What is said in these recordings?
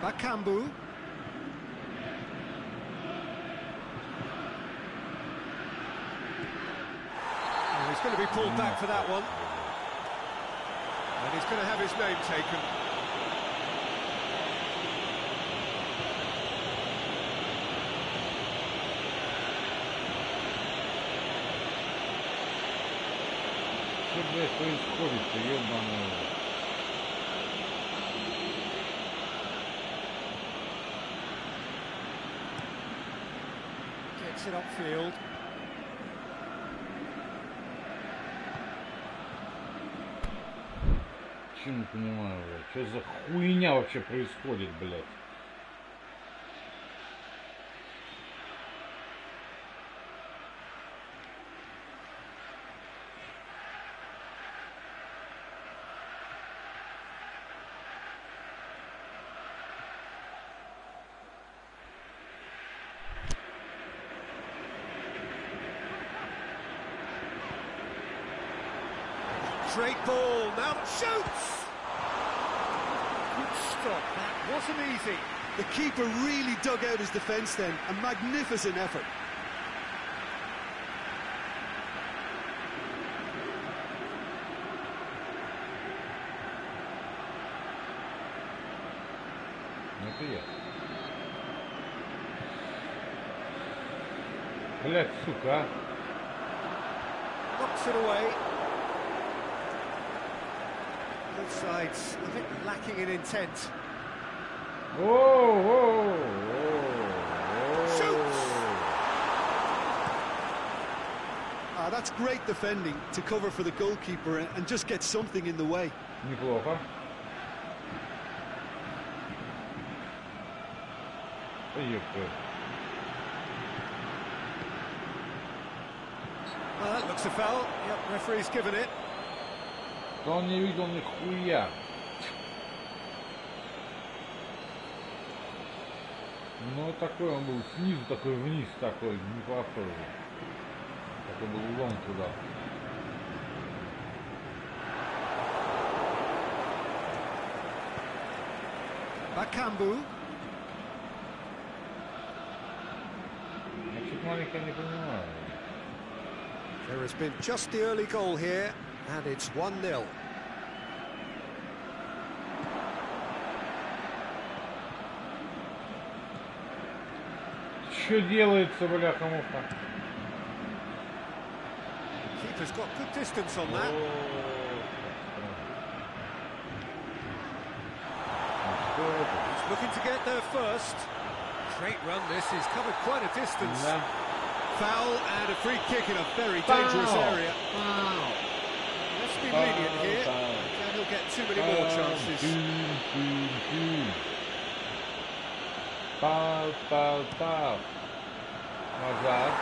Bakambu. Oh, he's going to be pulled back for that one. And he's going to have his name taken. Что, блядь, происходит-то, ёбаный? Gets it upfield. Чего не понимаю, блядь? Что за хуйня вообще происходит, блядь? Great ball, now shoots! Good stop, that wasn't easy. The keeper really dug out his defence then, a magnificent effort. Это я. Блядь, сука. Knocks it away. Both sides a bit lacking in intent. Whoa. Shoots! Ah, that's great defending to cover for the goalkeeper and just get something in the way. Неплохо. Ёпта. Well, that looks a foul. Yep, referee's given it. Да он не видел нихуя. Ну такой он был снизу, такой вниз, такой неплохой. Такой был углом туда. Bakambu. Я чуть маленько не понимаю. There has been just the early goal here, and it's 1-0. Что делается, бляха-муха? Keeper's got good distance on that. He's looking to get there first. Great run this, he's covered quite a distance. Да. Foul and a free kick in a very dangerous area. Let's be lenient here, and he'll get too many more chances. Пау. Назад.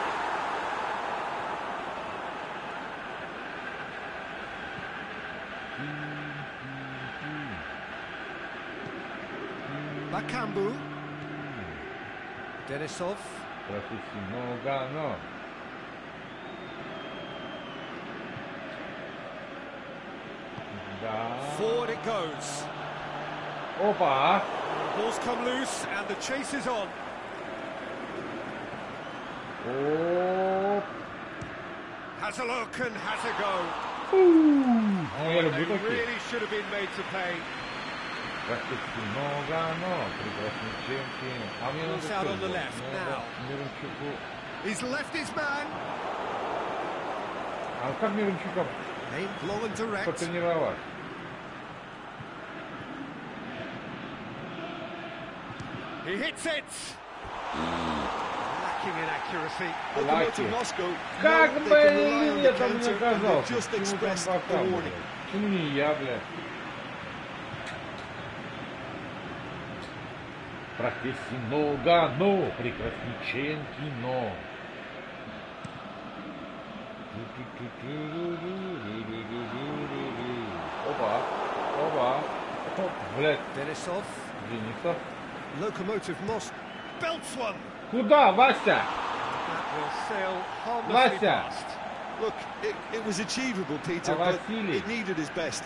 Bakambu. Denisov. Профессионально. Да. Forward it goes. Опа. Ball's come loose and the chase is on. Оп. Has a look and has a go. Ну, я люблю They такие. really should have been made to pay. Профессионально. Прекрасный чемпион. А мне надо Cross out on the left now. Мирончуку. He's left his man. А как Мирончука Aimed long and direct. потренировать? He hits it. Lacking in accuracy. Locomotive Moscow, Как know бы they can rely on the я там не counter, and they've оказался? just Почему там expressed a Бакам, warning. блядь? Почему не я, блядь? Профессионально, прекрасниченки, но. Опа. Блядь, Denisov. Денисов. Locomotive Moscow. Belts one. Куда, Вася? That will sail harmlessly Вася. past. Look, it was achievable, Peter, А but Василий? it needed his best.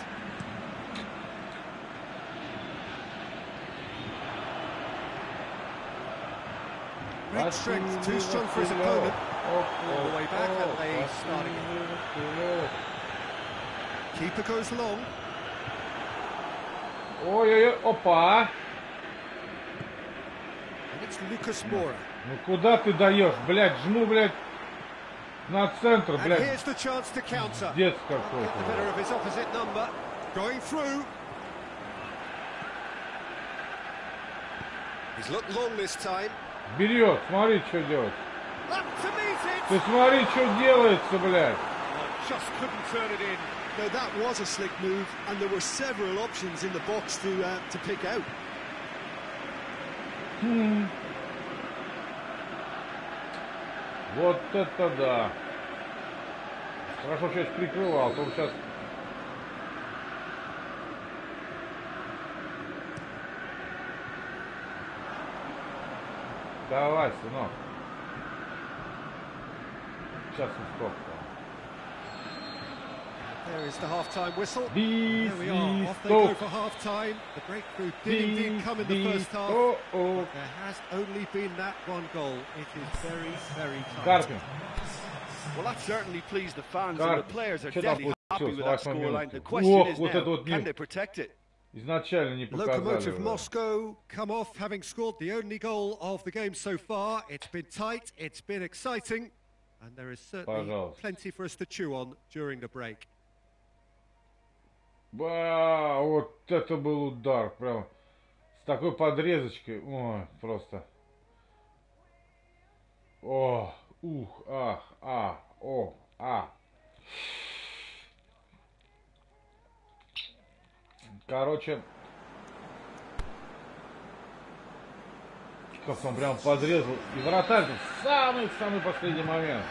Great strength, too strong for his opponent. All the way back and they start again. Keeper goes long. Ой-ой-ой, опа! And it's Lucas Moura. Ну куда ты даешь, блядь, жму, блядь, на центр, And блядь. here's the chance to counter. Дец Get the better какой-то. of his opposite number. Going through. He's looked long this time. Берет, смотри, что делать. Up to meet Ты it. смотри, что делается, блядь. Oh, just couldn't turn it in. Now that was a slick move, and there were several options in the box to pick out. Вот это да. Хорошо, сейчас прикрывал, то сейчас... Давай, сынок. Сейчас стоп. There is the half-time whistle. This There we are, is off they go stop. for half-time. The breakthrough did indeed come in the first half. Oh, oh. There has only been that one goal. It is very, very tight. Карпин. Well, that certainly pleased the fans, Карпин. and the players are Что там deadly happy получилось with в that 8-й scoreline. The минуте? question Ох, is вот now, это вот can they protect it? изначально не показали. Locomotive его. Moscow come off having scored the only goal of the game so far. It's been tight, it's been exciting, and there is certainly Пожалуйста. plenty for us to chew on during the break. Ба, вот это был удар, прям с такой подрезочкой, ой, просто. О, ух, ах, а, о, а. Короче, как он прям подрезал. И вратарь в самый-самый последний момент.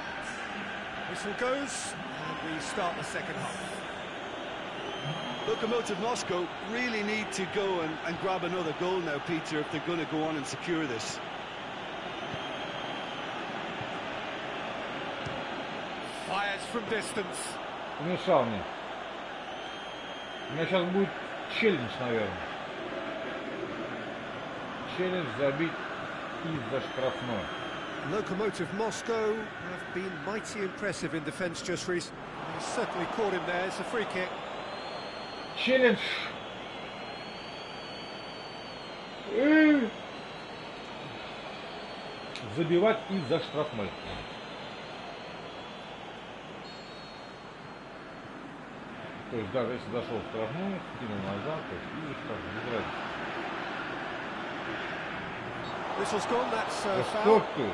Whistle goes, and we start the second half. Locomotive Moscow really need to go and grab another goal now, Peter, if they're going to go on and secure this. Fires from distance. Помешал мне. У меня сейчас будет челлендж, наверное. Челлендж забить из-за штрафной. Locomotive Moscow have been mighty impressive in defence just recently. He's certainly caught him there. It's a free kick. Челлендж. Забивать из-за штрафной. То есть даже если зашел в штрафную, скинул назад, то есть из-за штрафной. Без разницы. Whistle's gone, that's Да foul. что ты?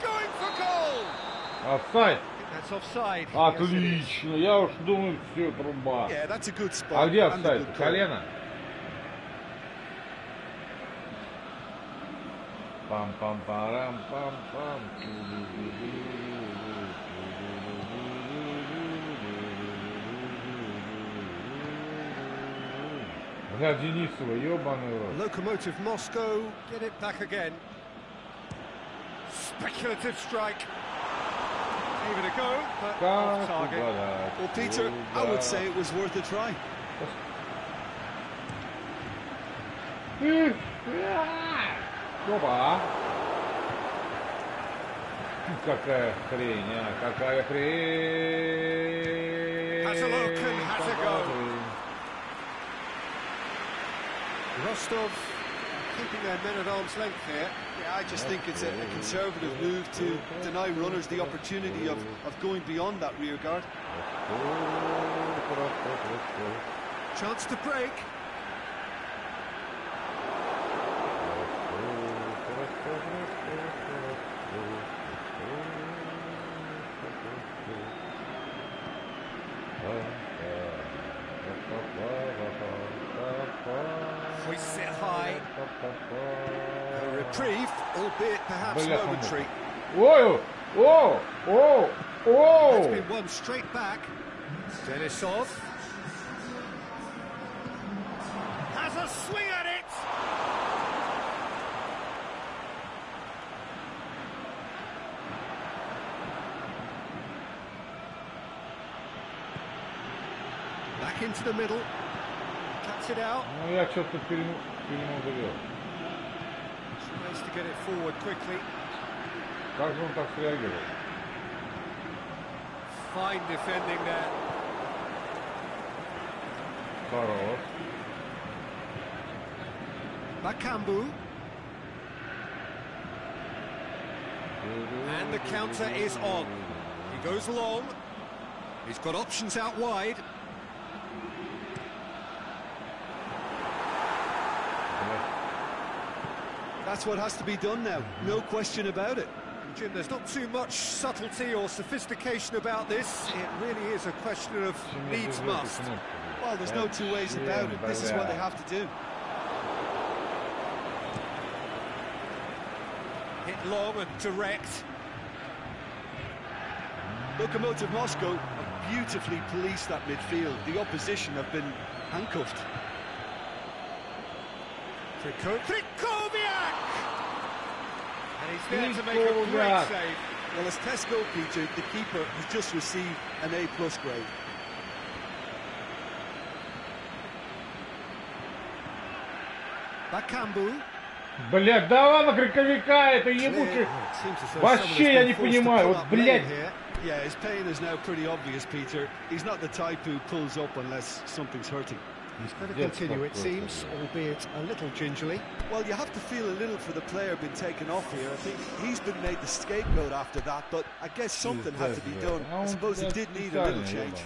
Going for goal! Офсайд. I think that's offside. Yes, it is. Отлично. Я уж думаю, все, труба. Yeah, that's a good spot. А где and a офсайд? good call. Колено? Пам-пам-парам-пам-пам. Бля, Денисова, ебаный рот. Locomotive Moscow get it back again. Speculative strike. Gave it a go, but off Как target. угадать? Well, Peter, I would say it was worth a try. Опа! Какая хрень, а? Какая хрень! Has a look and has a go. Rostov keeping their men at arm's length here. Yeah, I just think it's a conservative move to deny runners the opportunity of going beyond that rear guard. Chance to break. We sit high. A reprieve, albeit perhaps Бля, momentary. Ой! О! О! It's О! been one straight back. Denisov has a swing at it. Back into the middle. Cuts it out. Ну я что-то перемудрил. Tries Tries to get it forward quickly. Как же он так среагировал? Fine defending there. Хорош. Bakambu. And the counter is on. He goes long. He's got options out wide. That's what has to be done now, no question about it. Jim, there's not too much subtlety or sophistication about this. It really is a question of needs must. Well, there's no two ways about it. This is what they have to do. Hit long and direct. Lokomotiv Moscow have beautifully policed that midfield. The opposition have been handcuffed. Krikoviak! And he's there to make a great save. Well, as Tesco, Peter, the keeper has just received an A+ grade. Bakambu. Блядь, да ладно, Криковика, это ебучий. Вообще я не понимаю, вот, блядь. Yeah, his pain is now pretty obvious, Peter. He's not the type who pulls up unless something's hurting. He's going to continue, it seems, albeit a little gingerly. Well, you have to feel a little for the player being taken off here. I think he's been made the scapegoat after that, but I guess something had to be done. I suppose he did need a little change.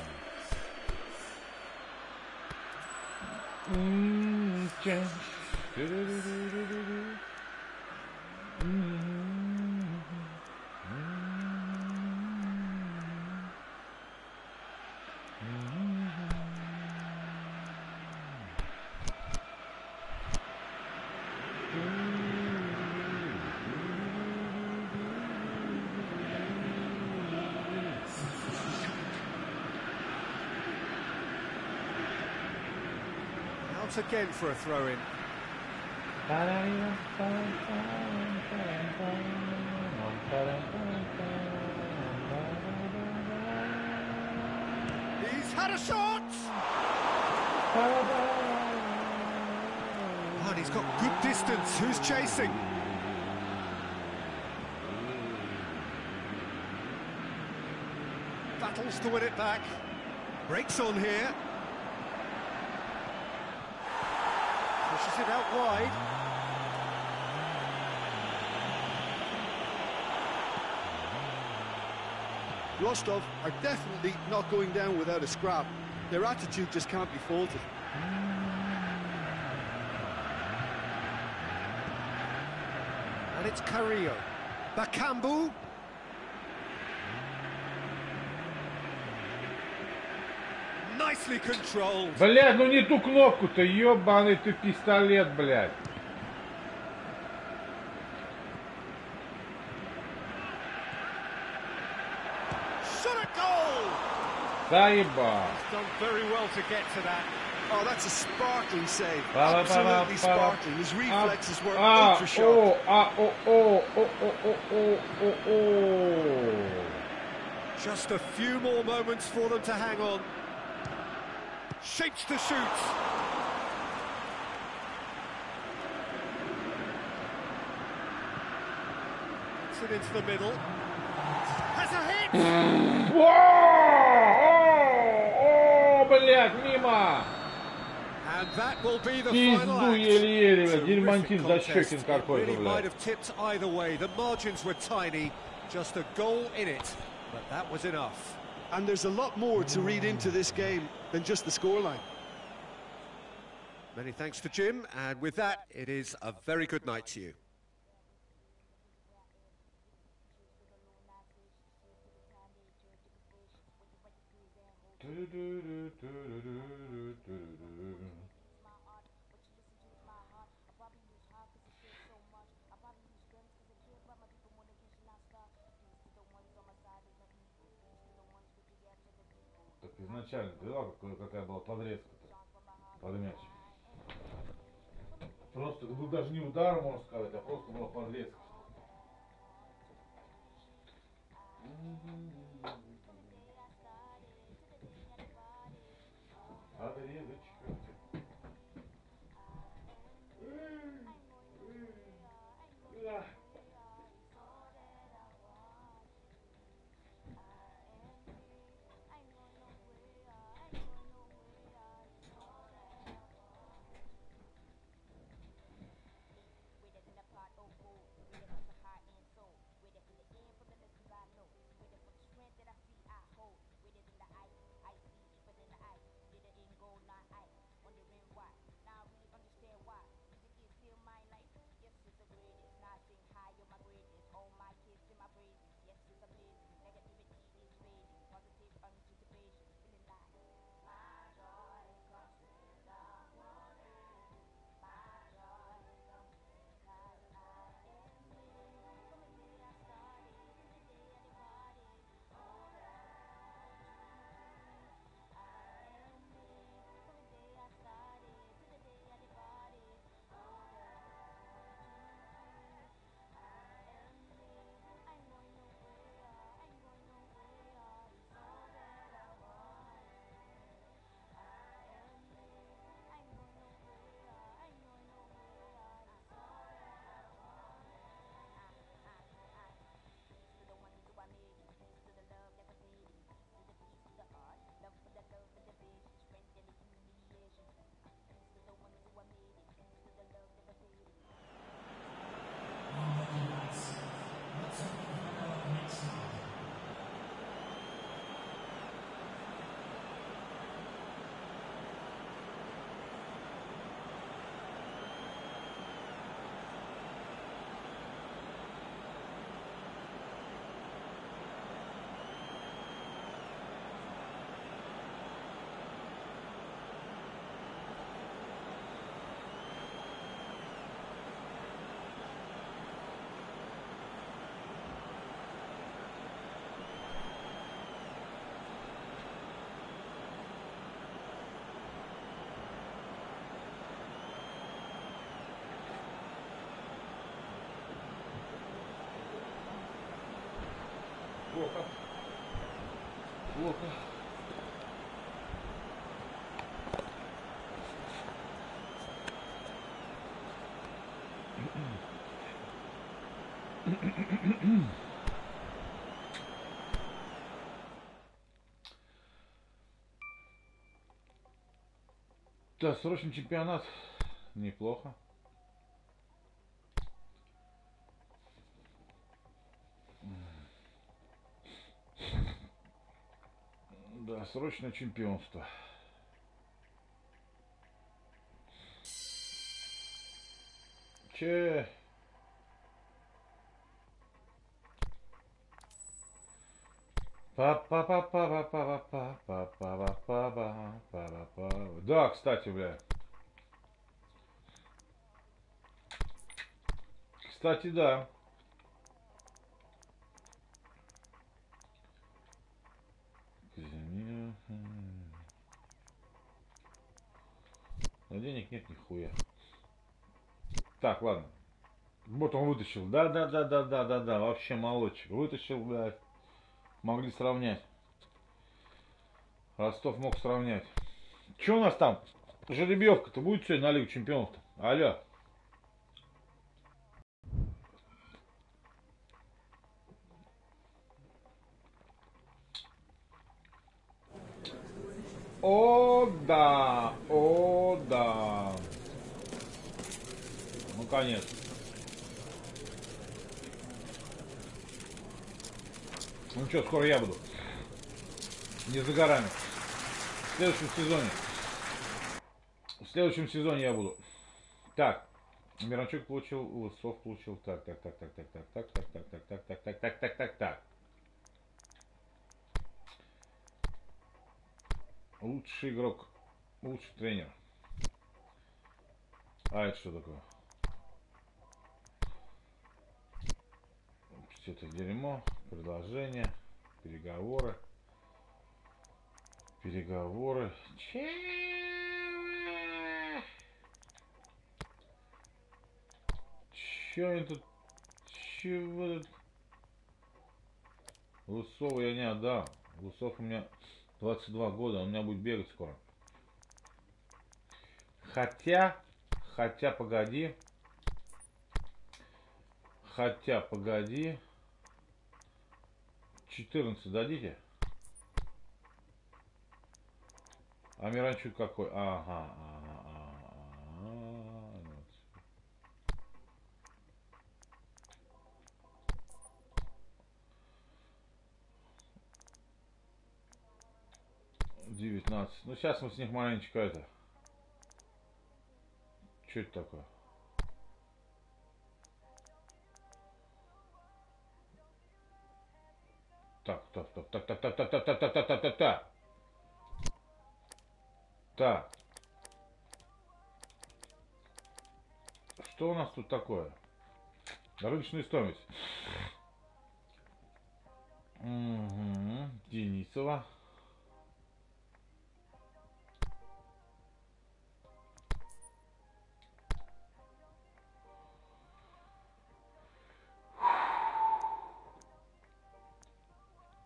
Out again for a throw-in. He's had a shot! Oh, and he's got good distance. Who's chasing? Battles to win it back. Breaks on here. Pushes it out wide. Rostov are definitely not going down without a scrap. Their attitude just can't be faulted. And it's Carrillo. Bakambu. Nicely controlled. Блядь, ну не ту кнопку-то, ёбаный ты пистолет, блядь. Shot a goal! Заеба. He's done very well to get to that. Oh, that's a sparkling save. Absolutely sparkling. His reflexes were ultra sharp. Just a few more moments for them to hang on. Shapes to shoot. Gets it into the middle. Has a hit! О, блядь, мимо! And that will be the Пизду final act. еле-еле, блядь, Terrific Дельмантин contest. Защекин It какой-то, really might блядь. have tipped either way. The margins were tiny, just a goal in it, but that was enough. And there's a lot more to read into this game than just the scoreline. Many thanks to Jim, and with that, it is a very good night to you. Так изначально, ты видал, какая была подрезка-то под мяч? Просто был даже не удар, можно сказать, а просто была подрезка. Подрезочка. Плохо. Да, срочный чемпионат. Неплохо. Да, срочное чемпионство. Че? Да, кстати, бля. Кстати, да. Но денег нет нихуя. Так, ладно. Вот он вытащил. Да. Вообще молодчик. Вытащил, блядь. Могли сравнять. Ростов мог сравнять. Че у нас там? Жеребьевка-то будет сегодня на Лигу Чемпионов-то? Алло. О, да. О, да. Ну, конечно. Ну что, скоро я буду. Не за горами. В следующем сезоне. В следующем сезоне я буду. Так. Миранчук получил, Лысов получил. Так. Лучший игрок. Лучший тренер. А это что такое? Все это дерьмо. Предложение. Переговоры. Переговоры. Че они тут? Чего тут? Лысова я не отдам. Лысов у меня 22 года, он у меня будет бегать скоро. Хотя, погоди. Хотя, погоди. 14 дадите? А Миранчук какой? Ага. 19. Ну сейчас мы с них маленечко это. Что это такое? Так. Так. Что у нас тут такое? Рыночная стоимость. Угу. Денисова.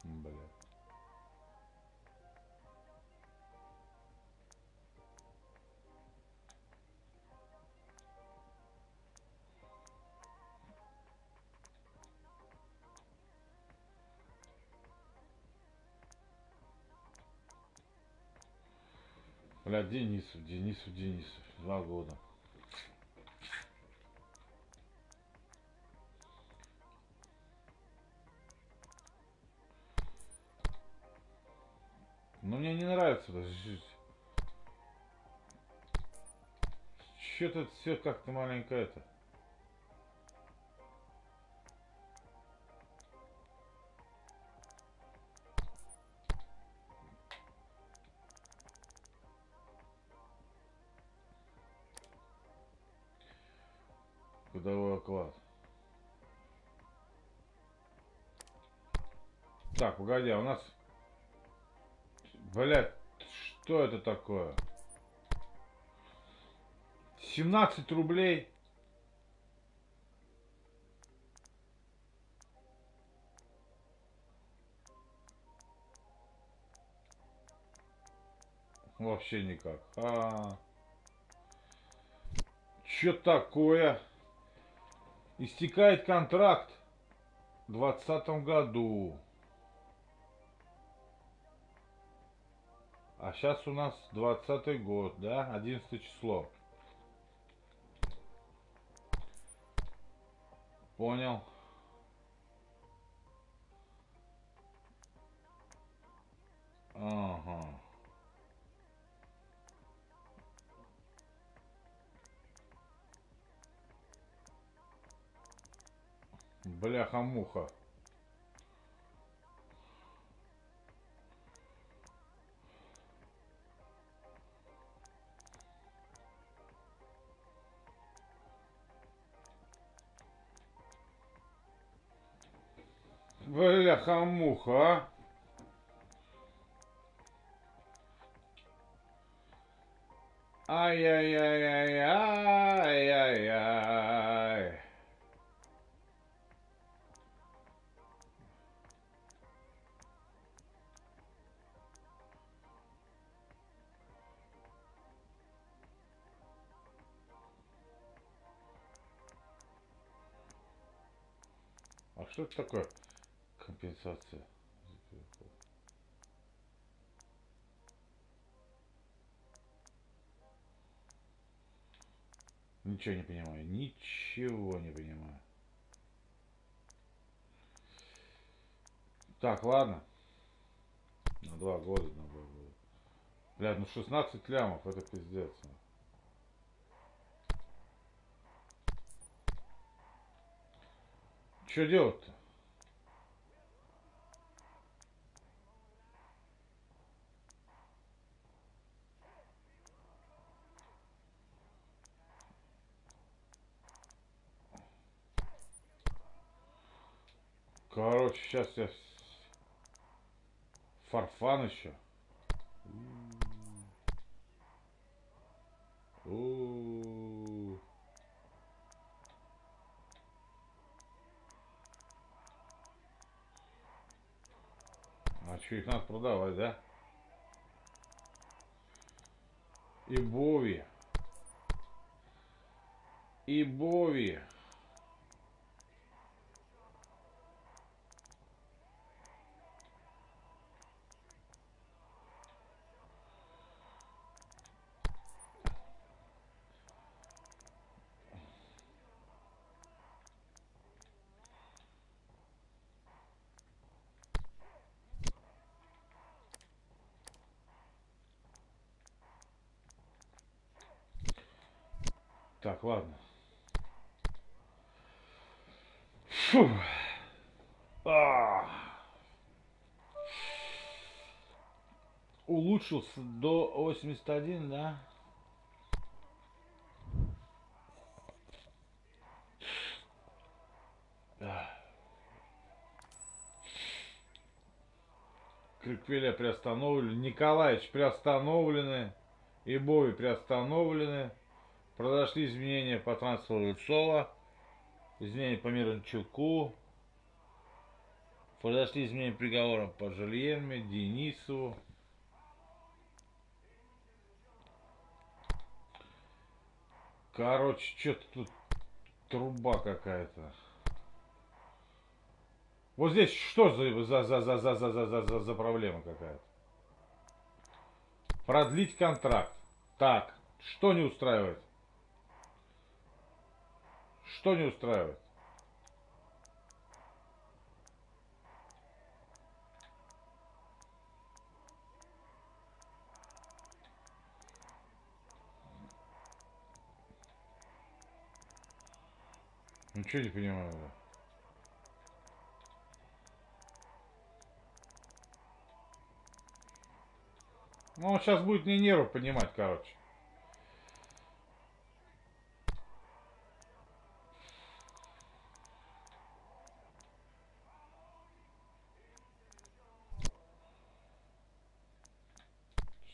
Бля. Бля, Денисов. 2 года. Но мне не нравится даже жить. Что-то все как-то маленько это. Годовой оклад. Так, погоди, а у нас... Блядь, что это такое? 17 рублей. Вообще никак. Чё такое? Истекает контракт в 2020 году. А сейчас у нас 20-й год, да? 11 число. Понял. Ага. Бляха-муха. Бляха-муха, а? Ай-яй-яй-яй-яй-яй-яй. А что это такое? Компенсация. Ничего не понимаю. Ничего не понимаю. Так, ладно. На 2 года, на 2 года. Блядь, ну 16 лямов, это пиздец. Что делать-то? Короче, сейчас я... Фарфан еще. А что, их надо продавать, да? И Бови. И Бови. Так, ладно. Фу. Улучшился до 81, да? Криквеля приостановлены. Николаевич приостановлены. И Бови приостановлены. Произошли изменения по трансферу Рыбцова. Изменения по Миранчуку. Произошли изменения приговора по Жильерме, Денису. Короче, что-то тут труба какая-то. Вот здесь что за проблема какая-то? Продлить контракт. Так, что не устраивает? Что не устраивает? Ничего не понимаю. Ну, он сейчас будет мне нервы понимать, короче.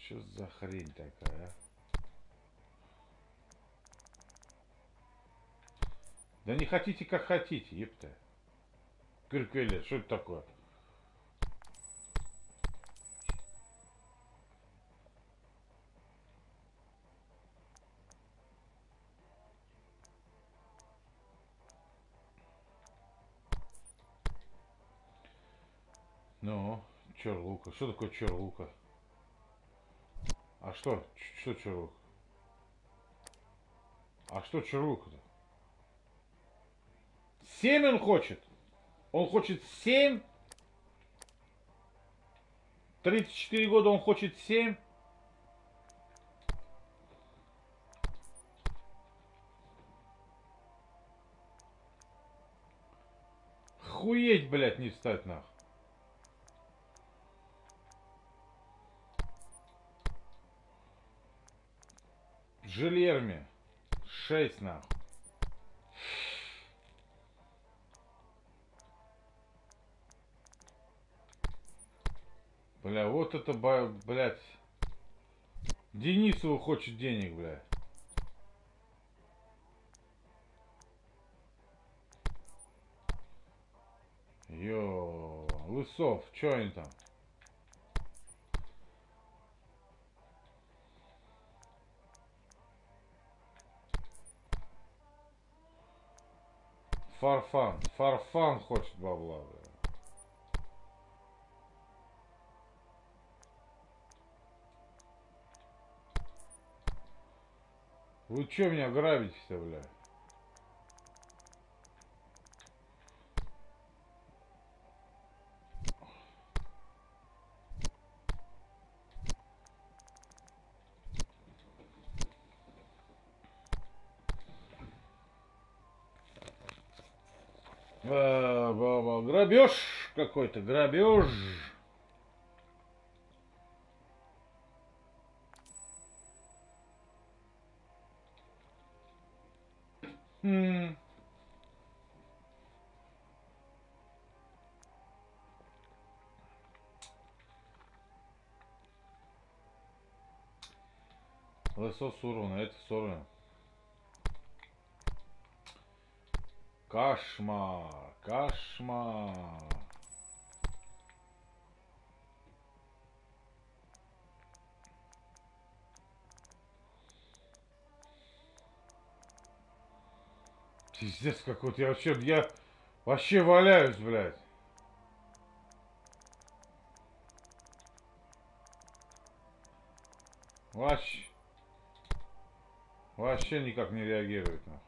Что за хрень такая, а? Да не хотите, как хотите, епта. Кырквеля, что это такое? Ну, черлука. Что такое черлука? А что? Что черлука? А что черлука-то? 7 он хочет? Он хочет 7? 34 года он хочет 7? Хуеть, блядь, не встать нахуй. Жильерми. 6 нахуй. Бля, вот это, блядь. Денисову хочет денег, блядь. Йо, Лысов, чё они там? Фарфан. Фарфан хочет бабла, блядь. Вы чё меня грабите-то, блядь? Грабеж какой-то, грабеж. Лысо сорвано, это сорвано. Кошмар, кошмар. Пиздец какой-то, я вообще валяюсь, блядь. Вообще никак не реагирует, нахуй.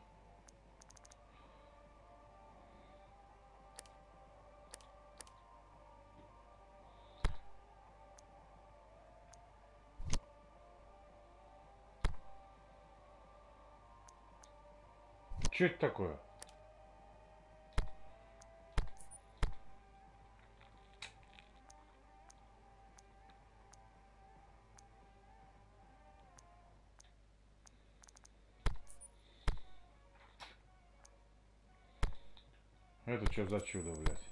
Что это такое? Это что за чудо, блядь?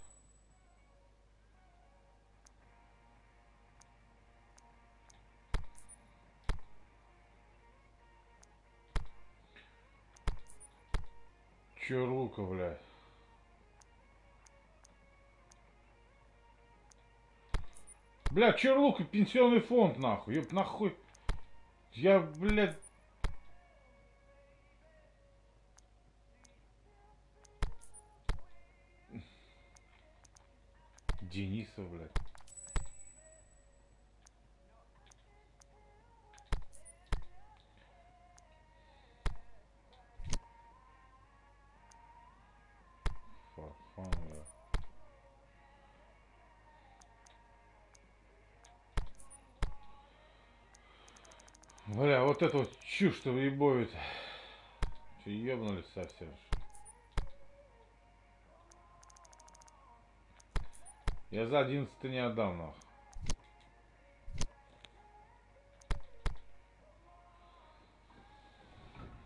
Черлука, блядь. Бля, Черлука, пенсионный фонд, нахуй. Ёб нахуй. Я, блядь. Денисов, блядь. Фарфан, блядь. Бля, вот это вот чушь-то выебывает. Че, ебнулись совсем? Я за 11 не отдам, нахуй.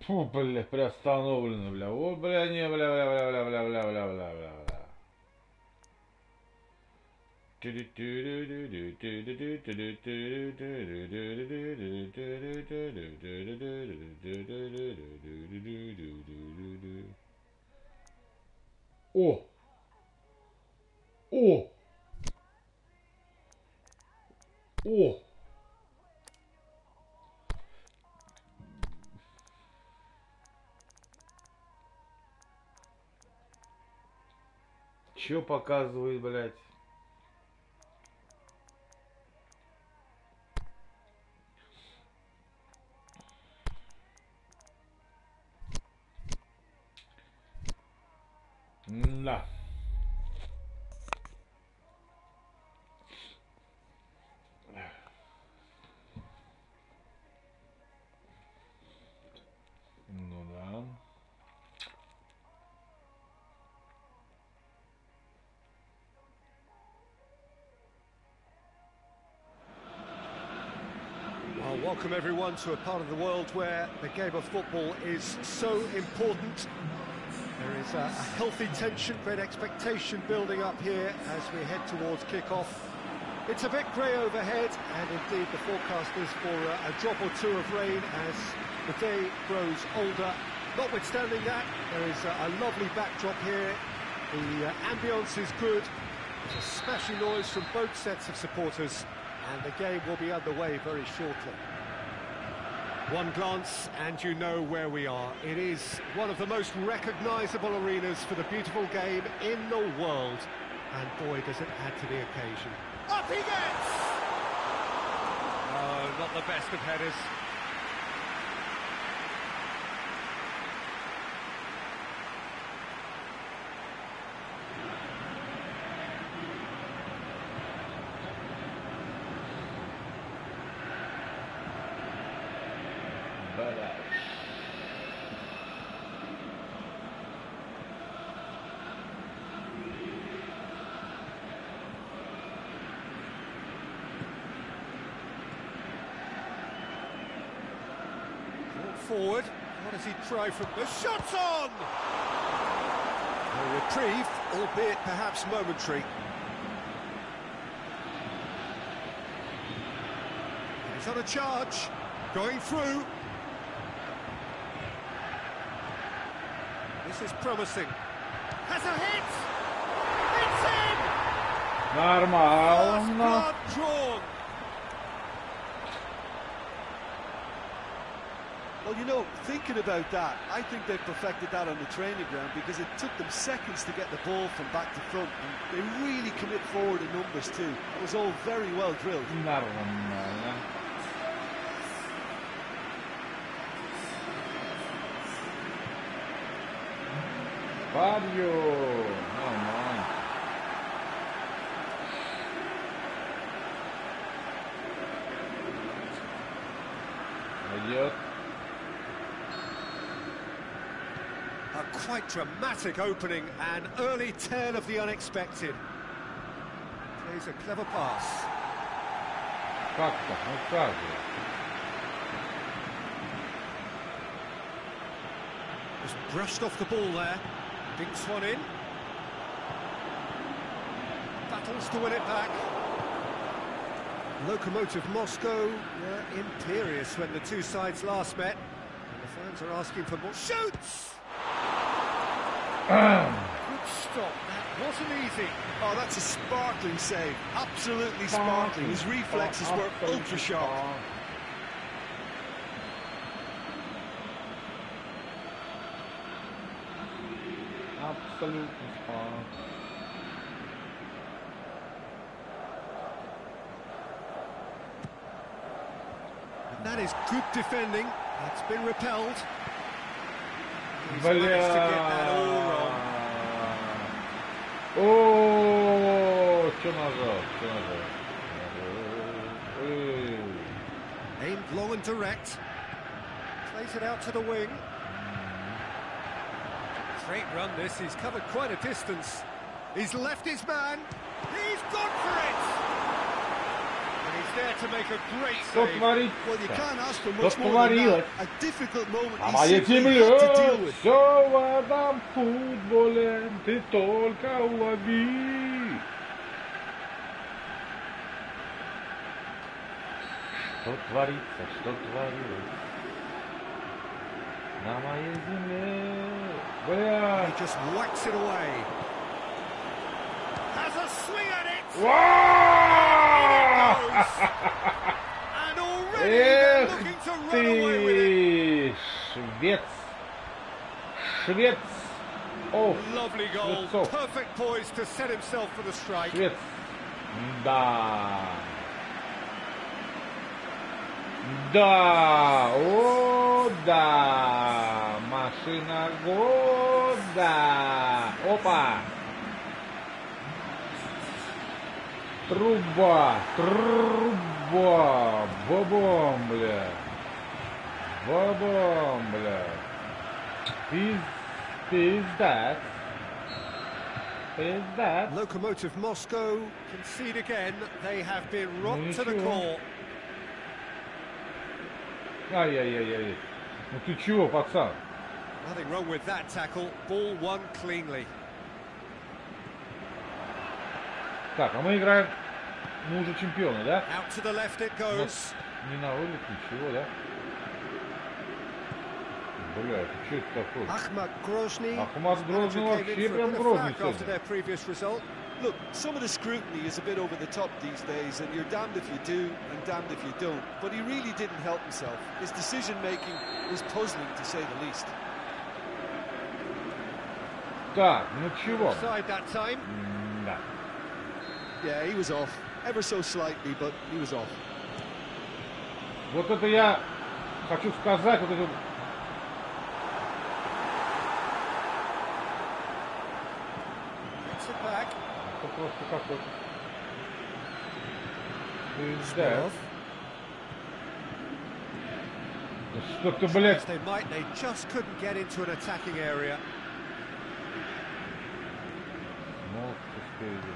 Фу, бля, приостановлено, бля. О, бля, не, бля. О! О! О! Чё показывает, блядь? Да. Ну да. Well, welcome everyone to a part of the world where the game of football is so important. There is a healthy tension, great expectation building up here as we head towards kick-off. It's a bit grey overhead, and indeed the forecast is for a drop or two of rain as the day grows older. Notwithstanding that, there is a lovely backdrop here. The ambience is good. There's a smashing noise from both sets of supporters, and the game will be underway very shortly. One glance and you know where we are. It is one of the most recognisable arenas for the beautiful game in the world. And boy, does it add to the occasion. Up he gets! Oh, not the best of headers. Forward, what does he try from the shot's on? A reprieve, albeit perhaps momentary. He's on a charge, going through. This is promising. Has a hit! It's in! Нормально. Card drawn. Well, you know, thinking about that, I think they perfected that on the training ground because it took them seconds to get the ball from back to front, and they really commit forward in numbers too. It was all very well drilled. Нормально. Фабио. Нормально. Идет. A quite dramatic opening, an early tale of the unexpected. Plays a clever pass. Как так? Ну как же? Just brushed off the ball there. Dinks one in. Battles to win it back. Lokomotiv Moscow were imperious when the two sides last met. And the fans are asking for more. Shoots! Good stop, that wasn't easy. Oh, that's a sparkling save. Absolutely sparkling. His reflexes were ultra sharp. Абсолютно спал. And that is good defending. It's been repelled. He's Бля. managed to get that all wrong. О, что нажал? Что нажал? Aimed long and direct. Plays it out to the wing. Straight run this, he's covered quite a distance. He's left his man. He's gone for it! And he's there to make a great Что save. творится? Well, you can't ask for Что much more than творилось? that. A difficult moment А he моя simply земля, had to deal with. все в этом футболе, ты только улови. Что творится, что творилось на моей земле? Бля. He just whacks it away. Has a swing at it! And already they're Эх looking to run away with it. ты, швец, швец, о, Lovely goal, Швецов. perfect poise to set himself for the strike. швец, да, да, о, да, машина года, о, Опа! Труба! Труба! Бабом, бля! Бабом, бля! Пиздец! Пиздец! Locomotive Moscow concede again. They have been rocked to the core. Ай-яй-яй-яй. Ну ты чего, пацан? Nothing wrong with that tackle. Ball won cleanly. Так, а мы играем, мы уже чемпионы, да? Out to the left it goes. Не на вылет, ничего, да? Бля, это что это такое? Ahmad Grozny. Ахмат Грозный вообще прям грозный after their previous result. Look, some of the scrutiny is a bit over the top these days, and you're damned if you do and damned if you don't. But he really didn't help himself. His decision-making was puzzling, to say the least. Так, ну чего? Offside that time. Да. Yeah, he was off. Ever so slightly, but he was off. Вот это я хочу сказать, вот это... Gets it back. Это просто какой-то... Пиздец. Да что ты, блядь... They might, they just couldn't get into an attacking area. Ну, спереди.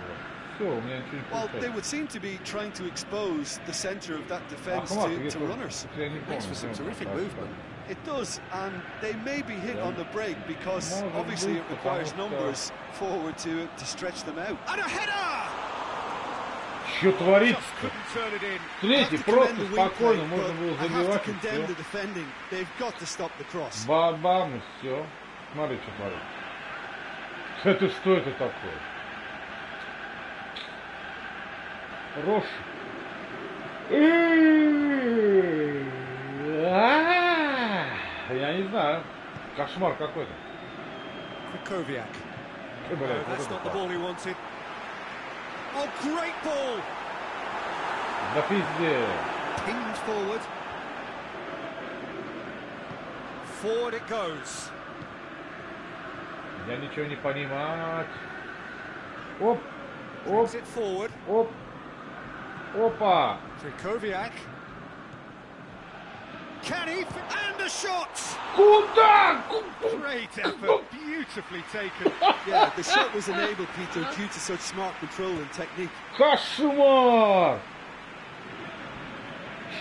Все, у меня ничего не Well, they получается. would seem to be trying to expose the centre of that defence to runners. Я не Makes помню. for some terrific movement. It does, and they may be hit Yeah. on the break because Может obviously быть, it requires потому что- numbers forward to stretch them out. And a header! Что Just творится-то? couldn't turn it in. Третий, I have to просто commend the wing спокойно play, можно but было I have to забивать и condemn the все. defending. They've got to stop the cross. Бам-бам, и все. Смотри, что творится. Это что это такое? Рош. Я не знаю. Кошмар какой-то. Krakowiak. Блядь, No, вот that's это not the так. ball he wanted. Oh, great ball! Да пиздец. Pinged forward. Forward it goes. Я ничего не понимаю. Оп, оп, Brings it forward. оп. Опа. Krakowiak. Can he? And a shot! Куда? Great effort. Beautifully taken. Yeah, the shot was enabled, Peter, due to such smart control and technique. Кошмар!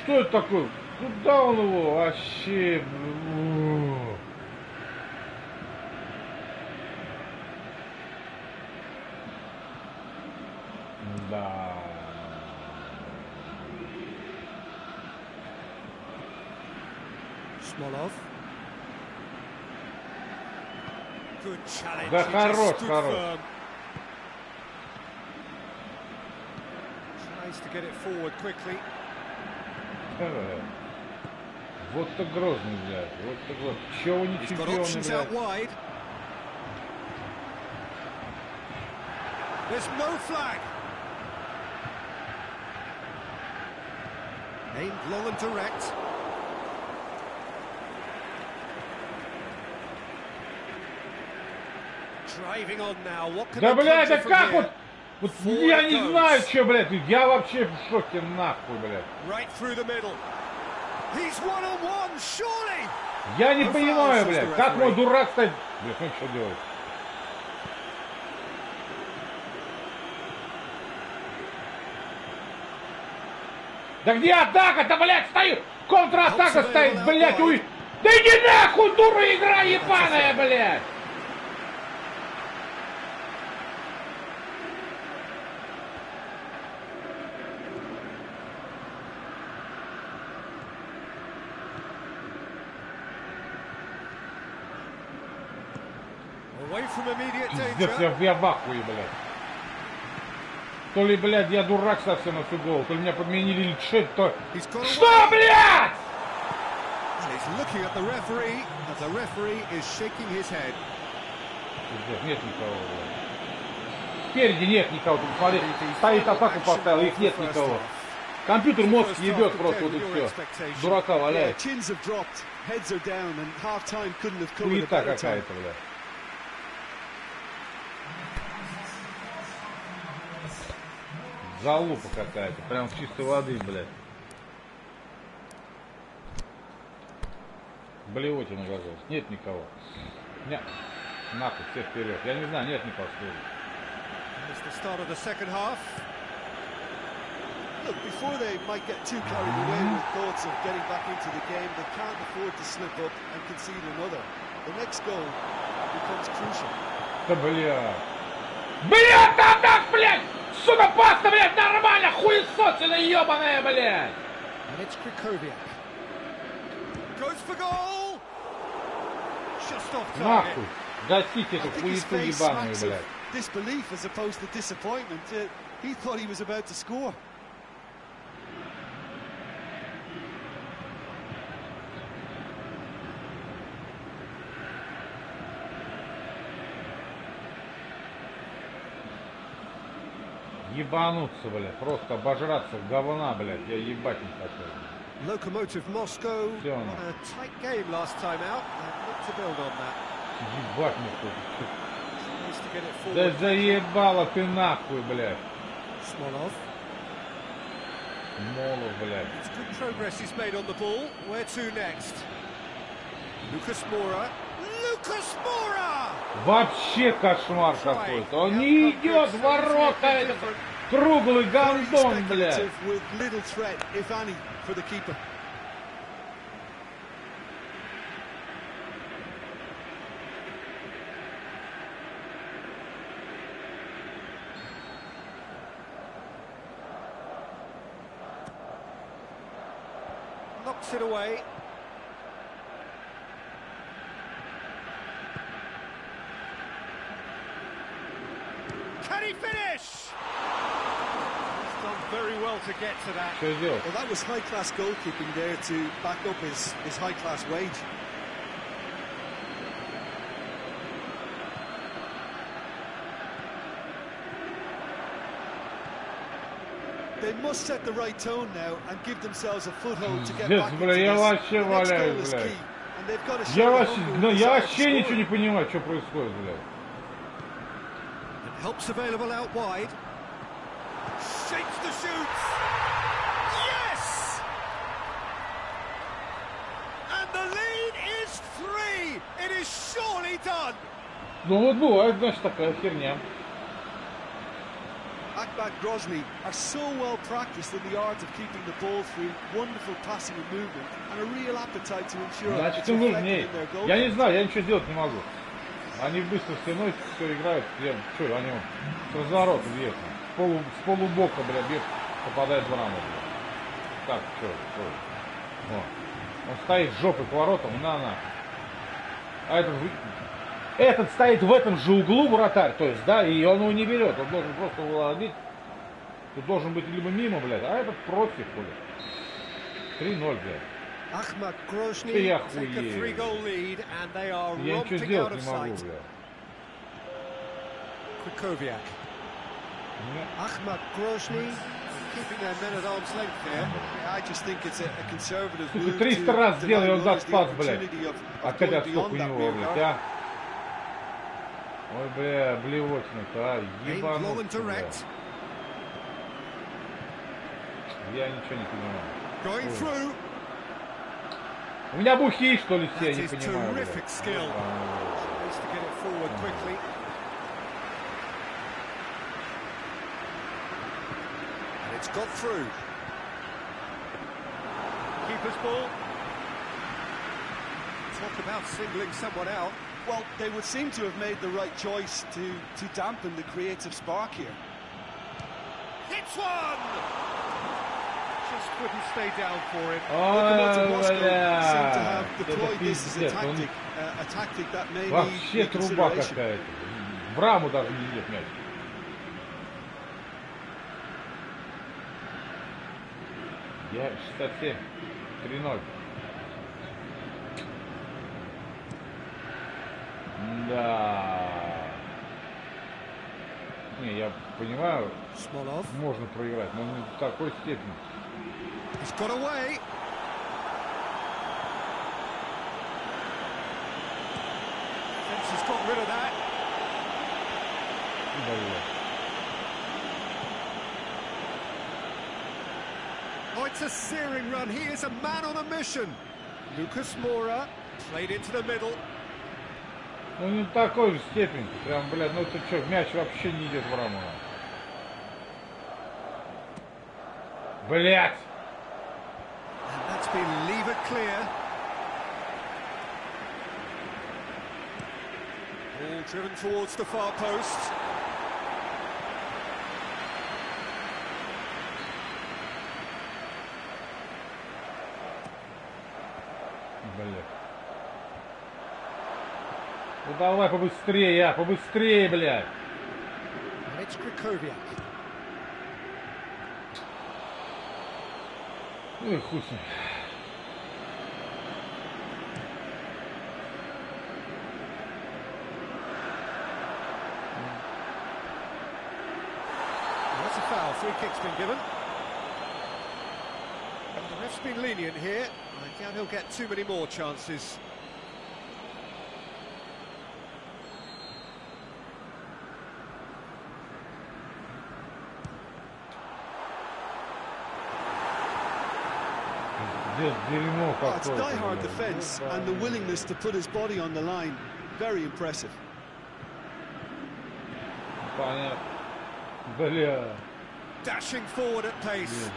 Что это такое? Куда он его? Вообще. Да. Smolov. Good challenge. Да He just хорош, stood хорош. firm. Tries to get it forward quickly. Вот это грозный, блядь. Вот это грозный. Чего вы не He's got чемпионы, options out блядь? wide. There's no flag. Aimed long and direct. Driving on now. What can Да, they блядь, conjure да from как here? вот? Вот я не знаю, что, блядь. Я вообще в шоке, нахуй, блядь. Right through the middle. He's one-on-one, surely. Я не No понимаю, foul, says блядь. the Как мой referee. дурак стать? Блядь, ну что делать? Да где атака-то, блядь, стоит? Контратака стоит, блядь, уй... Да иди нахуй, дура, игра ебаная, блядь! Away from immediate Пиздец, danger. я в ахуе, блядь. То ли, блядь, я дурак совсем на всю голову, то ли меня подменили, или что это? He's got Что, away. блядь? And he's looking at the referee as the referee is shaking his head. Пиздец, нет никого, блядь. Спереди нет никого, ты посмотри, стоит атаку поставил, их нет никого. Компьютер мозг ебет просто, вот и все. Дурака Yeah, валяет. chins have dropped, heads are down, and half-time couldn't have come at a Хуета better time. какая-то, блядь. Залупа какая-то. Прям чистой воды, блядь. Блевотина оказалось. Нет никого. Нет. Нахуй, все вперед. Я не знаю, нет никого вперед. It's the start of the second half. Look, before they might get too carried away with thoughts of getting back into the game, they can't afford to slip up and concede another. The next goal becomes crucial. Да, бля. Бля, там так, блядь! Сука, паста, блядь, нормально! Хуесосина ебаная, блядь! And it's Krikoviak. Goes for goal! Just off target. Нахуй! Гасите эту I think his хуету face ебаную, smacks of блядь. disbelief as opposed to disappointment. He thought he was about to score. Ебануться, блядь. Просто обожраться говна, блядь. Я ебать не хочу. Lokomotiv Moscow Все, won a tight game last time out and look to build on that. Ебать мне тут. Needs to get it Да forward. заебала ты нахуй, блядь. Smolov. Молов, блядь. It's good progress he's made on the ball. Where to next? Lucas Moura. Lucas Moura! Вообще кошмар какой-то. Он не идет в ворота, этот круглый гандон, блядь. With little threat, if any, for the keeper. Knocks it away. Can he finish? He's done very well to get to that. Что делать? Well, that was high-class goalkeeping there to back up his high-class wage. They must set the right tone now and give themselves a foothold to get Здесь, back into бля, я this. вообще The next goal валяюсь, is блядь. key, and they've got to Я show the вообще, hunger ну, and я desire to вообще ничего score. не понимаю, что происходит, блядь. And helps available out wide. Shapes the shoots. Yes! And the lead is 3. It is surely done. Ну вот бывает, значит, такая херня. Akbat Grozny are so well practiced in the art of keeping the ball through wonderful passing and movement and a real appetite to ensure Значит, it's им reflected нужнее. in their goal. Я не знаю, я ничего сделать не могу. Они быстро стеной все играют. Я, что, они с разворота бьют. С полубока, бля, бьет, попадает в раму, бля. Так, что, он стоит жопой к воротам, на. А этот стоит в этом же углу, вратарь, то есть, да, и он его не берет. Он должен просто владеть. Тут должен быть либо мимо, блядь, а этот против ходит. 3-0, блядь. Ahmad Grozny Ты take a охуел. 3-goal lead and they are Я ничего romping out сделать of не могу, sight. блядь. Krikoviak. Нет. Ahmad Grozny keeping their men at arm's length here. I just think it's a conservative Сука, move 300 раз to сделал, и он deny даст others the пас, блядь. opportunity of Опять going отскок у beyond that него, rear блядь, guard. а? Ой, бля, блевотина-то, а, Aimed low and ебануться, бля. direct. Я ничего не понимаю. Going through. У меня бухи, что ли, все, я That не is понимаю, блядь. terrific skill. Needs to get it forward quickly. And it's got through. Keeper's ball. Talk about singling someone out. Well, they would seem to have made the right choice to dampen the creative spark here. Hits one! Just couldn't stay down for it. Lokomotiv Ой, Moscow seem to бля. have Это deployed this as пиздец. Он a tactic that may вообще need труба reconsideration. какая-то. В раму даже не идет мяч. Я 67. 3-0. Да. Не, я понимаю, Smolov. можно проиграть, но не в такой степени. He's got away. Fence has got rid of that. Бля. It's a searing run. He is a man on a mission. Lucas Moura played into the middle. Ну не такой же степень. Прям, блядь, ну ты что, мяч вообще не идет в раму. Блядь! And that's been levered clear. Ball driven towards the far post. Блядь. Ну давай побыстрее, побыстрее, блядь. And it's Krychowiak. Ну и хуй с ним. That's a foul. Free kick's been given. And the ref's been lenient here. I doubt he'll get too many more chances. Oh, it's die-hard defence and the willingness to put his body on the line. Very impressive. Понятно. Бля. Dashing forward at pace.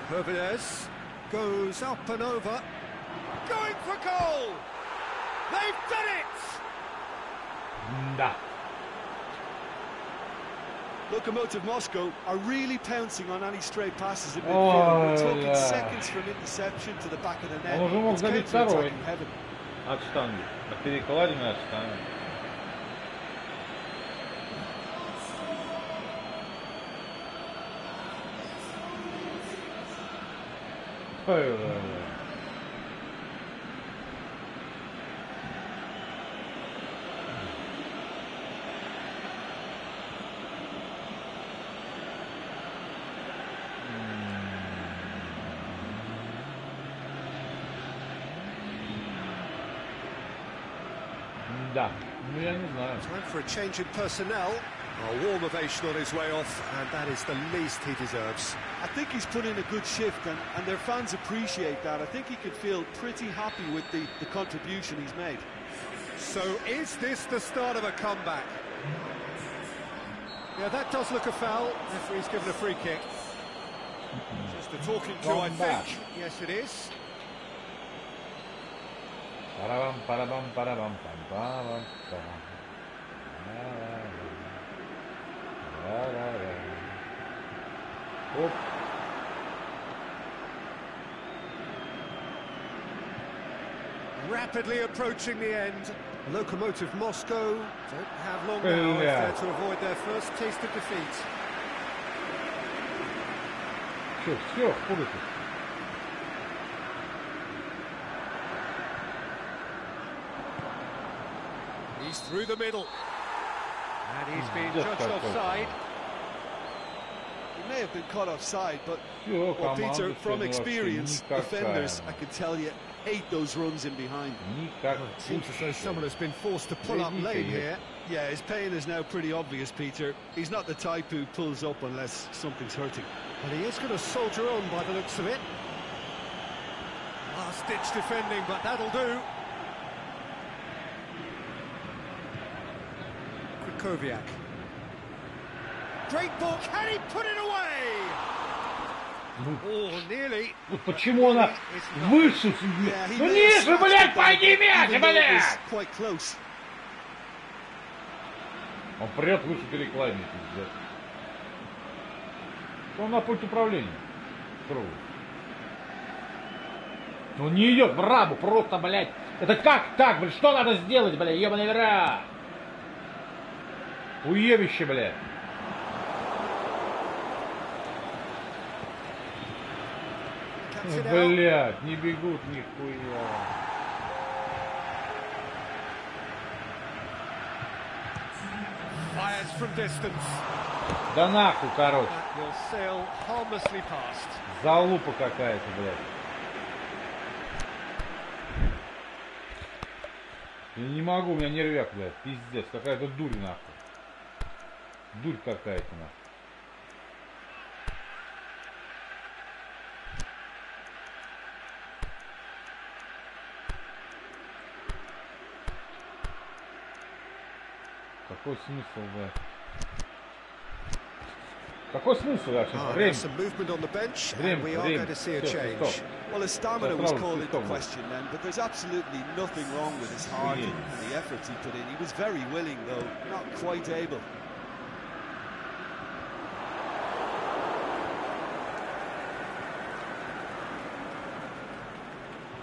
Hervedez goes up and over. Going for goal! They've done it! Да. Lokomotiv Moscow are really pouncing on any stray passes in midfield. We're talking seconds from interception to the back of the net. Он уже мог забить второй. Heaven. От штанги. От перекладины от штанги. Ой, да, ну я не знаю. Time for a change in personnel. A warm ovation on his way off, and that is the least he deserves. I think he's put in a good shift, and their fans appreciate that. I think he could feel pretty happy with the contribution he's made. So is this the start of a comeback? Yeah, that does look a foul. Referee's given a free kick. Just a talking to, I think. Yes, it is. Парабам, парабам, парабам, парабам, парабам. Оп. Rapidly approaching the end. Lokomotiv Moscow don't have long now if they're to avoid their first taste of defeat. Все, куда ты? He's through the middle. And he's been judged offside. He may have been caught offside, but Все, well, Peter, команда from experience, никакая. defenders, I can tell you, hate those runs in behind. Никак. It seems as though someone has been forced to pull up lame here. Yeah, his pain is now pretty obvious, Peter. He's not the type who pulls up unless something's hurting. But he is going to soldier on by the looks of it. Last-ditch defending, but that'll do. Krychowiak. Great ball, can he put it away? Oh, nearly. Вот почему она выше? Ну ниже, блядь, пойди мяч, блядь! Quite close. Он прет выше перекладины, пиздец. Он на пульт управления. Круг. Ну не идет в раму, просто, блядь. Это как так, блядь? Что надо сделать, блядь, ебаный в рот? Уебище, блядь. Блядь, не бегут нихуя. Fires from distance. Да нахуй, короче. That will sail harmlessly past. Залупа какая-то, блядь. Я не могу, у меня нервяк, блядь. Пиздец, какая-то дурь, нахуй. Дурь какая-то, нахуй. Какой смысл, да? Какой смысл вообще? Время. Some movement on the bench, and Время, we are going to see a Все, change. стоп. Well, his stamina was That's called right, into stop. question then, but there's absolutely nothing wrong with his heart Yeah. and the efforts he put in. He was very willing, though, not quite able.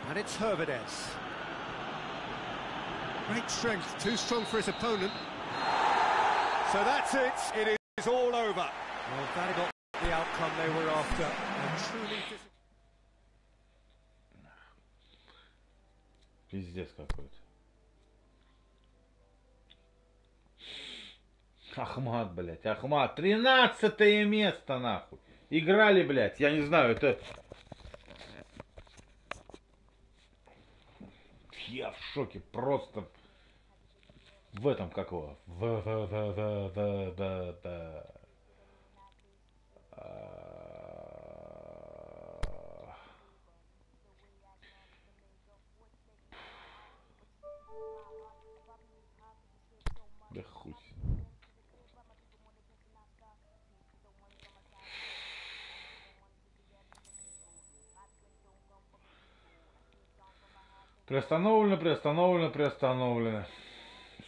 And it's Hervedez. Great strength, too strong for his opponent. So that's it, it is all over. Well, that got the outcome they were after. A truly Пиздец какой-то. Ахмат, блядь, Ахмат. 13-е место, нахуй. Играли, блядь, я не знаю, это... Я в шоке, просто... В этом, как его? Да хуй. Приостановлено.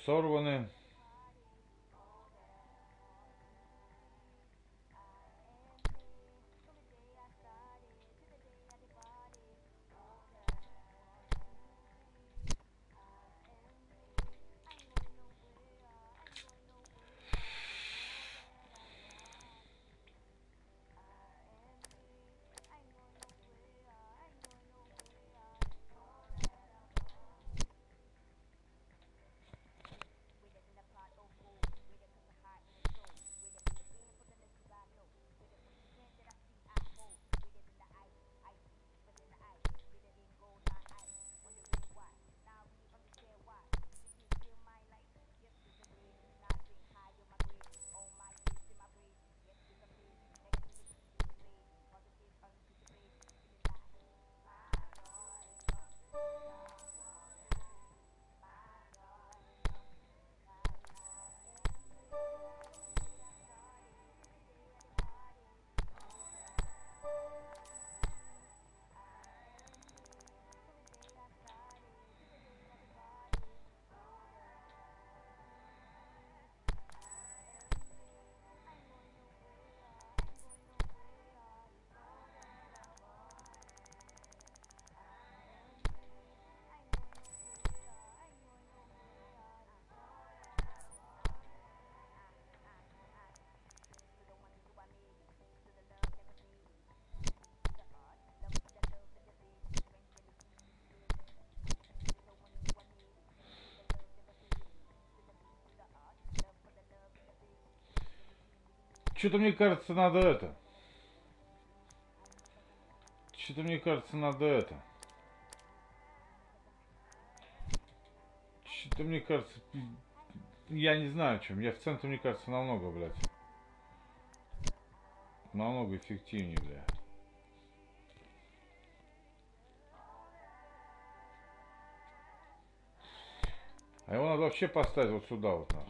Сорваны. Что-то мне кажется, надо это. Что-то мне кажется, надо это. Что-то мне кажется, я не знаю, чем. Я в центре, мне кажется, намного, блядь. Намного эффективнее, бля. А его надо вообще поставить вот сюда вот, нахуй.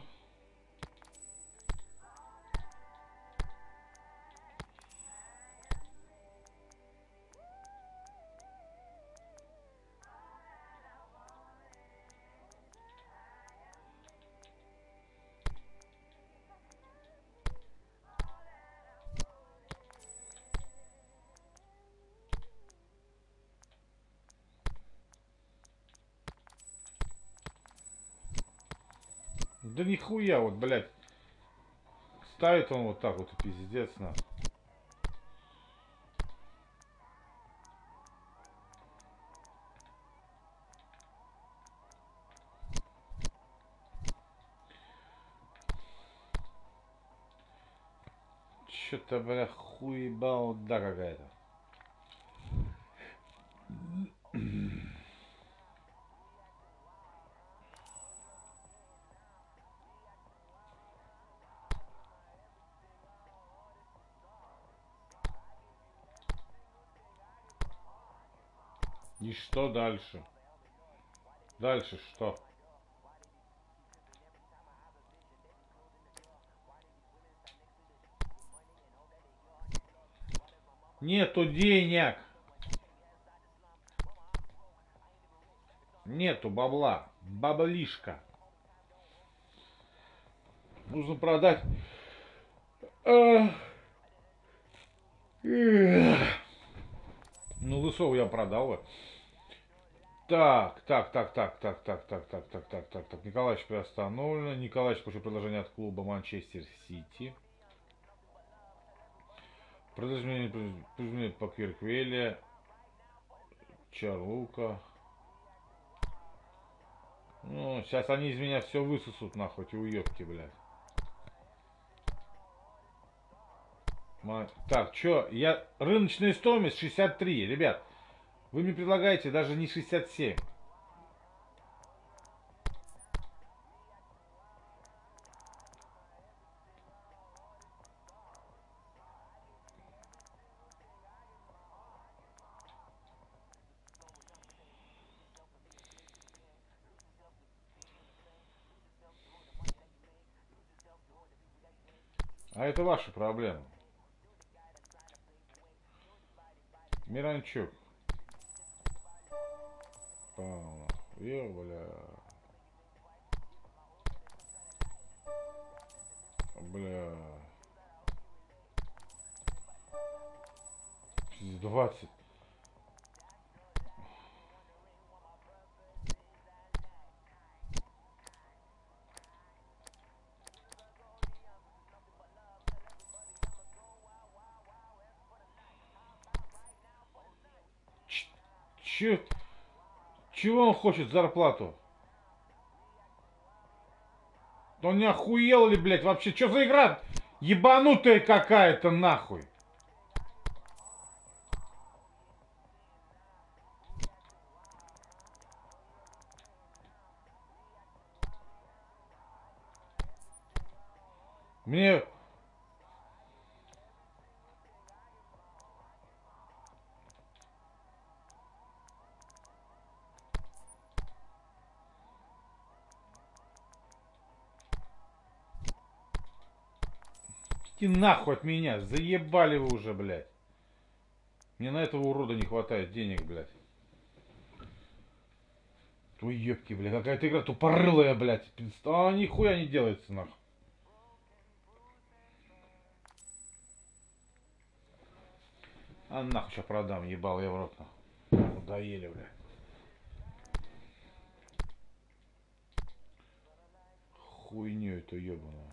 Да нихуя, вот, блядь. Ставит он вот так вот, и пиздец, на. Что-то, бля, хуебалда какая-то. И что дальше? Дальше что? Нету денег. Нету бабла. Баблишка. Нужно продать. Ну, Лысову я продал. Так. Николаевич приостановлено. Николаевич получил предложение от клуба Манчестер Сити. Предложение по Кирквеле. Чарлука. Ну, сейчас они из меня все высосут, нахуй, эти уебки, блядь. Так, чё? Рыночная стоимость 63, ребят. Вы мне предлагаете даже не 67. А это ваша проблема. Миранчук. Бля. Бля. 20. Чего он хочет зарплату? Он не охуел ли, блядь, вообще? Что за игра? Ебанутая какая-то, нахуй. Мне... Иди нахуй от меня, заебали вы уже, блядь. Мне на этого урода не хватает денег, блядь. Твои ёбки, блядь, какая-то игра тупорылая, блядь. А нихуя не делается, нахуй. А нахуй сейчас продам, ебал я в рот, нахуй. Надоели, блядь. Хуйню эту ебаную.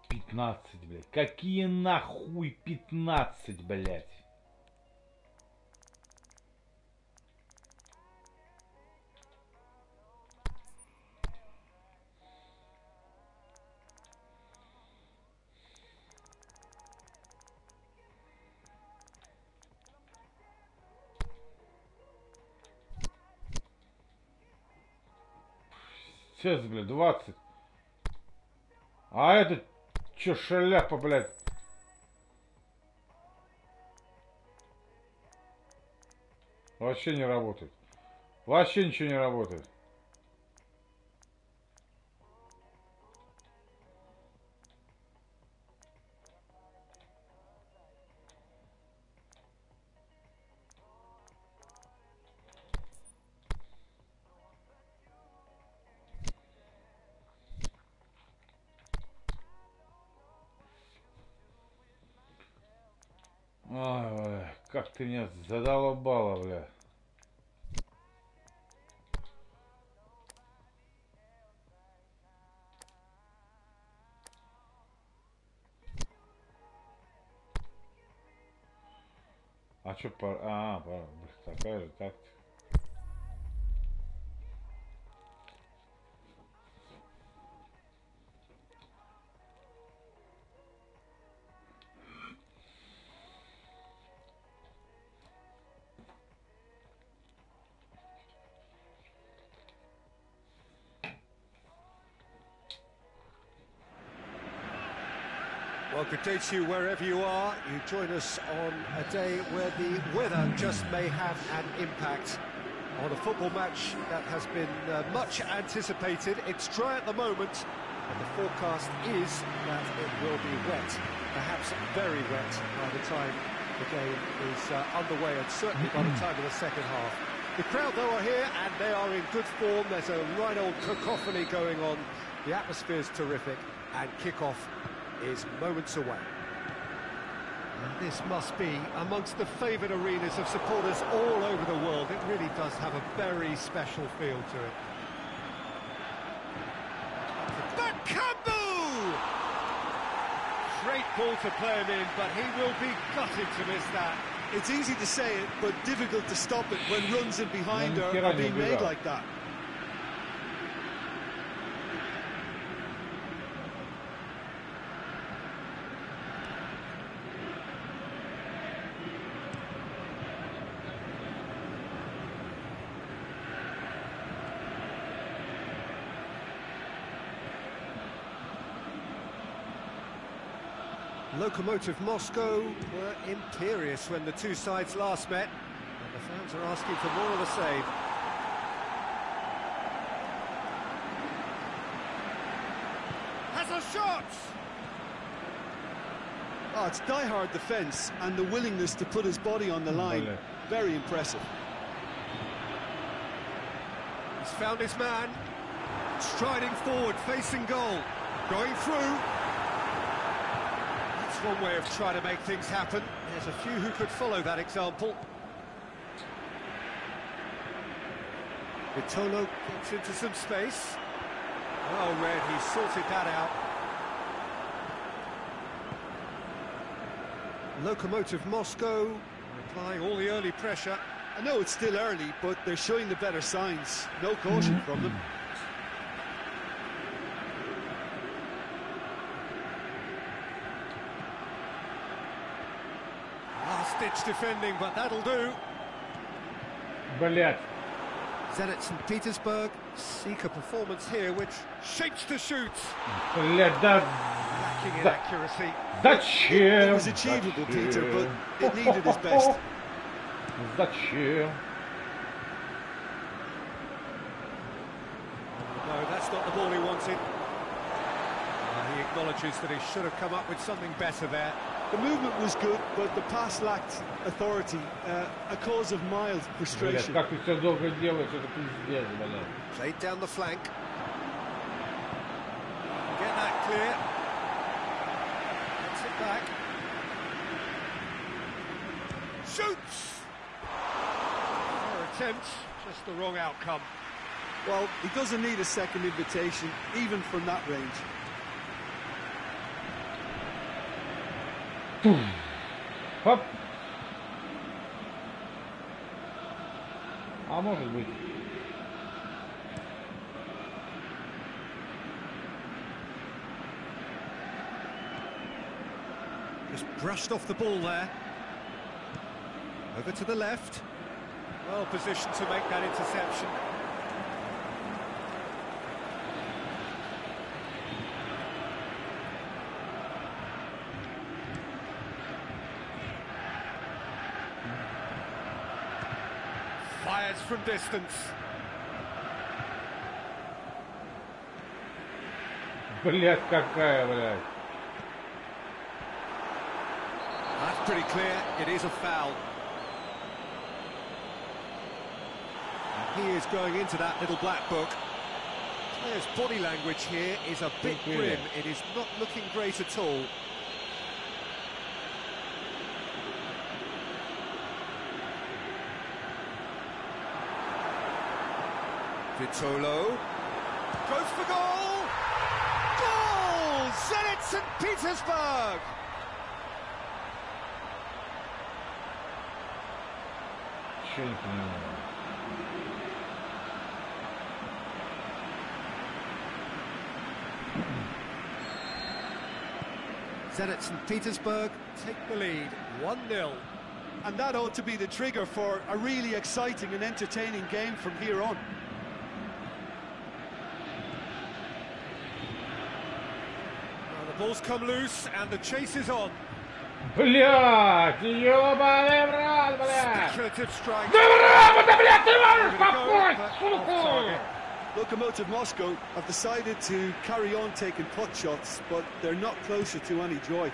15, блядь. Какие нахуй 15, блядь? Сейчас, блядь, 20. А это чё, шляпа, блядь? Вообще не работает. Вообще ничего не работает. Ой, бля, как ты меня задолбала, бля. А чё, такая же тактика. Well, good day to you wherever you are. You join us on a day where the weather just may have an impact on a football match that has been much anticipated. It's dry at the moment, and the forecast is that it will be wet, perhaps very wet by the time the game is underway, and certainly by the time of the second half. The crowd, though, are here, and they are in good form. There's a right old cacophony going on. The atmosphere's terrific, and kick-off is moments away. And this must be amongst the favoured arenas of supporters all over the world. It really does have a very special feel to it. Bakambu! Great ball to play him in, but he will be gutted to miss that. It's easy to say it, but difficult to stop it when runs in behind are being made like that. Lokomotiv Moscow were imperious when the two sides last met, and the fans are asking for more of the same. Has a shot! Oh, it's die-hard defence and the willingness to put his body on the line. Very impressive. He's found his man, striding forward, facing goal, going through. One way of trying to make things happen. There's a few who could follow that example. Vitolo gets into some space. Well read, he sorted that out. Lokomotiv Moscow applying all the early pressure. I know it's still early, but they're showing the better signs. No caution from them. Ditch defending, but that'll do. Блять. Zenit St. Petersburg seek a performance here which shapes to shoot. Блять, да. Lacking in accuracy. Зачем? It was achievable, Peter, but it needed his best. Зачем? No, that's not the ball he wanted. He acknowledges that he should have come up with something better there. The movement was good, but the pass lacked authority, a cause of mild frustration. Как ты все долго делаешь, это пиздец, блядь. Played down the flank. Get that clear. Gets it back. Shoots! Fair attempt, just the wrong outcome. Well, he doesn't need a second invitation, even from that range. Хоп. А может быть. Just brushed off the ball there. Over to the left. Well positioned to make that interception. Fires from distance. Блять, какая, блять. That's pretty clear, it is a foul. And he is going into that little black book. Player's body language here is a bit grim. It is not looking great at all. Vitolo goes for goal! Goal! Zenit St. Petersburg! Чё не понимаю. Zenit St. Petersburg take the lead, 1-0. And that ought to be the trigger for a really exciting and entertaining game from here on. Well, the ball's come loose and the chase is on. Блядь, ёбаный в рот, блядь! Speculative strike. Да в рот, да, блядь, ты можешь Give it a go, попасть, but сука! off target. Lokomotiv Moscow have decided to carry on taking pot shots, but they're not closer to any joy.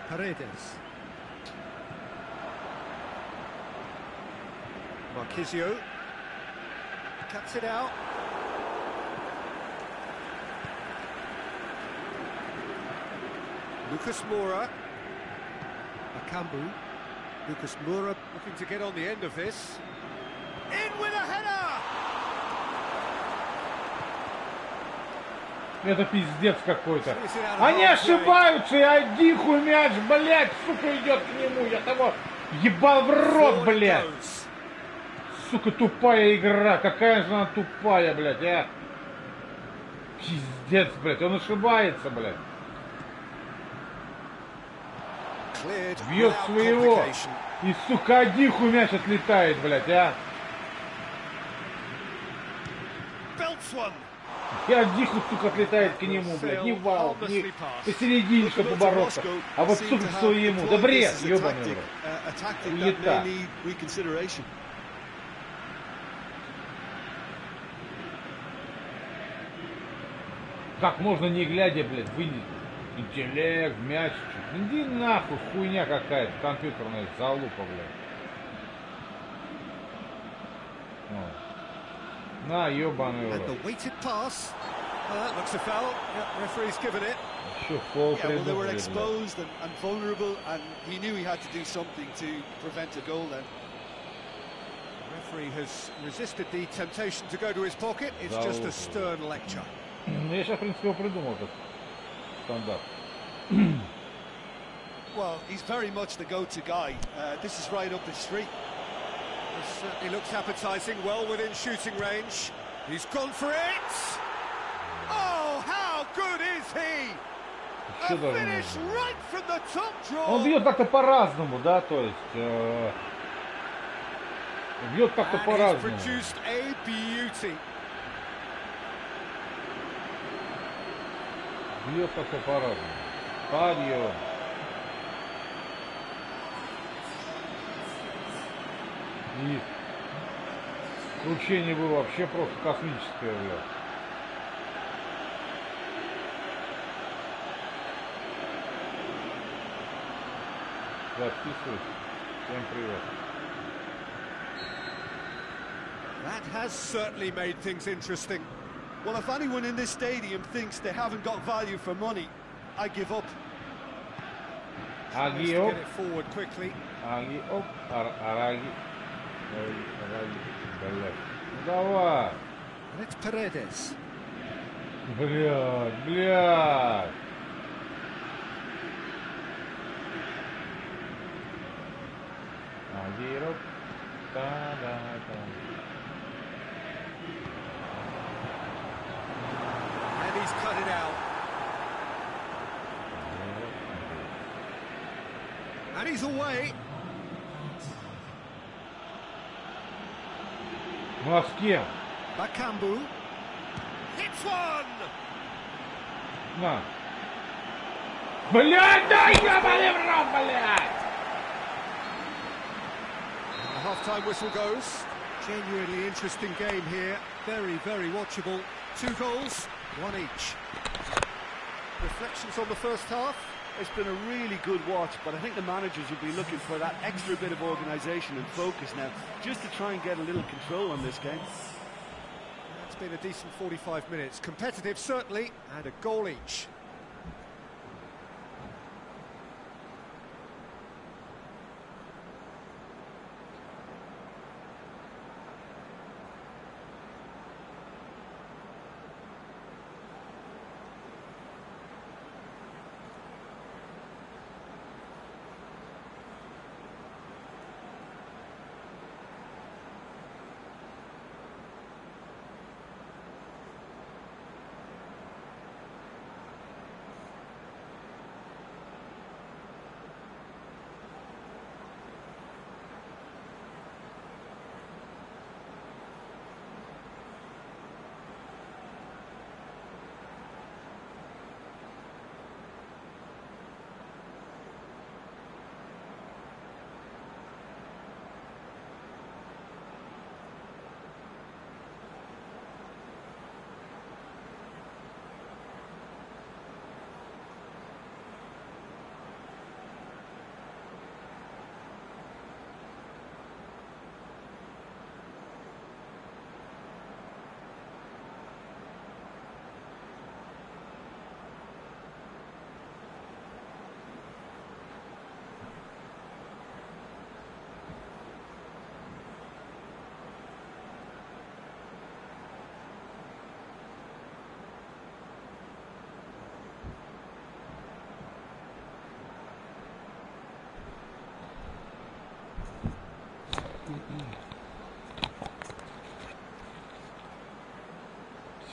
Paredes. Marquisio. Cuts it out. Lucas Moura. Bakambu. Lucas Moura looking to get on the end of this. In with a header! Это пиздец какой-то. Они ошибаются, и один хуй мяч, блядь, сука, идет к нему. Я того ебал в рот, блядь. Сука, тупая игра. Какая же она тупая, блядь, а? Пиздец, блядь, он ошибается, блядь. Бьет своего. И, сука, один хуй мяч отлетает, блядь, а? И один хуй, сука, отлетает к нему, блядь. Не вал, не посередине, чтобы бороться. А вот, сука, к своему. Да бред, ебаный рот. Лета. Как можно не глядя, блядь, вынести? Интеллект, мяч. Иди нахуй, хуйня какая-то, компьютерная залупа, блядь. Вот. На, ебаный рот. Еще фол Yeah, well, they were exposed and vulnerable, and he knew he had to do something to prevent a goal then. The referee has resisted the temptation to go to his pocket. It's just a stern lecture. Я сейчас, в принципе, его придумал, этот стандарт. Well, he's very much the go-to guy. This is right up his street. This certainly looks appetising, well within shooting range. He's gone for it! Oh, how good is he! A finish right from the top draw! Он бьет как-то по-разному, да, то есть... бьет как-то по-разному. Produced a beauty. Бьет как-то по-разному. Подъем. И кручение было вообще просто космическое, блядь. Записывай. Всем привет. That has certainly made things interesting. Well, if anyone in this stadium thinks they haven't got value for money, I give up. Agi up. Get it forward quickly. Agi up. Араги. Блядь. Ну давай. And it's Paredes. Блядь, блядь. Аги up. Да-да-да. And he's cut it out. And he's away. Ну а с кем? Bakambu. Hits one! На. Блядь, да ебаный в рот, блядь! The half-time whistle goes. Genuinely interesting game here. Very, very watchable. 2 goals, 1 each. Reflections on the first half? It's been a really good watch, but I think the managers will be looking for that extra bit of organisation and focus now, just to try and get a little control on this game. It's been a decent 45 minutes. Competitive, certainly, and a goal each.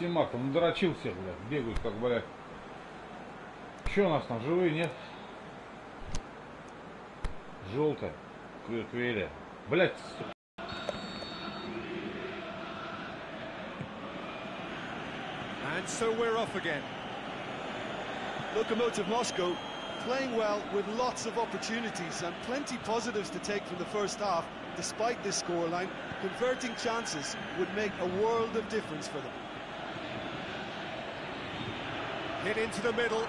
Симак, он надрочил всех, блядь, бегают как, блядь. Че у нас там, живые, нет? Желтая. Кверия. Блядь. And so we're off again. Lokomotiv Moscow playing well with lots of opportunities and plenty positives to take from the first half. Despite this scoreline, converting chances would make a world of difference for them. Hit into the middle.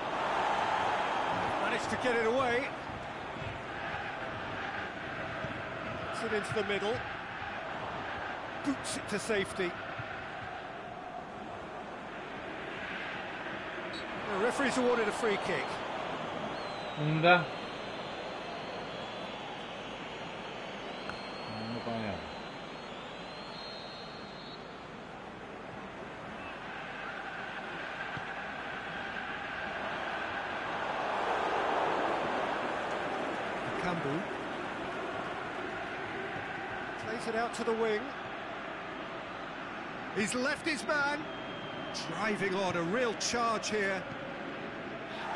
Managed to get it away. Puts it into the middle. Boots it to safety. The referee's awarded a free kick. Да. Ну, понятно. Kambu plays it out to the wing. He's left his man. Driving on, a real charge here.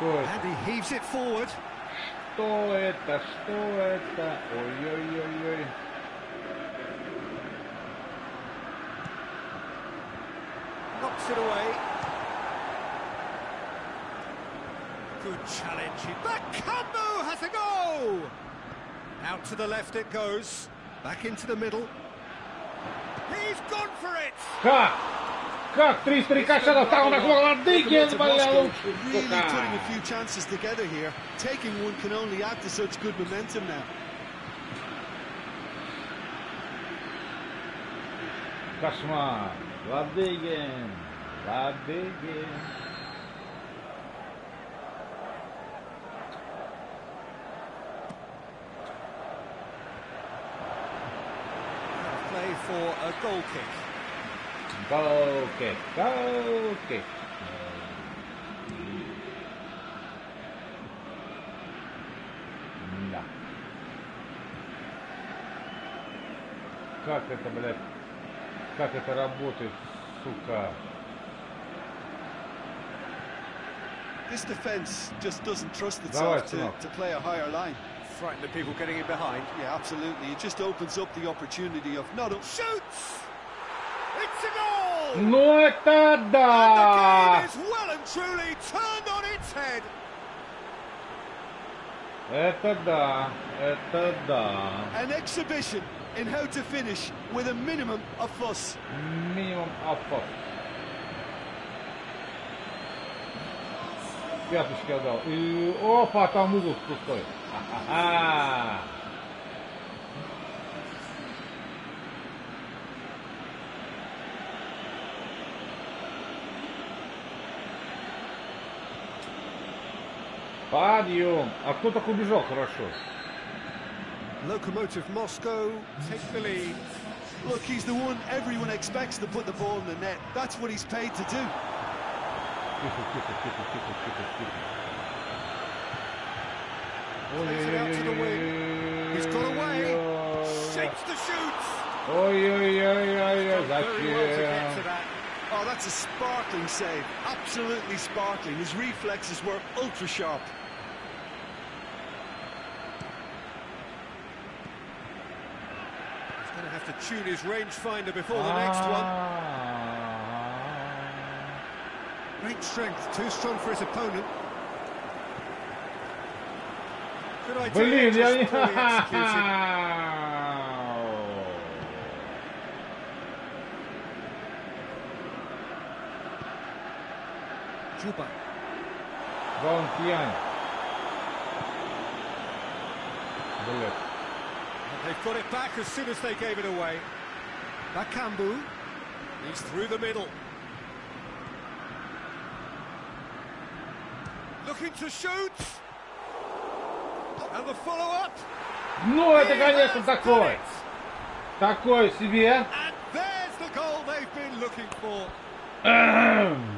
And he heaves it forward. Что это? Что это? Ой-ой-ой-ой. Knocks it away. Good challenge. Back, Kambu has a go! Out to the left it goes. Back into the middle. He's gone for it! Как? Как? 300 рикошетов, там у нас Владыгин, бля, лучше, Really сука. putting a few chances together here. Taking one can only add to such good momentum now. Кошмар. Владыгин. Владыгин. Play for a goal kick. Goal kick. Goal kick. Да. Как это, блядь? Как это работает, сука? This defence just doesn't trust itself to play a higher line. Frighten the people getting in behind. Yeah, absolutely. It just opens up the opportunity of not a Shoots! It's a goal! Ну это да! And the game is well and truly turned on its head. Это да, это да. An exhibition in how to finish with a minimum of fuss. Минимум опа. Пяточки отдал. И опа, там угол пустой. Ха-ха-ха. Подъем. А кто так убежал хорошо? Lokomotiv Moscow take the lead. Look, he's the one everyone expects to put the ball in the net. That's what he's paid to do. Тихо, тихо, тихо, тихо, тихо, тихо. Plays it out to the wing. He's got away. Shapes the shoot. Ой-ой-ой-ой-ой, Very well to get to зачем? that. Oh, that's a sparkling save. Absolutely sparkling. His reflexes were ultra sharp. He's going to have to tune his rangefinder before the next one. Great strength, too strong for his opponent. Good idea. Блин, я не... just poorly executed. Juba. Да он пьян. Блядь. They've got it back as soon as they gave it away. Bakambu. He's through the middle. Looking to shoot. And the follow-up. Ну, это, конечно, такой. Такой себе. And there's the goal they've been looking for.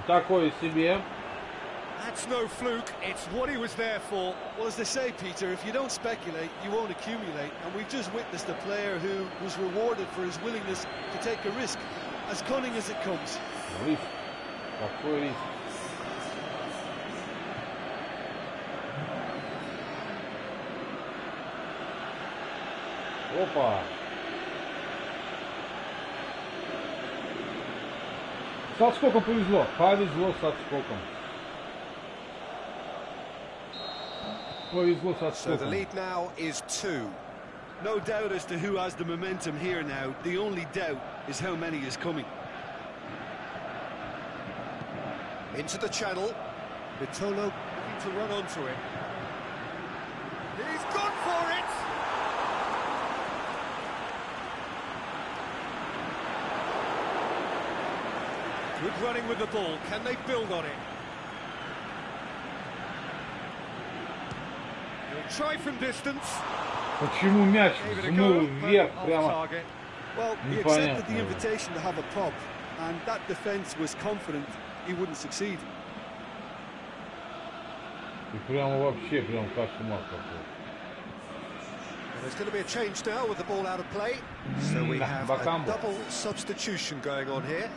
Такой себе. That's no fluke, it's what he was there for. Well, as they say, Peter, if you don't speculate, you won't accumulate. And we've just witnessed a player who was rewarded for his willingness to take a risk, as cunning as it comes. Риск. Какой риск? Опа! С отскоком повезло. Повезло с отскоком. Повезло с So the отскоком. lead now is 2. No doubt as to who has the momentum here now. The only doubt is how many is coming. Into the channel. Vitolo looking to run onto it. He's gone for it! Good running with the ball. Can they build on it? He'll try from distance. Почему мяч Gave it a взмыл go, вверх but off прямо? target. Well, he Непонятно. accepted the invitation to have a pop, and that defence was confident he wouldn't succeed. И прямо вообще прям кошмар какой. Well, there's going to be a change now with the ball out of play. So we have a Bakambu. double substitution going on here.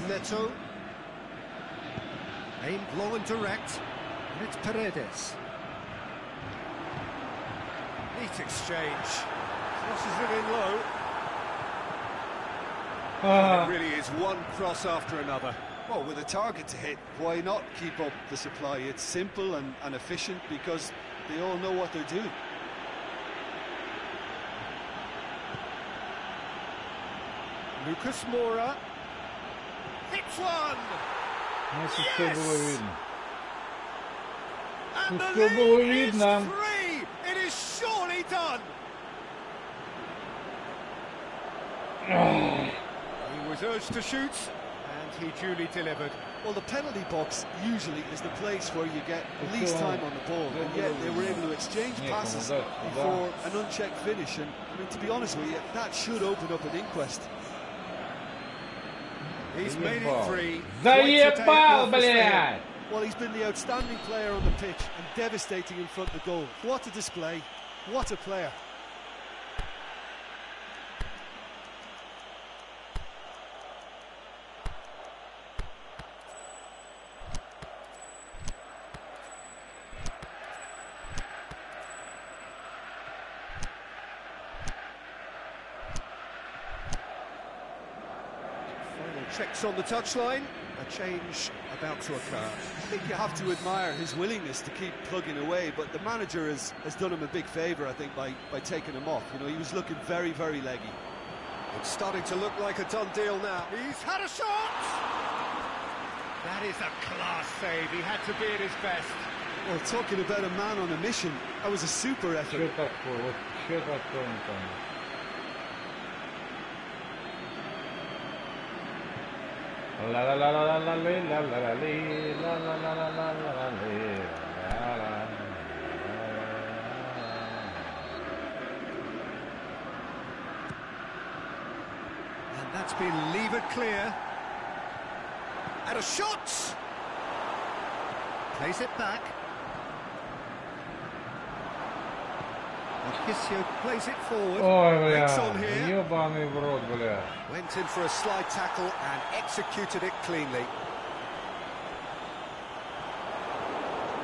Neto. Aimed long and direct. And it's Paredes. Neat exchange. Crosses it in low. It really is one cross after another. Well, with a target to hit, why not keep up the supply? It's simple and efficient because they all know what they're doing. Lucas Moura. Hits one! Ну, это все было видно. And the Всё было lead is видно. 3! It is surely done! He was urged to shoot, and he duly delivered. Well, the penalty box usually is the place where you get least time on the ball, and yet they were able to exchange passes before an unchecked finish. And I mean, to be honest with you, that should open up an inquest. He's made it 3. Заебал, блядь! Well, he's been the outstanding player on the pitch and devastating in front of the goal. What a display! What a player! Checks on the touchline. A change about to occur. I think you have to admire his willingness to keep plugging away, but the manager has done him a big favour, I think, by taking him off. You know, he was looking very, very leggy. It's starting to look like a done deal now. He's had a shot! That is a class save. He had to be at his best. Well, talking about a man on a mission, that was a super effort. Что такое? Вот что такое, не помню. La la la la la la la la la la la la la la la la. And that's been levered clear. And a shot! Plays it back. Marquisio plays it forward. Ой, Breaks on бля, here. ебаный в рот, бля. Went in for a slide tackle and executed it cleanly.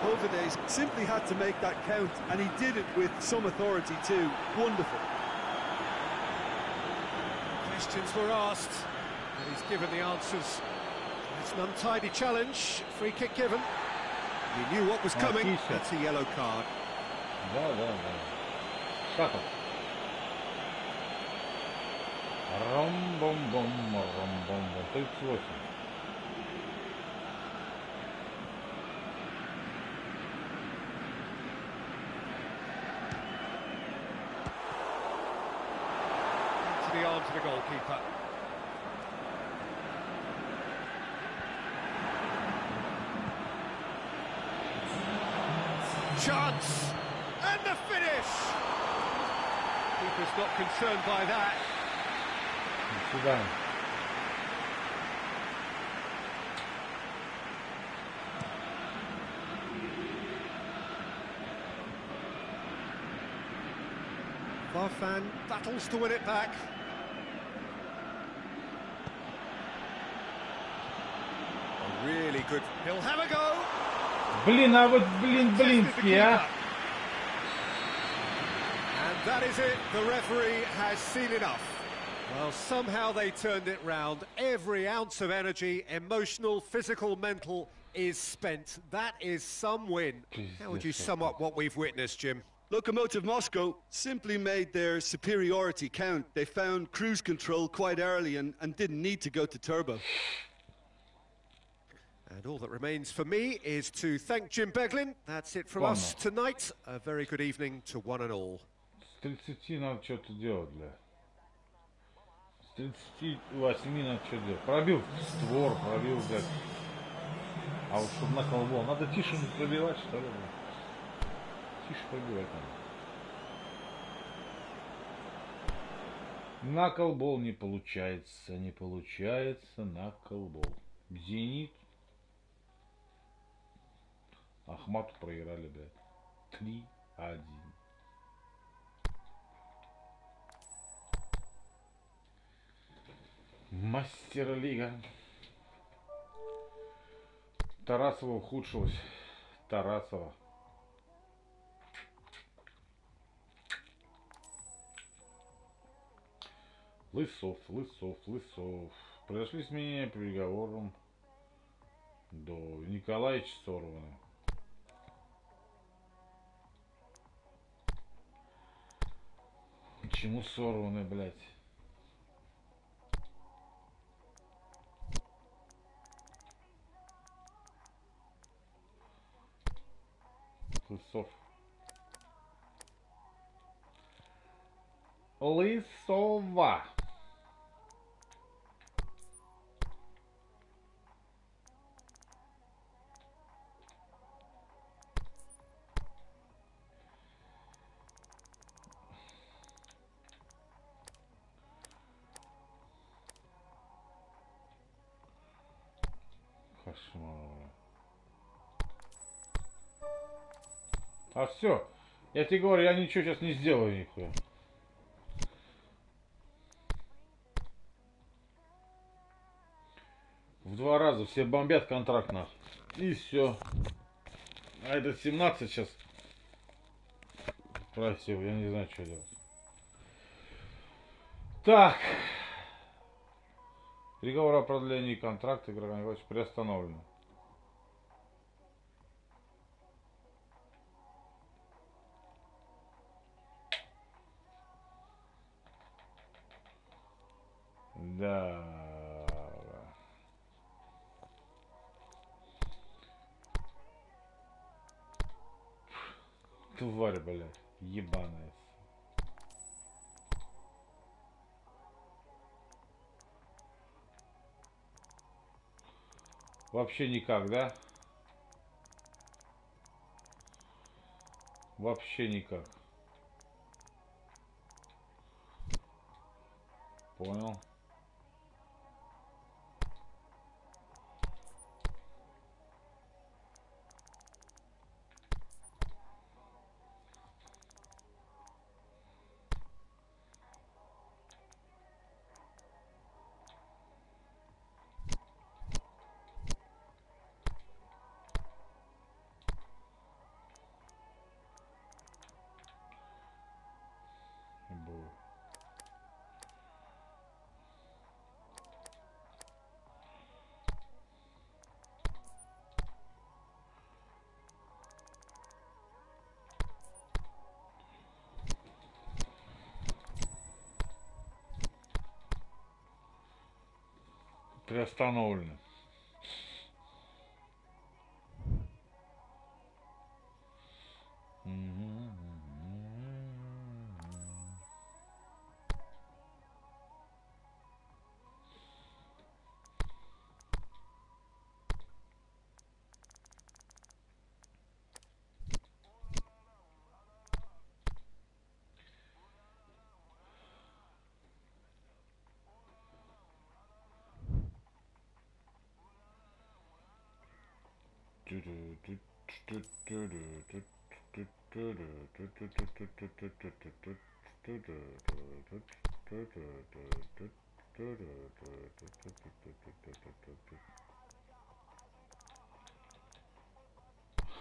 Kovacs simply had to make that count, and he did it with some authority too. Wonderful. Questions were asked, and he's given the answers. It's an untidy challenge. Free kick given. He knew what was coming. Marquisio. That's a yellow card. Да, да, да. Шахов. Ром-бом-бом, ром-бом-бом. 38. Into the arms of the goalkeeper. Chance! And the finish! Keeper's not concerned by that. До свидания. Farfan battles to win it back. A really good. He'll have a go. Блин, а вот, блинский, а. And that is it. The referee has seen enough. Well, somehow they turned it round. Every ounce of energy, emotional, physical, mental, is spent. That is some win. How would you sum up what we've witnessed, Jim? Lokomotiv Moscow simply made their superiority count. They found cruise control quite early and didn't need to go to turbo. And all that remains for me is to thank Jim Beglin. That's it from us tonight. A very good evening to one and all. С 30 надо что-то делать, бля. С 38 надо что делать. Пробил створ, пробил, блядь. А вот чтобы на колбол, надо тише пробивать, что ли, блядь. Тише пробивать надо. На колбол не получается, не получается на колбол. Зенит. Ахмату проиграли, блядь. 3-1. Мастер-лига. Тарасова ухудшилась. Тарасова. Лысов. Произошли изменения по переговорам до Николаевича сорваны. Почему сорваны, блядь? Лысова. Кошмар. А все. Я тебе говорю, я ничего сейчас не сделаю, нихуя. В 2 раза все бомбят контракт нах. И все. А этот 17 сейчас просил, я не знаю, что делать. Так. Переговоры о продлении контракта игрока Николаевича приостановлены. Да. Тварь, блядь, ебаная. Вообще никак, да? Вообще никак. Понял. Приостановлено.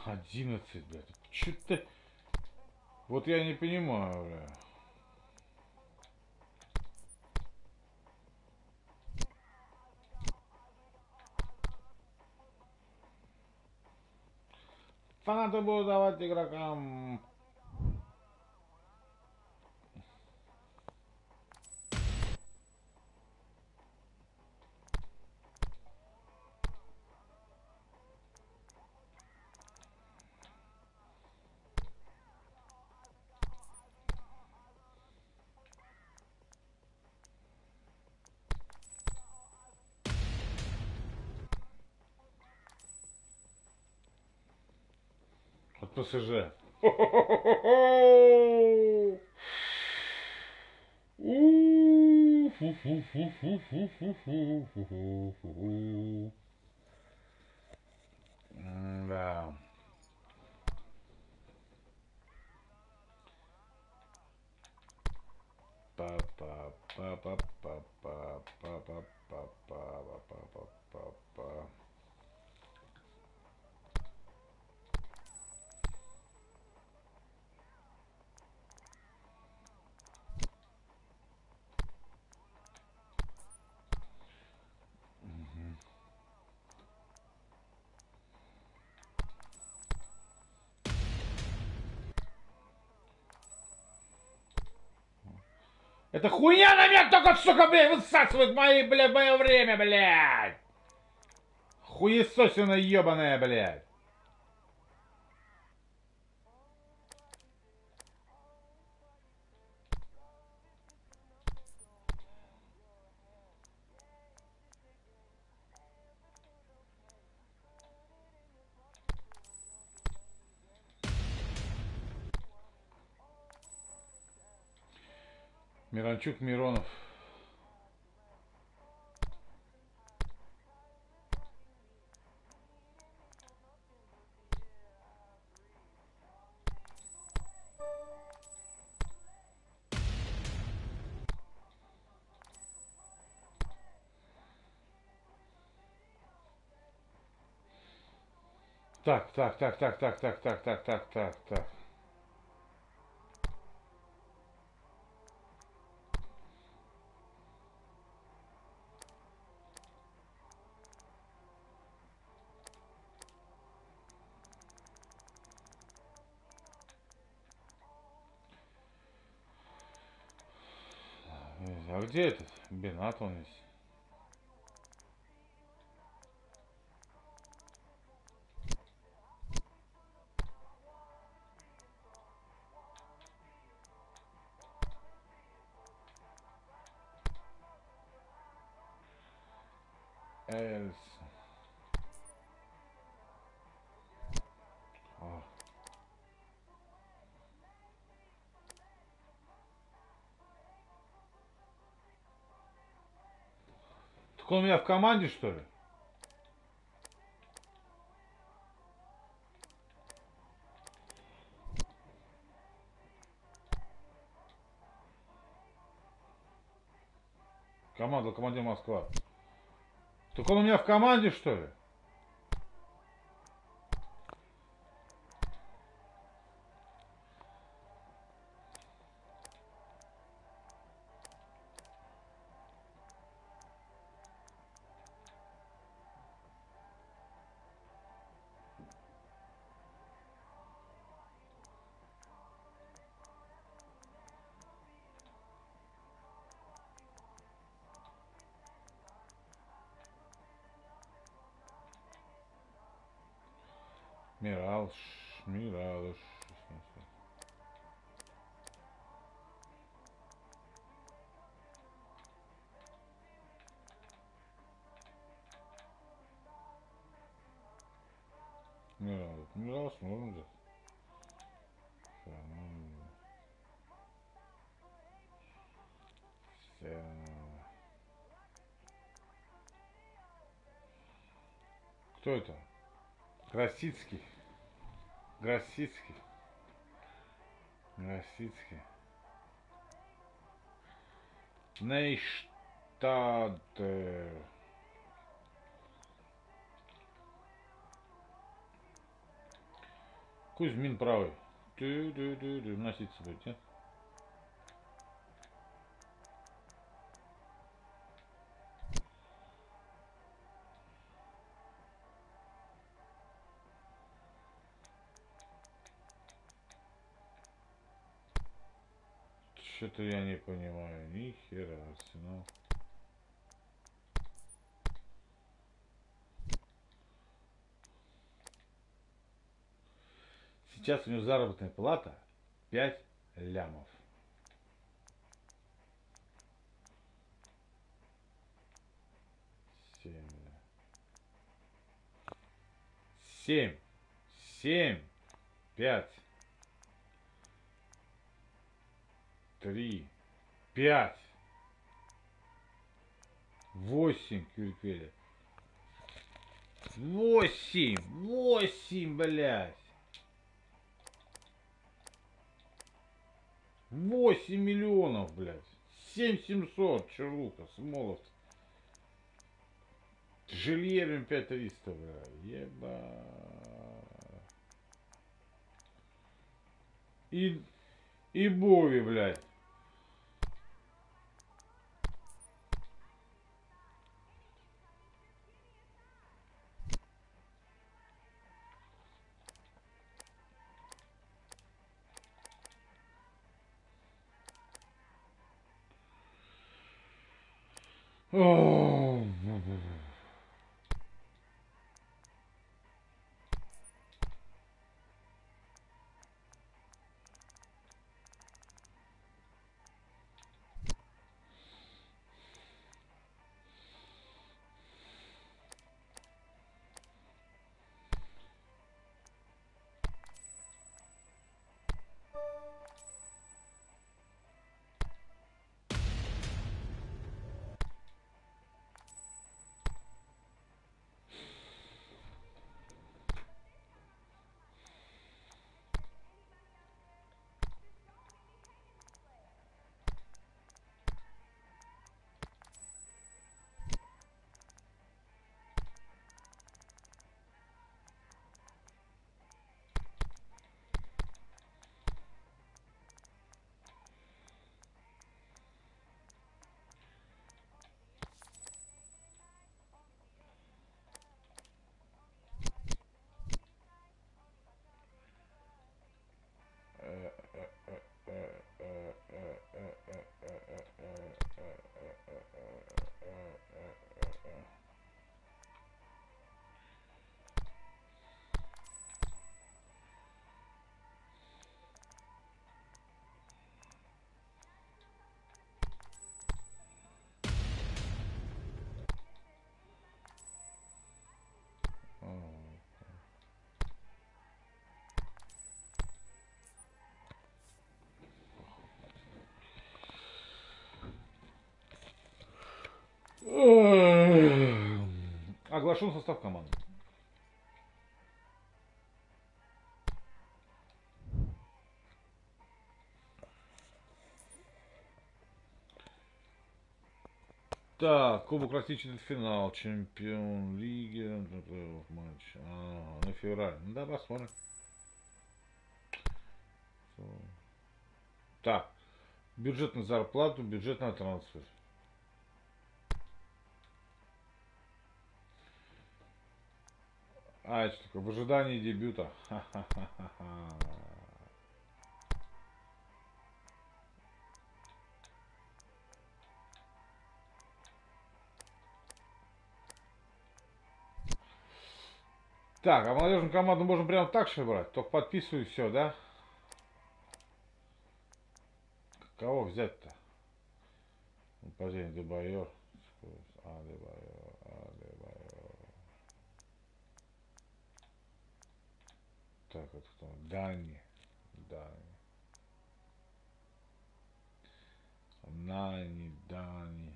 Одиннадцать, блядь. Что-то... Вот я не понимаю, бля. Фанаты будут давать игрокам... От ПСЖ. Да. Это хуйня на меня только, сука, блядь, высасывает мое время, блядь. Хуесосина ебаная, блядь. Миранчук, Миронов. Так. А где этот? Бенат он есть. Эльс. А. Так он у меня в команде, что ли? Команда, командир Москва. Так он у меня в команде, что ли? Миралыш. Миралыш можно взять. Кто это? Красицкий. Гросицкий. Нейштадт. Кузьмин правый. Вноситься будет, а? Что-то я не понимаю. Ни хера, Арсенал. Сейчас у него заработная плата 5 лямов. 7, 5, 3, 5, 8, Кюриквеля. 8, блядь. 8 миллионов, блядь. 7700, Черлука, Смолов. Жилье, 5300, блядь. Еба. И Бови, блядь. О, оглашен состав команды. Так, Кубок России, четвертьфинал, чемпион лиги, матч. На февраль. Ну да, посмотрим. Так, бюджет на зарплату, бюджет на трансфер. Это такое, в ожидании дебюта. Ха-ха-ха-ха. Так, а молодежную команду можно прямо так же брать? Только подписываю и все, да? Кого взять-то? Нападение Дебайор. Дебайор. Так, это кто? Дани. Дани.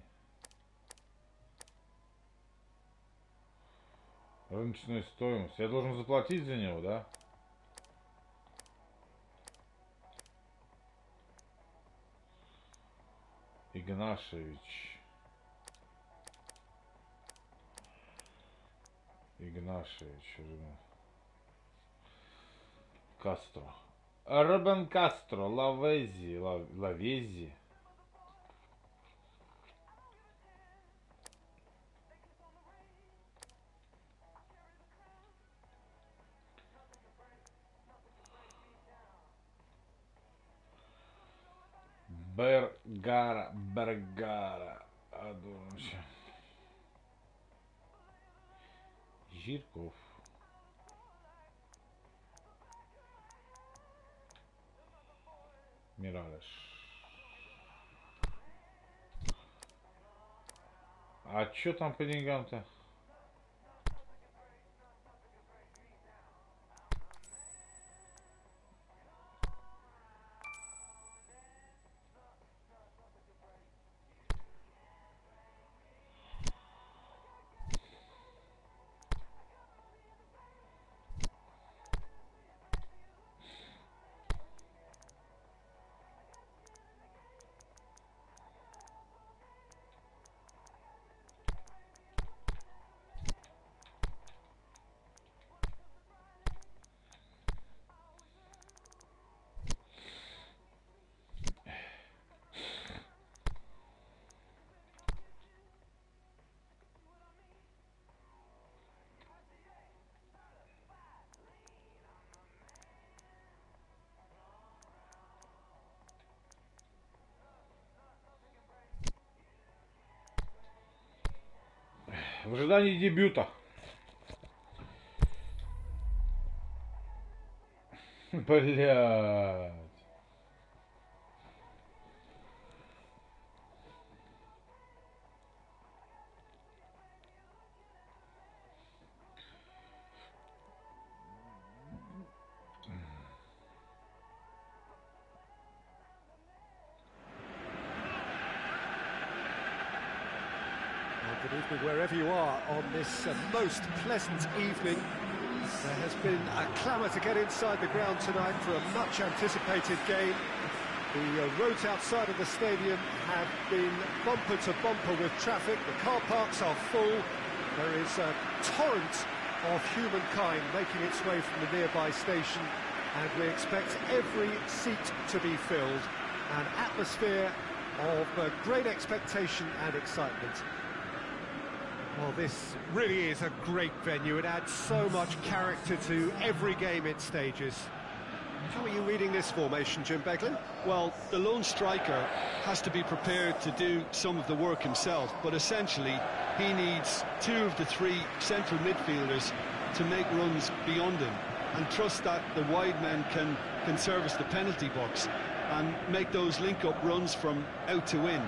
Рыночная стоимость. Я должен заплатить за него, да? Игнашевич. Игнашевич. Кастро. Робен Кастро. Лавези. Лавези. Бергара. Адонович. Жирков. Миралеш. А чё там по деньгам-то? В ожидании дебюта. Блядь. Good evening wherever you are on this most pleasant evening. There has been a clamour to get inside the ground tonight for a much anticipated game. The roads outside of the stadium have been bumper to bumper with traffic. The car parks are full. There is a torrent of humankind making its way from the nearby station, and we expect every seat to be filled. An atmosphere of great expectation and excitement. Well, this really is a great venue. It adds so much character to every game it stages. How are you reading this formation, Jim Beglin? Well, the lone striker has to be prepared to do some of the work himself, but essentially he needs two of the three central midfielders to make runs beyond him and trust that the wide men can service the penalty box and make those link-up runs from out to in.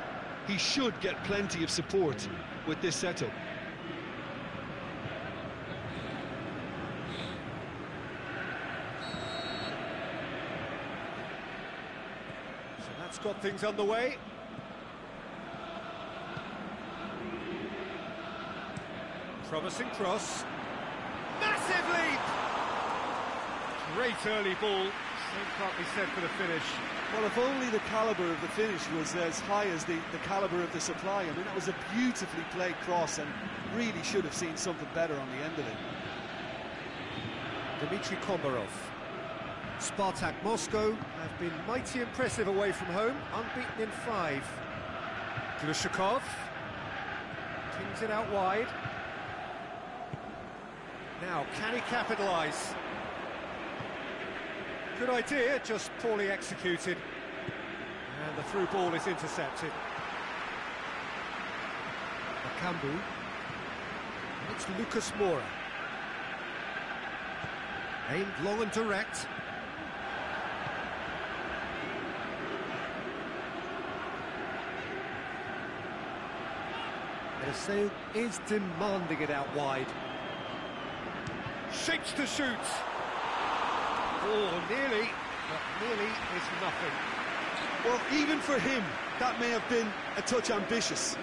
He should get plenty of support with this setup. Got things underway. Promising cross. Massive leap! Great early ball. Same can't be said for the finish. Well, if only the calibre of the finish was as high as the calibre of the supply. I mean, that was a beautifully played cross and really should have seen something better on the end of it. Dmitry Komarov. Spartak Moscow have been mighty impressive away from home, unbeaten in 5. Glushakov tings it out wide. Now, can he capitalise? Good idea, just poorly executed. And the through ball is intercepted. Bakambu. It's Lucas Moura. Aimed long and direct. Sale is demanding it out wide. Shapes to shoot. Oh, nearly, but nearly is nothing. Well, even for him, that may have been a touch ambitious.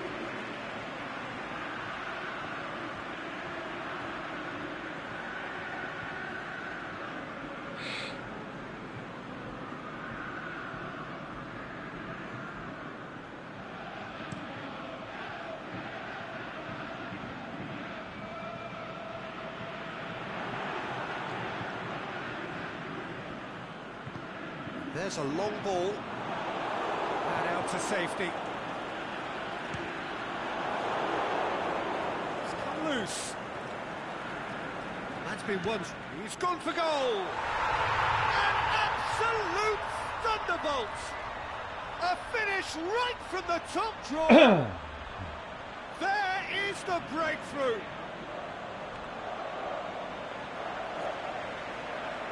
There's a long ball. And out to safety. It's come loose. That's been one. He's gone for goal. An absolute thunderbolt. A finish right from the top draw. There is the breakthrough.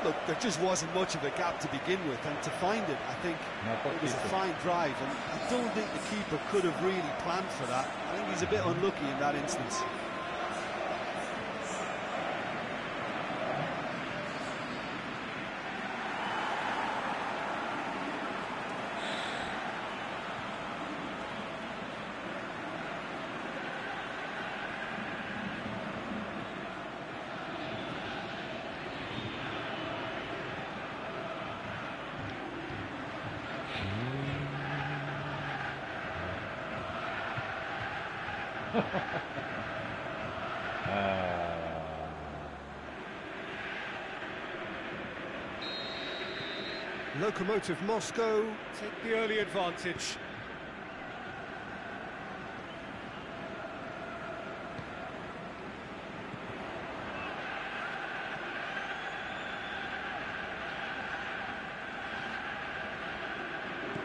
Look, there just wasn't much of a gap to begin with, and to find it, I think it was a fine drive, and I don't think the keeper could have really planned for that. I think he's a bit unlucky in that instance. Lokomotiv Moscow take the early advantage.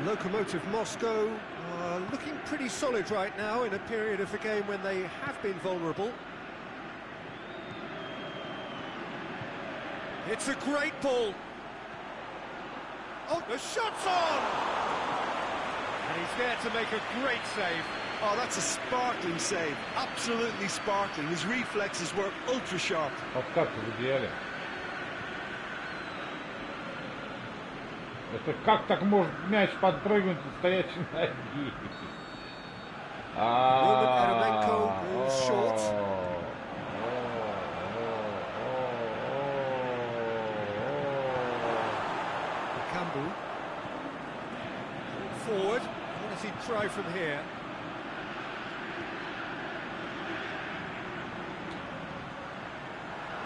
Lokomotiv Moscow are looking pretty solid right now in a period of the game when they have been vulnerable. It's a great ball. Oh, the shot's on! And he's there to make a great save. Oh, that's a sparkling save. Absolutely sparkling. His reflexes were ultra sharp. Как в идеале. Это как так может мяч подпрыгнуть и стоячей ноги? Ermenko goes short. Campbell forward. What does he try from here?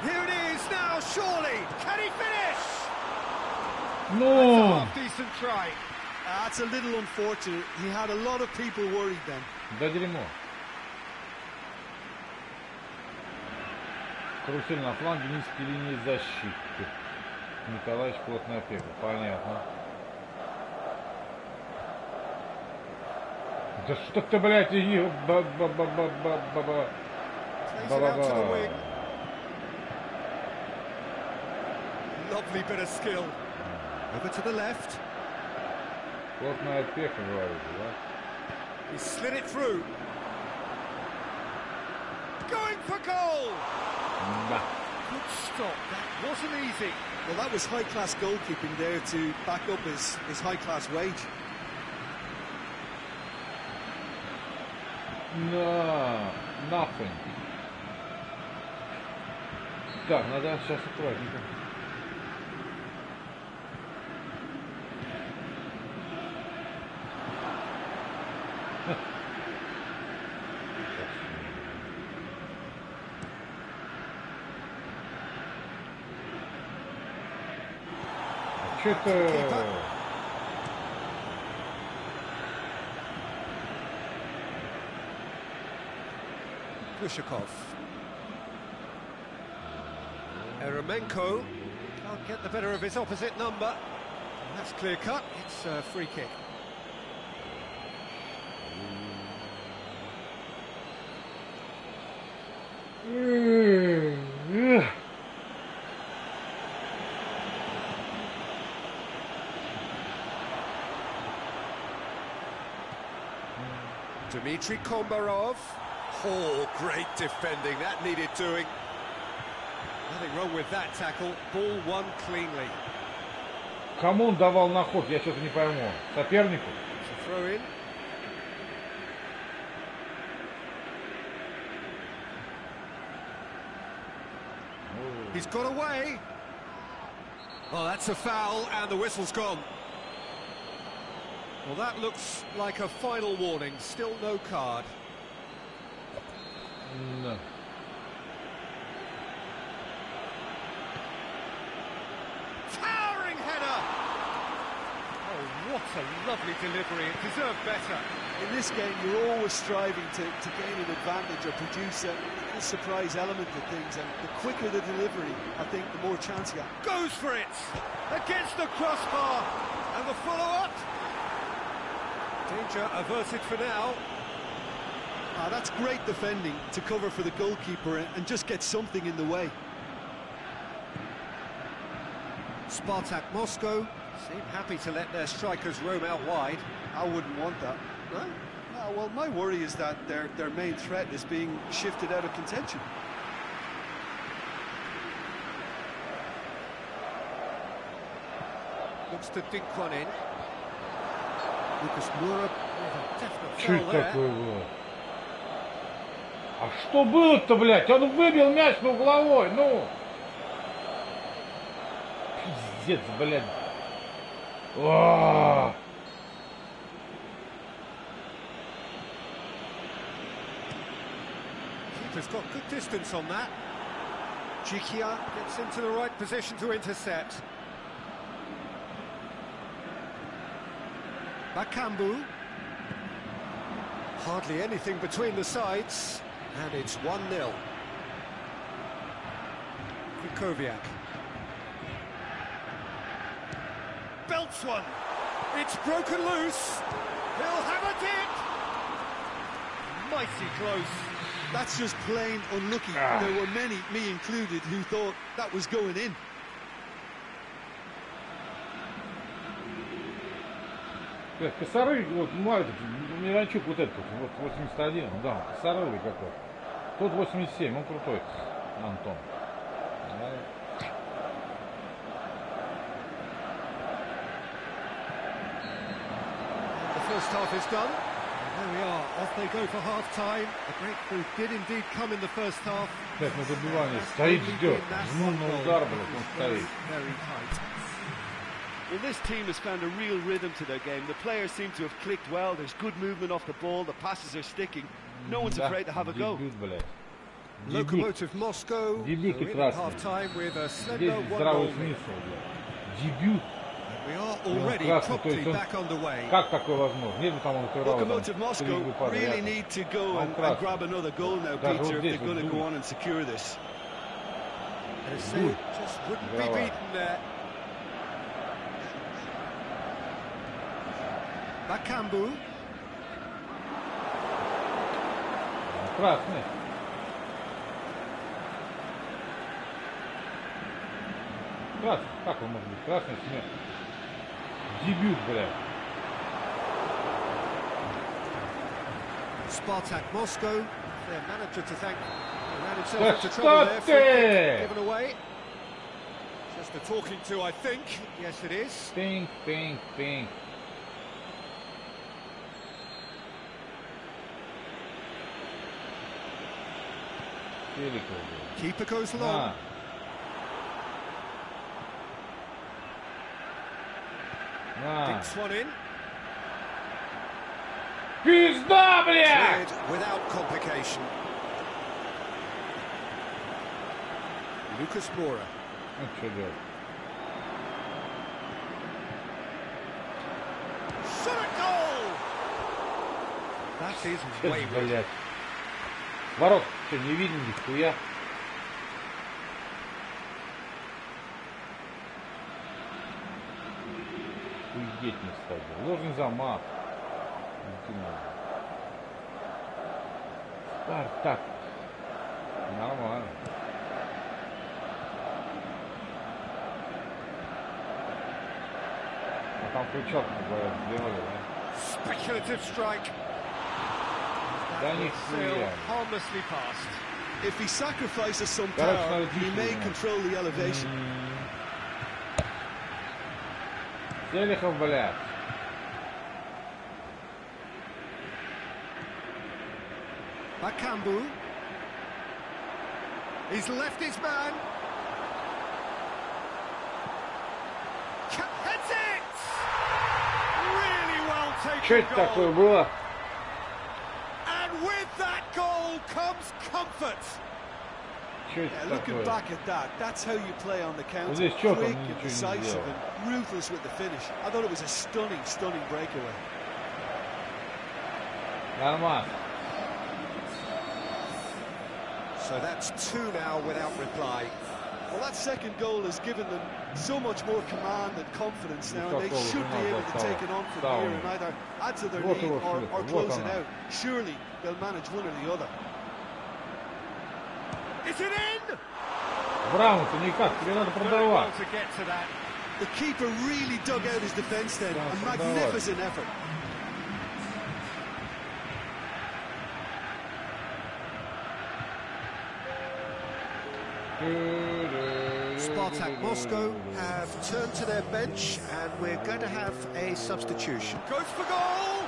Here it is now, surely. Can he finish? No. That's a decent try. That's a little unfortunate. He had a lot of people worried then. Да дерьмо. Карусель на фланге, низкие линии защиты. Николаевич плотная опека. Понятно. Да что ты, блядь, и ба-ба-ба-ба-ба-ба-ба. Ба-ба-ба. Lovely bit of skill. Over to the left. Плотная опека, говорите, да? He slid it through. Going for goal! Да. Good stop. That wasn't easy. Well, that was high-class goalkeeping there to back up his high-class wage. No, nothing. Так, надо сейчас аккуратненько. Что-то... Pushakov. Eremenko can't get the better of his opposite number. That's clear cut. It's a free kick. Dmitry Kombarov. Oh, great defending. That needed doing. Nothing wrong with that tackle. Ball won cleanly. Кому он давал на ход, я что-то не пойму. Сопернику? It's a throw in. He's got away. Oh, that's a foul, and the whistle's gone. Well, that looks like a final warning. Still no card. No. Towering header. That's a lovely delivery, it deserved better. In this game, you're always striving to gain an advantage or produce a little surprise element to things, and the quicker the delivery, I think, the more chance you have. Goes for it! Against the crossbar! And the follow-up! Danger averted for now. That's great defending to cover for the goalkeeper and just get something in the way. Spartak Moscow seem happy to let their strikers roam out wide. I wouldn't want that. No? No, well, my worry is that their main threat is being shifted out of contention. Looks to dink one in. Lucas Moura with a definite Что foul это there. такое было? А что было-то, блядь? Он выбил мяч на угловой, ну! Пиздец, блядь. О! Keeper's got good distance on that. Chikia gets into the right position to intercept. Bakambu. Hardly anything between the sides, and it's 1-0. Kukoviak. Belts one. It's broken loose. He'll have a dip. Mighty close. That's just plain unlucky. There were many, me included, who thought that was going in. Косорый, вот, Миранчук вот этот, вот 81, да, косорылый какой. Тот 87, он крутой, Антон. Да. The first half is done. And there we are, off they go for half-time. The breakthrough did indeed come in the first half. Опять на добивание, стоит, ждет. Ну, на удар, блядь, он стоит. Very tight. Well, this team has found a real rhythm to their game. The players seem to have clicked well. There's good movement off the ball. The passes are sticking. No one's afraid to have a go. Дебют, блядь. Дебют. Locomotive Moscow Дебют are in at прекрасный. half-time with a Здесь slender здравый 1-0 lead. смысл, блядь. Дебют. We are already Красный, то properly есть он... back underway. Как такое возможно? Нет, там он отыграл там Locomotive 3 Moscow игры подряд. really need to go and grab another goal now, Даже вот Peter, if здесь they're вот going to go дует. on and secure this. They say just wouldn't be Голова. beaten there. Bakambu. Красный. Красный. Как он может быть? Красный смерть. Дебют, блядь. Spartak Moscow, their manager to thank, ran himself Да into что trouble there. Free ты? kick given away. Just a talking to, I think. Yes, it is. Пинг, пинг, пинг. Великого, блядь. Keeper goes long. На. Dinks one in. Пизда, блядь! Cleared without complication. Lucas Moura. Ну, что делать? Shot at goal! That is wayward. Блядь. Ворот, что, не видно нихуя? Уйдеть не стал. Ложный замах. Спартак. Нормально. А там крючок, как говорят, сделали, да? Speculative strike. Да That will sail нихуя. harmlessly past. If he sacrifices some Короче, power, надо he тише may заниматься. control the elevation. Селихов, блядь. Bakambu. He's left his man. Heads it! Really well Что taken это такое goal. было? And with that goal comes comfort. Что это Looking такое? back at that, that's how you play on the counter. здесь чё там, Quick ничего and не decisive сделал. and ruthless with the finish. I thought it was a stunning, stunning breakaway. Нормально. So that's two now without reply. Well, that second goal has given them so much more command and confidence now, and they should be able to take it on from here and either add to their lead or close it out. Surely they'll manage one or the other. Is it in? Браун-то никак, тебе надо продавать. To get to that. The keeper really dug out his defence then. A magnificent effort. Spartak Moscow have turned to their bench, and we're going to have a substitution. Goes for goal!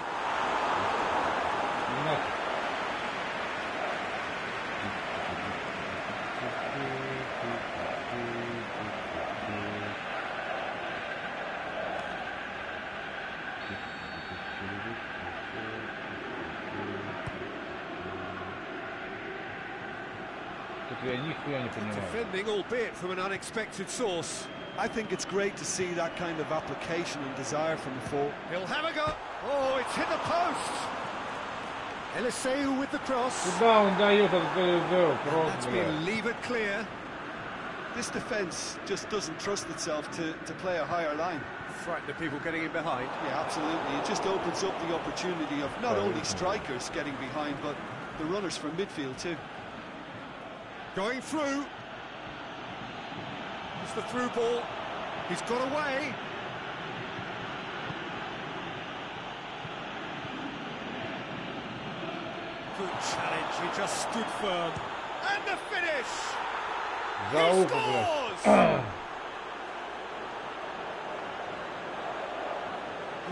Я нихуя не понимаю. Defending, albeit from an unexpected source. I think it's great to see that kind of application and desire from the forward. He'll have a go. Oh, it's hit the post. Eliseu with the cross. Куда он дает этот голевой? That's Просто, been levered clear. This defence just doesn't trust itself to play a higher line. Frighten the people getting in behind. Yeah, absolutely. It just opens up the opportunity of not only strikers getting behind, but the runners from midfield too. Going through. It's the through ball. He's got away. Good challenge. He just stood firm. And the finish. He scores.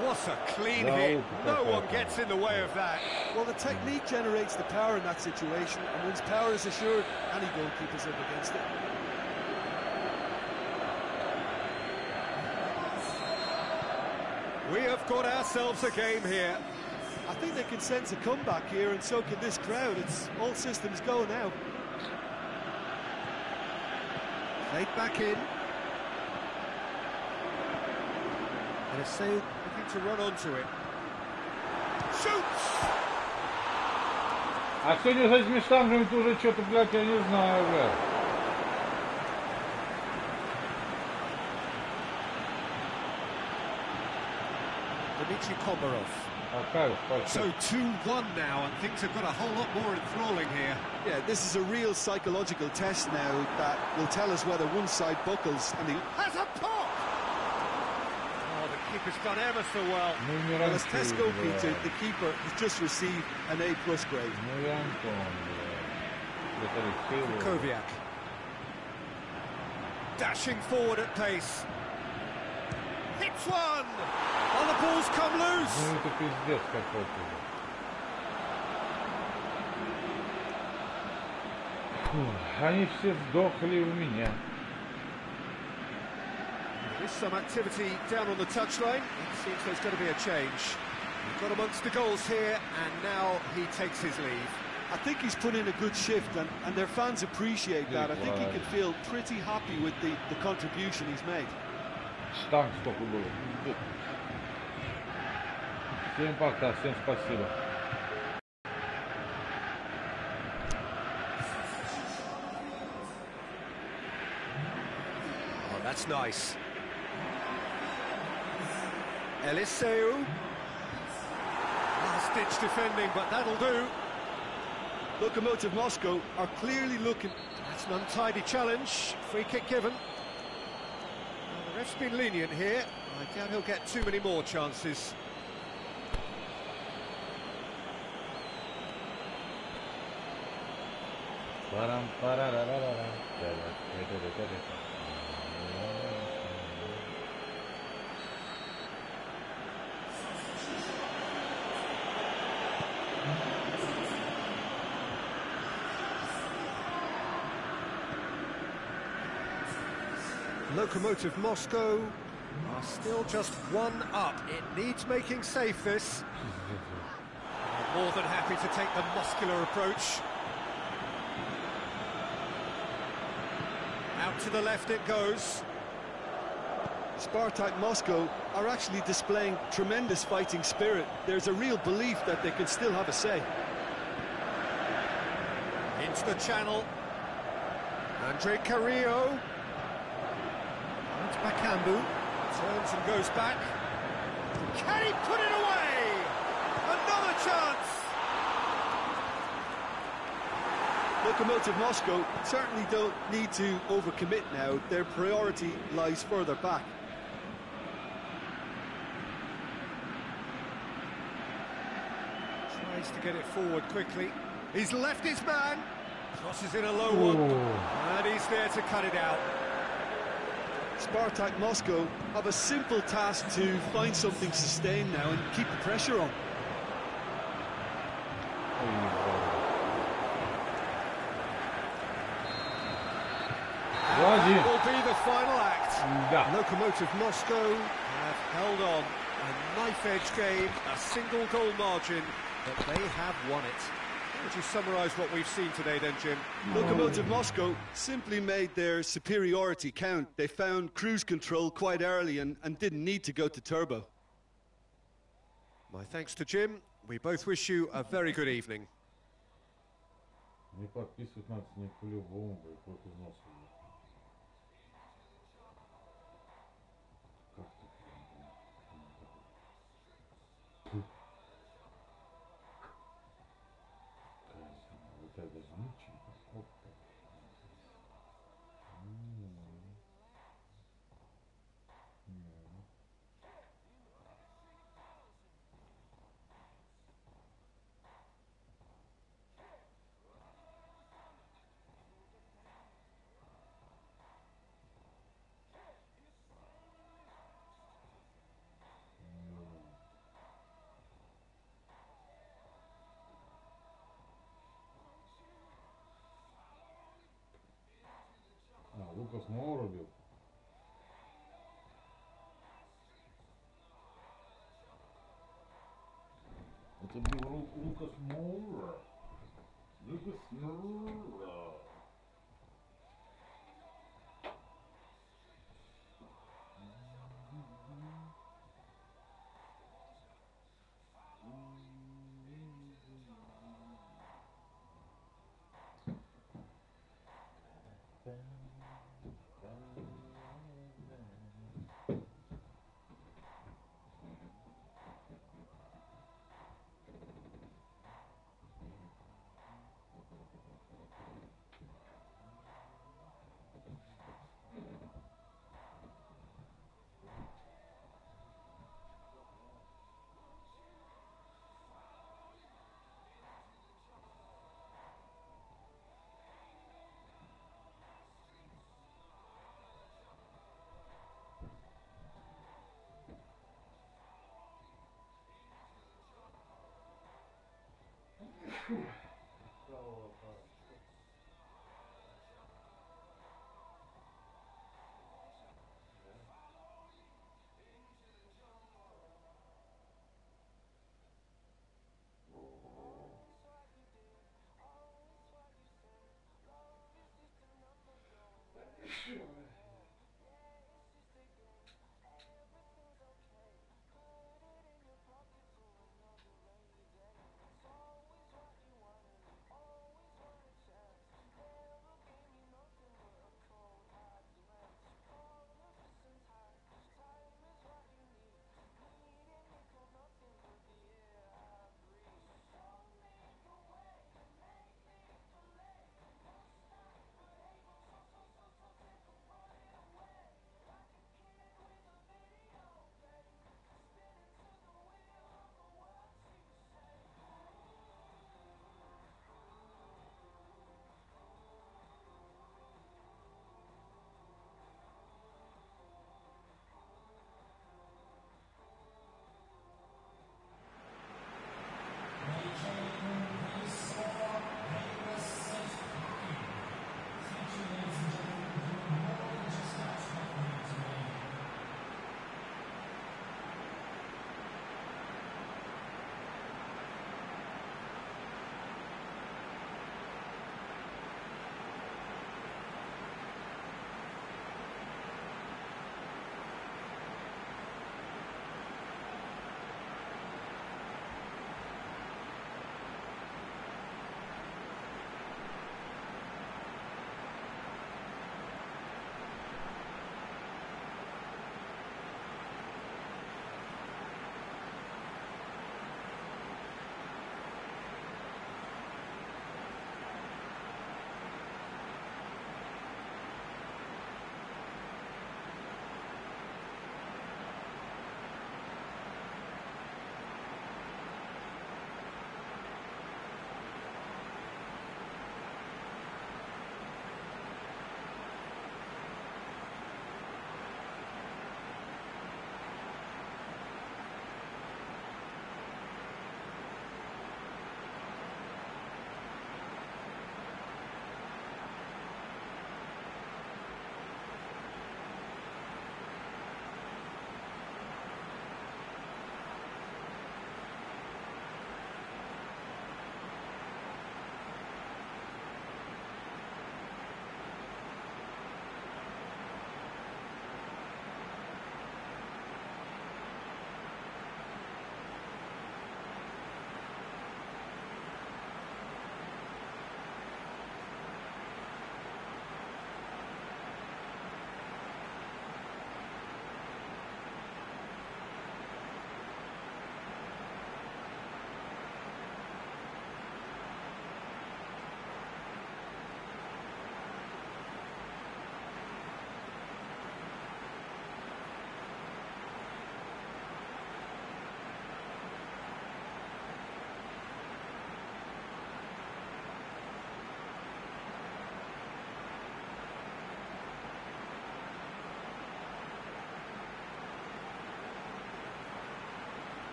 What a clean hit. No one gets in the way of that. Well, the technique generates the power in that situation, and once power is assured, any goalkeeper's up against it. We have got ourselves a game here. I think they can sense a comeback here, and so can this crowd. It's all systems go now. Played back in. Eliseu looking to run onto it. Shoots! А сегодня с этими штангами уже что-то, блядь, я не знаю, блядь. Dmitry Komarov. So 2-1 now, and things have got a whole lot more enthralling here. Yeah, this is a real psychological test now that will tell us whether one side buckles and the... Has a pop! Oh, the keeper's done ever so well. Well, as test goalkeeper, the keeper has just received an A+ grade. Koviak. Dashing forward at pace. Hits one! Oh, the ball's come loose! Ну это пиздец какой-то. Они все сдохли у меня. There's some activity down on the touchline. It seems there's going to be a change. We've got amongst the goals here, and now he takes his leave. I think he's put in a good shift, and their fans appreciate that. I think he can feel pretty happy with the contribution he's made. Штанг сколько было. Всем пока, всем спасибо. Oh, that's nice. Eliseu. Last-ditch defending, but that'll do. Lokomotiv Moscow are clearly looking... That's an untidy challenge. Free kick given. Well, the ref's been lenient here. I doubt he'll get too many more chances. Lokomotiv Moscow are still just 1 up. It needs making safe, this. More than happy to take the muscular approach. to the left it goes. Spartak Moscow are actually displaying tremendous fighting spirit. There's a real belief that they can still have a say. Into the channel. Andre Carrillo. It's Bakambu. Turns and goes back. Can he put it away? Another chance! Lokomotiv Moscow certainly don't need to overcommit now. Their priority lies further back. Tries to get it forward quickly. He's left his man. Crosses in a low one. And he's there to cut it out. Spartak Moscow have a simple task to find something sustained now and keep the pressure on. That will be the final act. Lokomotiv Moscow have held on. A knife-edge game, a single goal margin, but they have won it. How would you summarise what we've seen today then, Jim? Lokomotiv Moscow simply made their superiority count. They found cruise control quite early and didn't need to go to turbo. My thanks to Jim. We both wish you a very good evening. Не подписывать надо с ним по-любому, хоть из носа. Как так? Вот так даже ничего. Опа. Лука снова рубил. Это был Лукас Моура. Лукас Моура.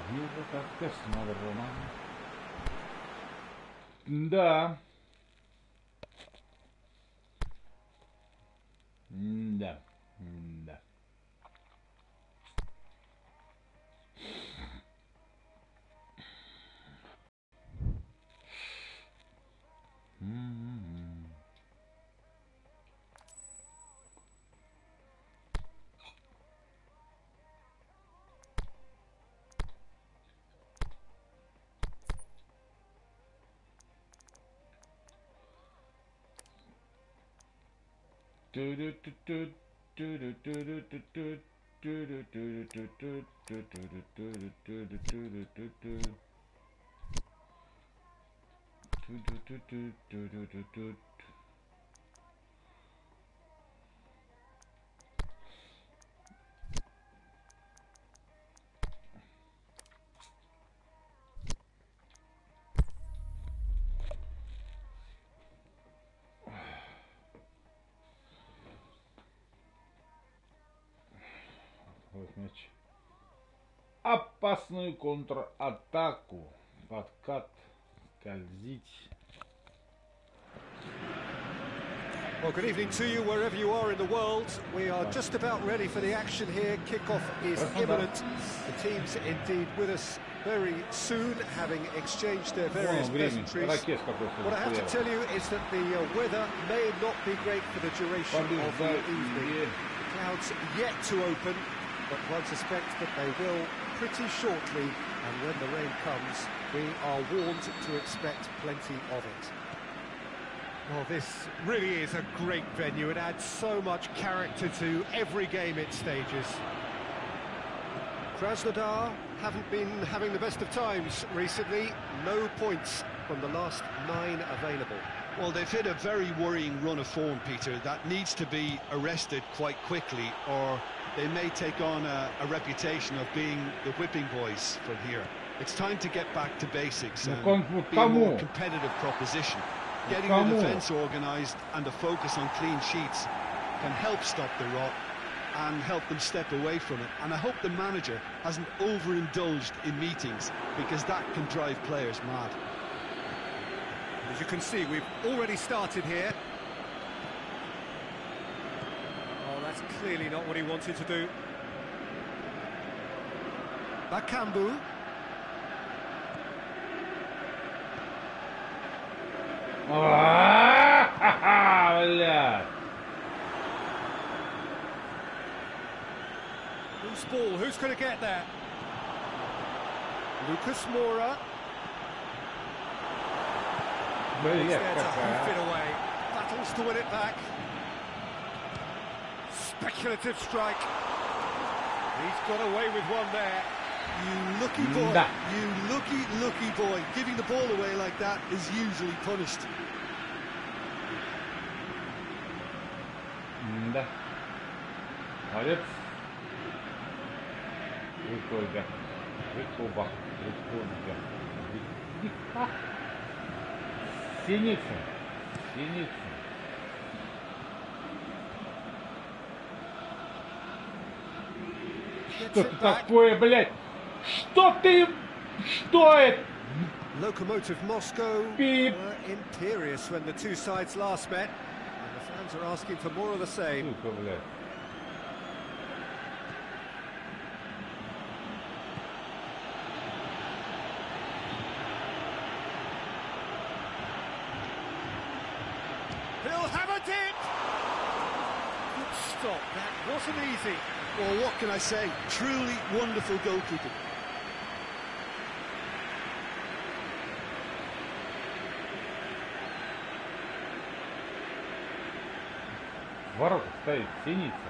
Его как-то смотрно. Да. Да. Да. Вот мяч. Опасную контратаку. Подкат. Скользить. Well, good evening to you wherever you are in the world. We are just about ready for the action here. Kickoff is imminent. The team's indeed with us very soon, having exchanged their various pleasantries. What I have to tell you is that the weather may not be great for the duration of the evening. The clouds yet to open, but one suspects that they will pretty shortly, and when the rain comes, we are warned to expect plenty of it. Well, this really is a great venue. It adds so much character to every game it stages. Krasnodar haven't been having the best of times recently. No points from the last 9 available. Well, they've hit a very worrying run of form, Peter. That needs to be arrested quite quickly, or they may take on a reputation of being the whipping boys from here. It's time to get back to basics and be a more competitive proposition. Getting the defence organised and the focus on clean sheets can help stop the rot and help them step away from it. And I hope the manager hasn't overindulged in meetings, because that can drive players mad. As you can see, we've already started here. Oh, that's clearly not what he wanted to do. Bakambu. Whose ball? Who's going to get there? Lucas Moura. He's there to hoof it away. Battles to win it back. Speculative strike. He's got away with one there. You lucky boy, you lucky boy. Giving the ball away like that is usually punished. Да. Молодец. Прикольно. Прикольно. Прикольно. Синица. Синица. Что это такое, блядь? Что ты... Что это? Lokomotiv Moscow were imperious when the two sides last met, and the fans are asking for more of the same. Сука, блядь. He'll have a dip! Good stop, that wasn't easy. Well, what can I say? Truly wonderful goalkeeping. Ворота стоит Синица,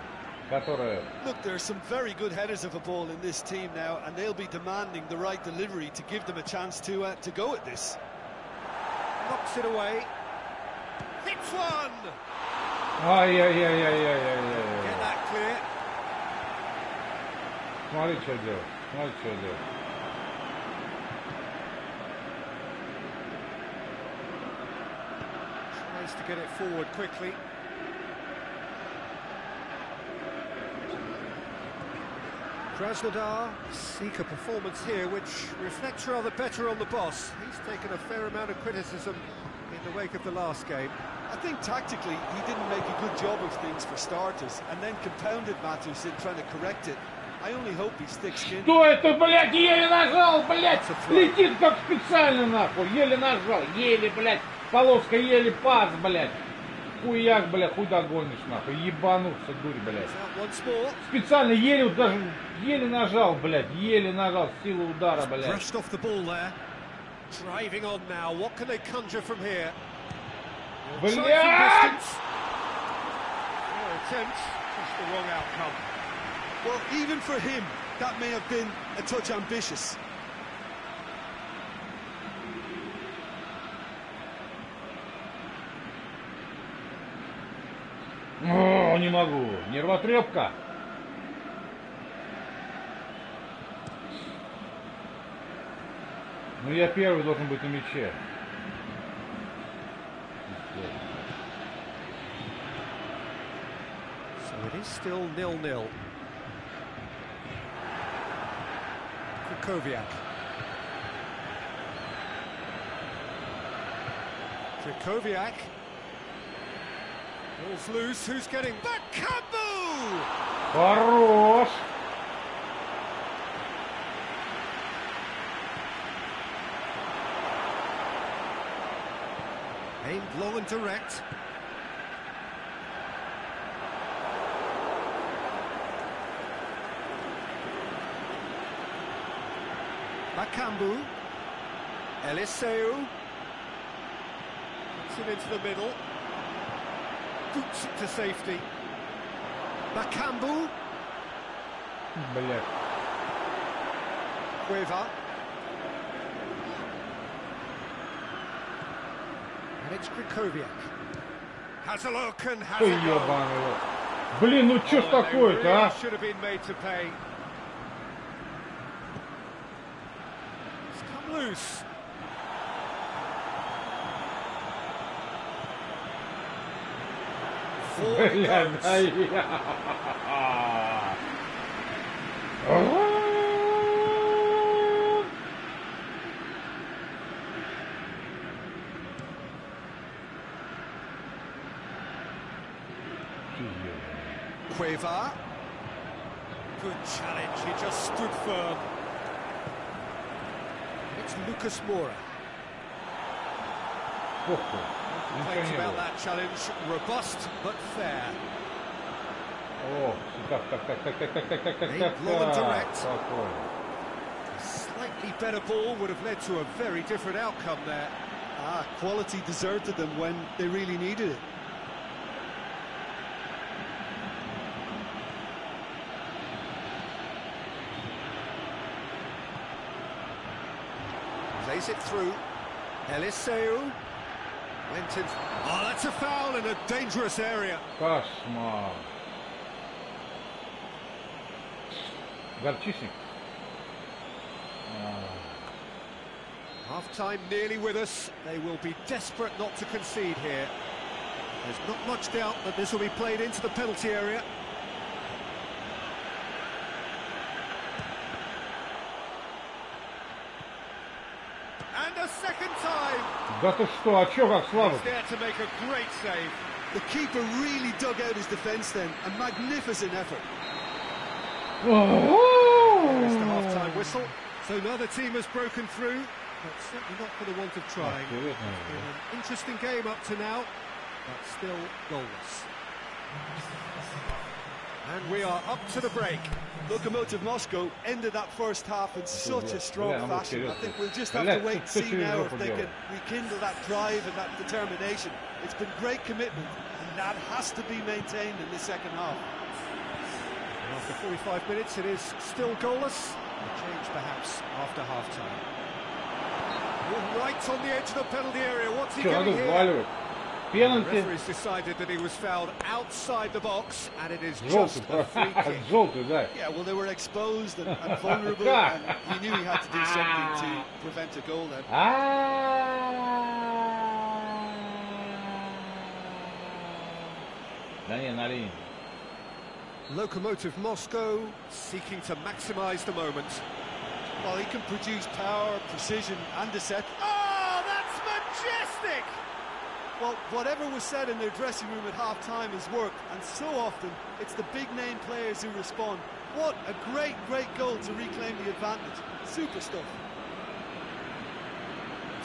которая... Look, there are some very good headers of a ball in this team now, and they'll be demanding the right delivery to give them a chance to go at this. Knocks it away. Hits one! Ай-яй-яй-яй-яй-яй-яй. Get that clear. Смотри, что делать. Смотри, что делать. Tries to get it forward quickly. Krasnodar seek a performance here which reflects rather better on the boss. He's taken a fair amount of criticism in the wake of the last game. I think tactically he didn't make a good job of things for starters, and then compounded matters in trying to correct it. I only hope he's thick-skinned. Что это, блядь, еле нажал, блядь, летит как специально, нахуй, еле нажал, еле, блядь, полоска еле пас, блядь. Хуяк, блядь, хуй догонишь, нахуй, ебанулся, дурь, блядь. Специально еле, вот даже, еле нажал, блядь, еле нажал, сила удара, блядь. Brushed off the ball there. Driving on now, what can they conjure from here? Блядь! Attempt, just the wrong outcome. Well, even for him, that may have been a touch ambitious. О, не могу, нервотрепка. Ну я первый должен быть на мяче. So it is still 0-0. Krykowiak. Krykowiak. Ball's loose, who's getting back? Kambu! Хорош! Aimed low and direct. Bakambu. Eliseu. Puts it into the middle. Boots it to safety. Bakambu. Блядь. Cueva. And it's Krykowiak. Has a look and has Ой, a go. ебаный рот. Блин, ну чё ж They такое-то, а? really should have been made to pay. It's come loose. Forward it Блядь, goes. Cueva. Good challenge, he just stood firm. It's Lucas Moura. Complaints about that challenge, robust but fair. О, так. Low and direct. Спокойно. A slightly better ball would have led to a very different outcome there. Quality deserted them when they really needed it. Plays it through. Eliseu. Went in. Oh, that's a foul in a dangerous area. Кошмар. Горчичник. Half-time nearly with us. They will be desperate not to concede here. There's not much doubt that this will be played into the penalty area. And a second time. Да ты что, а чё как слабо? He's there to make a great save. The keeper really dug out his defence then. A magnificent effort. It's the half-time whistle. So another team has broken through, but certainly not for the want of trying. It's been an interesting game up to now, but still goalless. And we are up to the break. Lokomotiv Moscow ended that first half in such a strong fashion. I think we'll just have to wait and see now if they can rekindle that drive and that determination. It's been great commitment, and that has to be maintained in the second half. After 45 minutes, it is still goalless. A change perhaps after half-time. Right on the edge of the penalty area. What's he getting here? The referee's decided that he was fouled outside the box, and it is just a free kick. Yeah, well, they were exposed and vulnerable, and he knew he had to do something to prevent a goal then. Да не, на линии. Lokomotiv Moscow seeking to maximise the moment. Well, he can produce power, precision and a set. Oh, that's majestic! Well, whatever was said in their dressing room at half-time has worked, and so often it's the big-name players who respond. What a great, great goal to reclaim the advantage. Super stuff.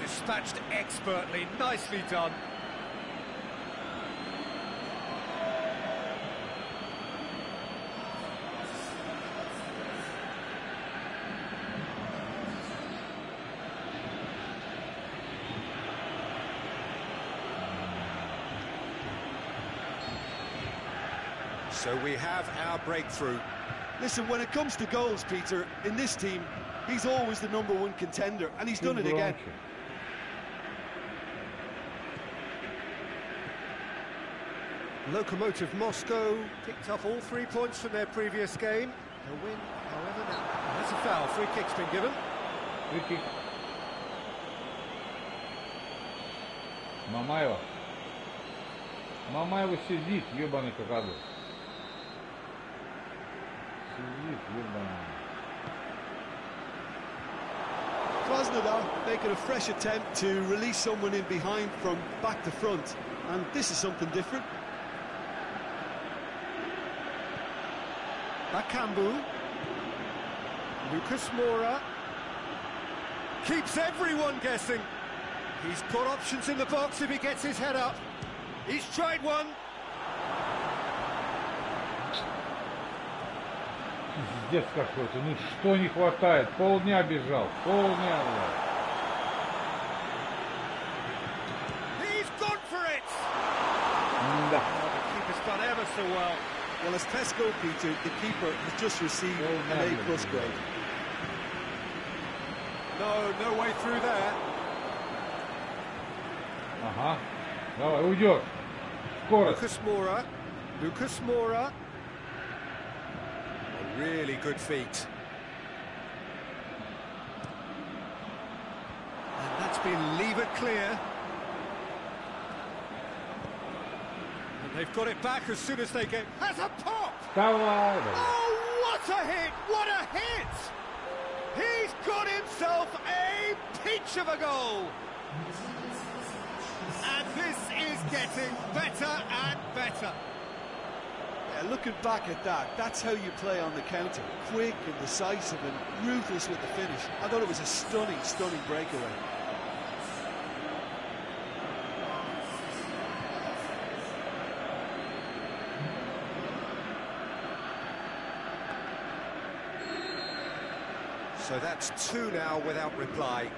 Dispatched expertly, nicely done. So we have our breakthrough. Listen, when it comes to goals, Peter, in this team, he's always the #1 contender, and he's done it again. Lokomotiv Moscow picked up all 3 points from their previous game. A win, however, now. That's a foul. Free kick's been given. Free kick. Мамаева. Мамаева сидит, ебаный какаду. Сидит, ебаный. Krasnodar making a fresh attempt to release someone in behind from back to front, and this is something different. Bakambu. Lucas Moura. Keeps everyone guessing. He's got options in the box if he gets his head up. He's tried one. Пиздец какой-то, ну что не хватает? Полдня бежал, полдня, блядь. He's gone for it. Да. The keeper's done ever so well. Well, as Tesco, Peter, the keeper has just received an A+ grade. No way through there. Ага. Давай, уйдет. Скорость. Lucas Moura. A really good feat. And that's been levered clear. And they've got it back as soon as they get... Has a pop! Давай, давай. Oh, what a hit! What a hit! He's got himself a peach of a goal! And this is getting better and better. Yeah, looking back at that, that's how you play on the counter. Quick and decisive and ruthless with the finish. I thought it was a stunning, stunning breakaway. So that's 2 now without reply.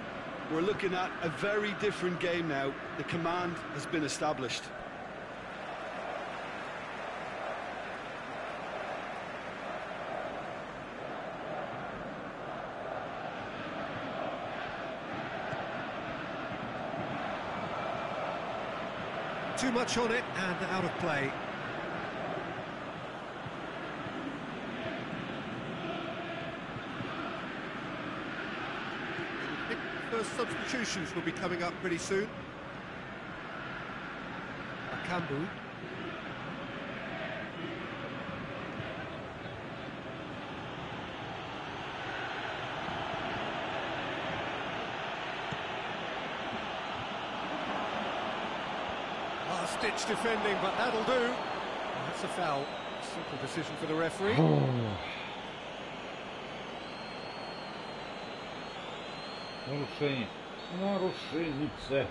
We're looking at a very different game now. The command has been established. Too much on it and out of play. First substitutions will be coming up pretty soon. Bakambu. Last-ditch defending, but that'll do. That's a foul. Simple decision for the referee. Нарушение. Нарушенница.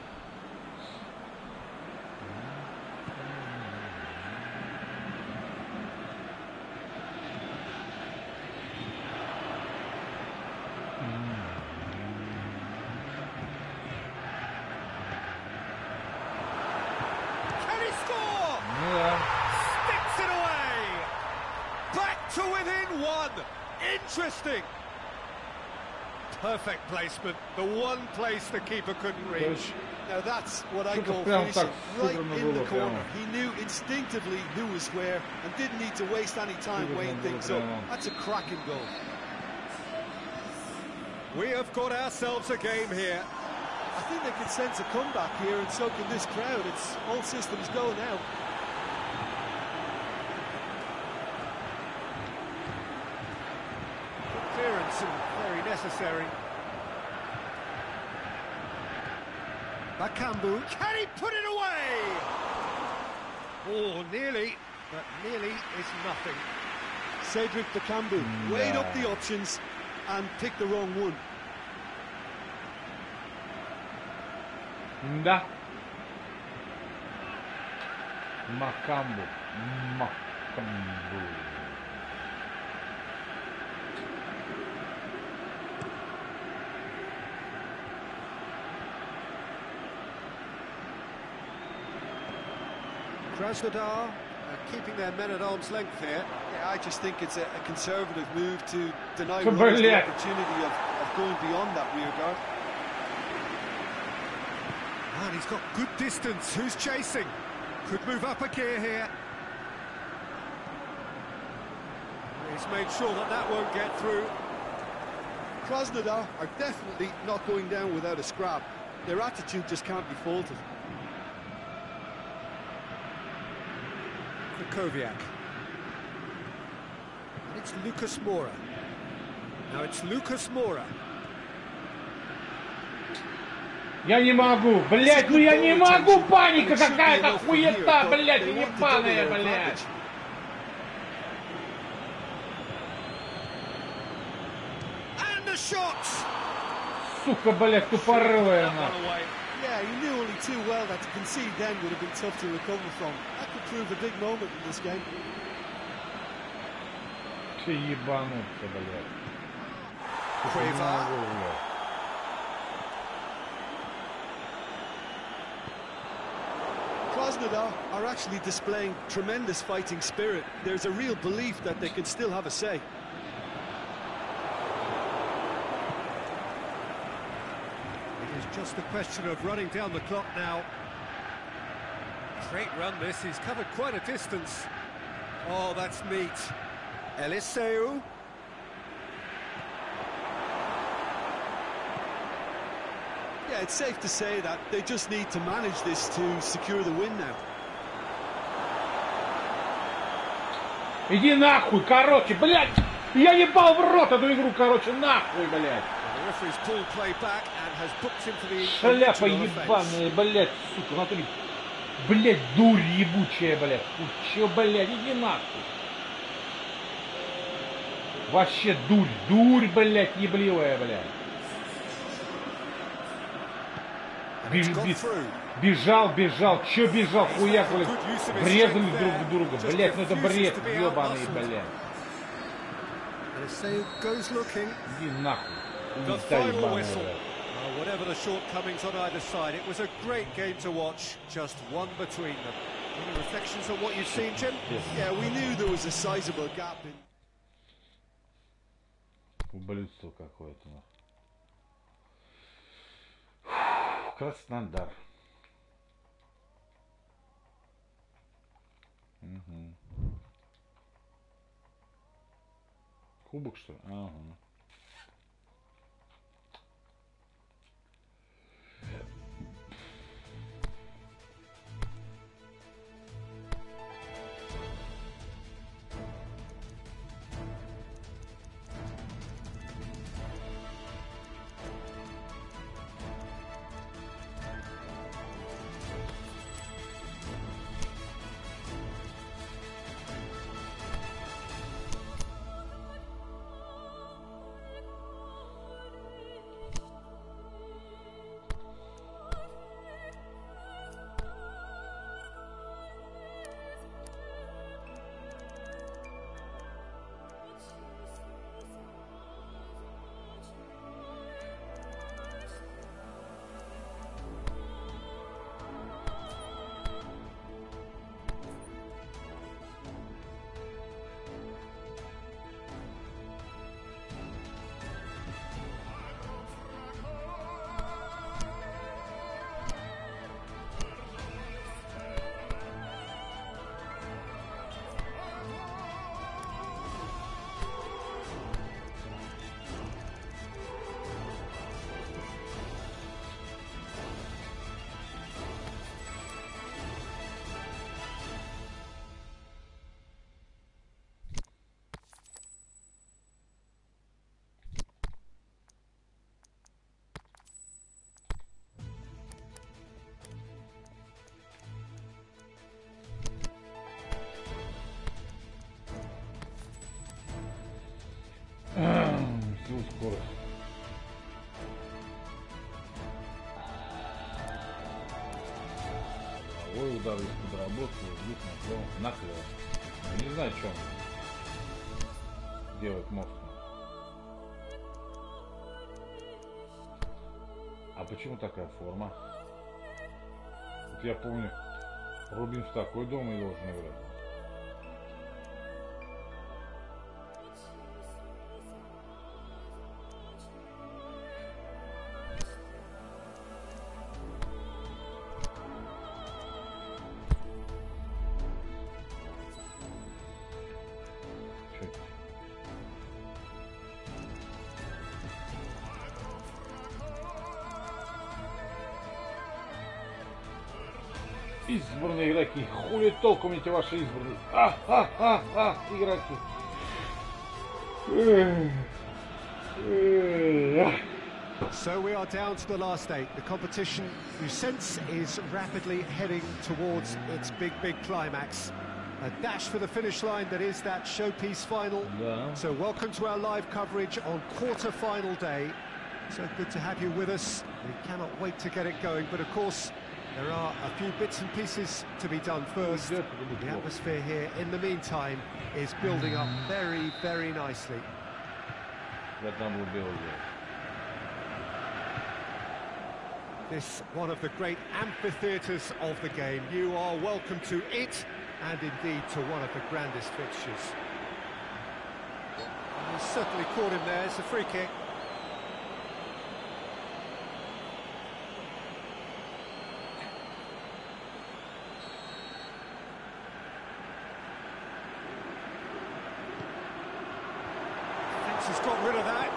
Can he score? Yeah. Sticks it away. Back to within 1. Interesting. Perfect placement, the one place the keeper couldn't reach. Now that's what I call finishing, right in the corner. He knew instinctively who was where and didn't need to waste any time weighing things up. That's a cracking goal. We have got ourselves a game here. I think they can sense a comeback here, and so can this crowd. It's all systems go now. chance and very necessary. Bakambu, can he put it away? Oh, nearly, but nearly is nothing. Cedric Bakambu weighed up the options and picked the wrong one. Да. Макамбу. Макамбу. Krasnodar keeping their men at arm's length here. Yeah, I just think it's a conservative move to deny Super runners the late. opportunity of going beyond that rear guard. And he's got good distance. Who's chasing? Could move up a gear here. He's made sure that that won't get through. Krasnodar are definitely not going down without a scrap. Their attitude just can't be faulted. Krakowiak. And it's Lucas Moura. Now it's Lucas Moura. Я не могу, блядь, ну я не могу, паника какая-то хуета, блядь, ебаная, блядь. And the shots! Сука, блядь, тупорылая она. Yeah, he knew only too well that to concede then would have been tough to recover from. That could prove a big moment in this game. Че ебануться, блядь. Queva. Krasnodar are actually displaying tremendous fighting spirit. There's a real belief that they can still have a say. It is just a question of running down the clock now. Great run this, he's covered quite a distance. Oh, that's neat. Eliseu. Yeah, it's safe to say that they just need to manage this to secure the win now. Иди нахуй, короче, блядь. Я ебал в рот эту игру, короче, нахуй, блядь. The referee's pulled play back and has booked him for the Шляпа original offence. ебаная, блядь, сука, натуре. Блядь, дурь ебучая, блядь. Чё, блядь, иди нахуй. Вообще дурь, блядь, ебливая, блядь. Бежал, чё бежал, хуяк, блядь, врезались друг в друга, блядь, ну это бред, ебаный, блядь. Eliseu goes looking. Иди нахуй, The улица final ебаная, whistle. блядь. Whatever the shortcomings on either side, it was a great game to watch, just one between them. Any reflections on what you've seen, Jim? Yeah, we knew there was a sizable gap in... Ублюдство какое-то. Краснодар. Угу. Кубок, что ли? Ага. чувствую скорость. Головой удар из-под работы, вниз накрыл. Я не знаю, что он делает мозг. А почему такая форма? Вот я помню, Рубин в такой дома и должен играть. Избранные игроки. Хули толком эти ваши избранные. Игроки. So we are down to the last 8. The competition, you sense, is rapidly heading towards its big climax. A dash for the finish line that is that showpiece final. Да. So welcome to our live coverage on quarter-final day. So good to have you with us. We cannot wait to get it going, but of course there are a few bits and pieces to be done first. The atmosphere here, in the meantime, is building up very nicely. This one of the great amphitheatres of the game. You are welcome to it, and indeed to one of the grandest fixtures. He's certainly caught him there. It's a free kick. Has got rid of that.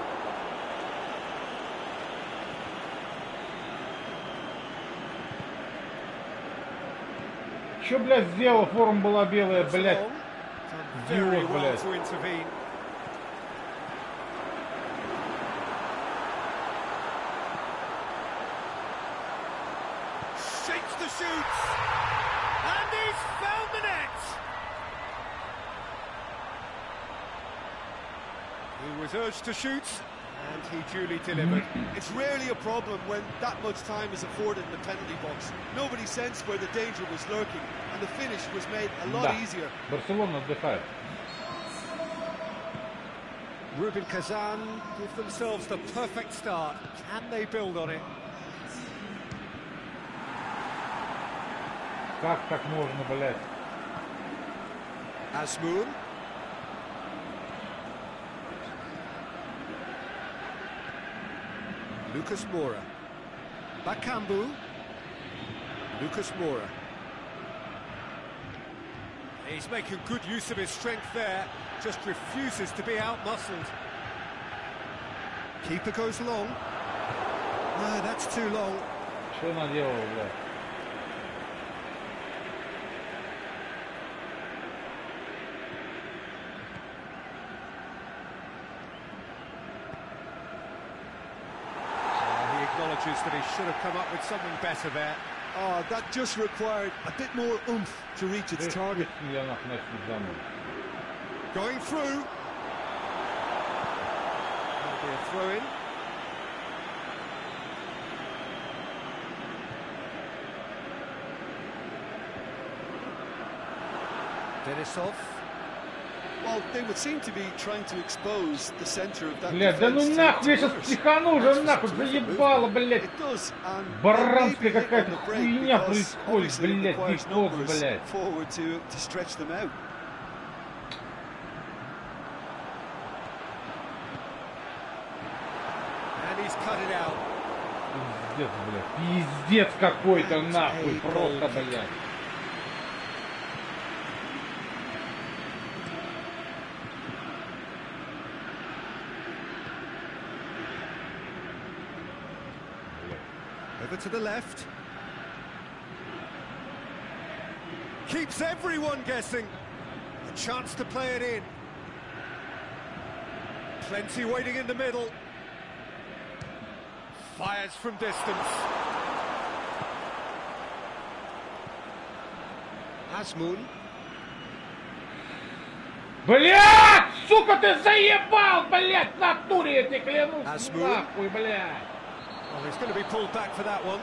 Чё, блядь, сделал? Форма была белая, блядь. Very well to intervene. Shakes the shoots. And he's found the net. He was urged to shoot, and he duly delivered. It's rarely a problem when that much time is afforded in the penalty box. Nobody sensed where the danger was lurking, and the finish was made a lot easier. Барселона отдыхает. Rubin Kazan give themselves the perfect start. Can they build on it? Как так можно, блядь? Azmoun. Lucas Moura. Bakambu. Lucas Moura. He's making good use of his strength there, just refuses to be out-muscled. Keeper goes long. No, that's too long. Что наделал, блядь? That he should have come up with something better there. Oh, that just required a bit more oomph to reach its target. Going through. That'll be a throw-in. Denisov. Well, they would seem to be trying to expose the center of that. Блядь, да ну нахуй, я сейчас психану уже нахуй, заебало, блядь. Баранская какая-то хуйня происходит, блядь, дикот, блядь. Forward to stretch them out. And he's cut it out. Пиздец, блядь, пиздец какой-то нахуй, просто, блядь. Over to the left. Keeps everyone guessing. A chance to play it in. Plenty waiting in the middle. Fires from distance. Azmoun. Блядь! сука, ты заебал, блядь, в натуре, я тебе клянусь, нахуй, блядь. Well, he's going to be pulled back for that one.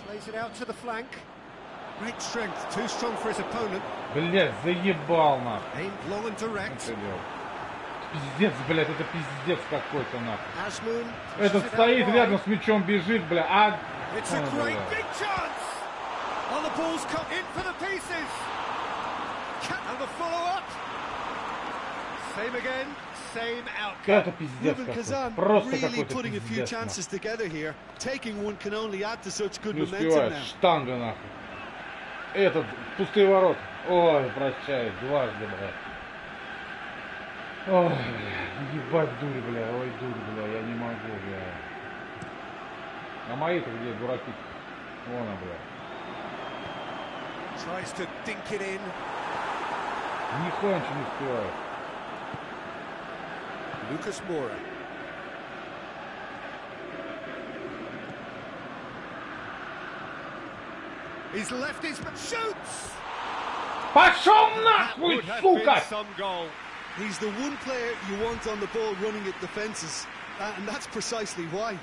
Plays it out to the flank. Great strength, too strong for his opponent. Блядь, заебал, нахуй. Aimed long and direct. Пиздец, блядь, это пиздец какой-то, нахуй. Asmoon. Этот стоит рядом с мячом, бежит, бля, а... It's a great big chance. Oh, the ball's come in for the pieces. And the follow-up. Same again, same outcome. Это пиздец какой-то. Просто really какой-то putting a few пиздец, chances together here. Taking one can only add to such good не momentum успевает, now. штанга, нахуй. Этот, пустые ворота. Ой, прощай, дважды, бля. Ой, бля, ебать дурь, бля, ой, дурь, бля, я не могу, бля. А мои-то где, дураки? Вон она, бля. Tries to dink it in. Нихуя ничего не успевает. Lucas Moura. He's left his shoots. Пошел нахуй, сука! Some goal. He's the one player you want on the ball running at defences, and that's precisely why.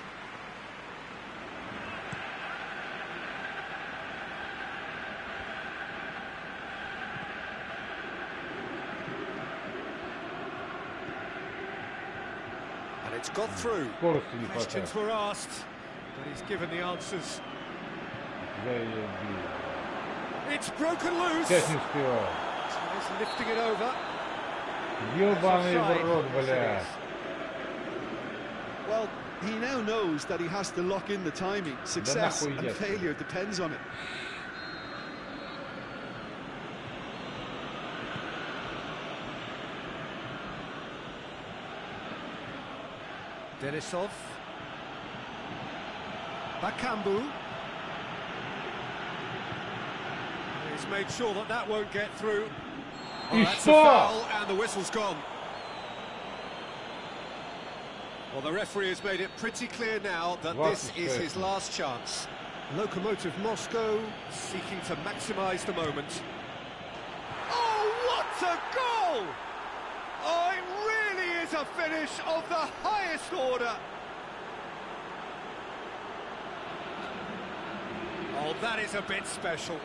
And it's got through. Скорости не Questions хватает. were asked, but he's given the answers. It's broken loose. Опять не успеваю. He's lifting it over. Ёбаный в рот, бля. Well, he now knows that he has to lock in the timing. Success нахуй and идет. failure depends on it. Denisov. Bakambu. He's made sure that that won't get through. Oh, И that's a что? foul, and the whistle's gone. Well, the referee has made it pretty clear now that this is his last chance. Lokomotiv Moscow seeking to maximise the moment. Oh, what a goal! Oh, it really is a finish of the highest order. Oh, that is a bit special.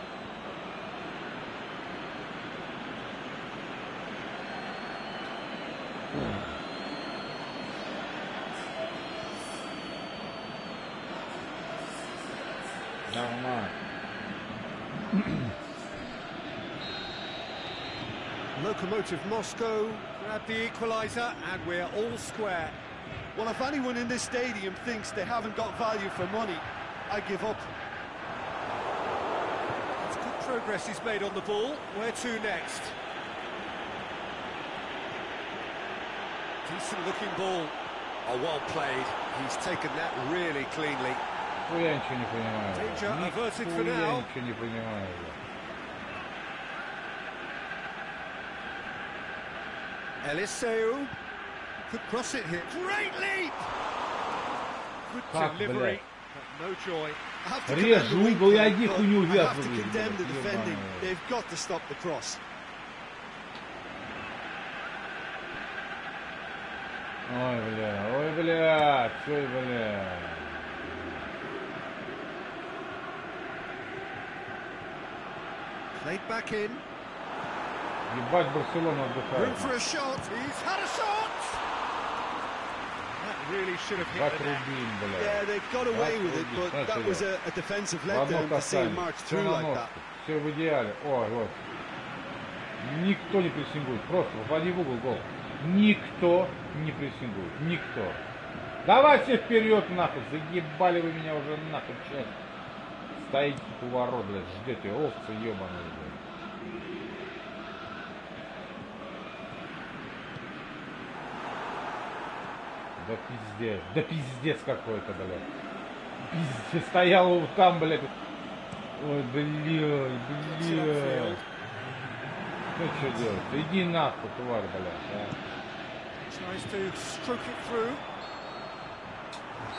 Нормально. Lokomotiv Moscow grabbed the equaliser, and we're all square. Well, if anyone in this stadium thinks they haven't got value for money, I give up. It's good progress he's made on the ball. Where to next? Decent looking ball. Oh, well played. He's taken that really cleanly. Я ничего не понимаю. Danger averted for Я now. ничего не понимаю. Eliseu could cross it here. Great leap! Good Как, delivery, блядь? but no joy. I have to commend the Режу wing угол, я play, нихуй but не I увязываю. have to condemn the defending. Ебаный. They've got to stop the cross. Ой, бля, ой, бля. Played back in. Ебать, Барселона Room отдыхает. for a shot. He's had a shot. That really should have hit Как the net. Рубин, бля. Yeah, they got away with it, but that was a defensive letdown to see him march through like that. Все в идеале. Ой, вот. Никто не прессингует. Просто попади в угол, гол. Никто не прессингует. Никто. Давай все вперед, нахуй. Заебали вы меня уже нахуй. Сейчас стоите у ворот, блядь. Ждете. Овцы ебаные, блядь. Да пиздец какой-то, блядь. Пиздец, стоял вот там, блядь. Ой, блядь. Ну что делать? Иди нахуй, тварь, блядь, а. Tries to stroke it through.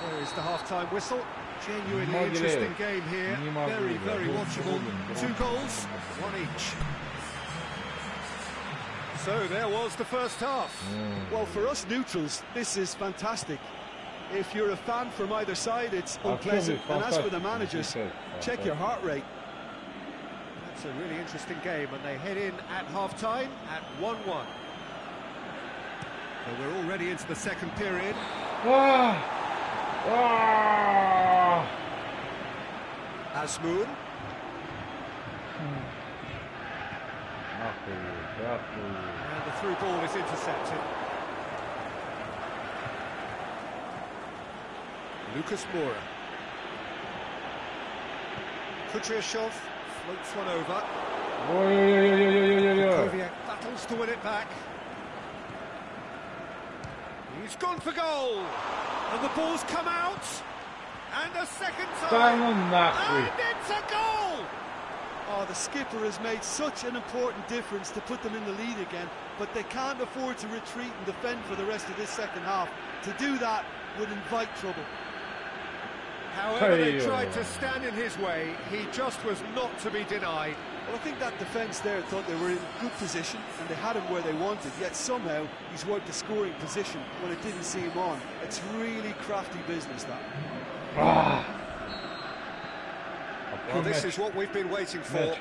There is the half-time whistle. Genuinely interesting game here. Very, very watchable. 2 goals, 1 each. So there was the first half. Well, for us neutrals, this is fantastic. If you're a fan from either side, it's unpleasant. And as for the managers, check your heart rate. That's a really interesting game, and they head in at half-time at 1-1. So we're already into the second period. Asmoon. And the through ball is intercepted. Lucas Moura. Kudryashov floats one over. Koviak battles to win it back. He's gone for goal. And the ball's come out. And a second time. And it's a goal! Oh, the skipper has made such an important difference to put them in the lead again, but they can't afford to retreat and defend for the rest of this second half. To do that would invite trouble. However they tried to stand in his way, he just was not to be denied. Well, I think that defence there thought they were in good position and they had him where they wanted, yet somehow he's worked the scoring position when it didn't see him on. It's really crafty business, that. Well, this is what we've been waiting for.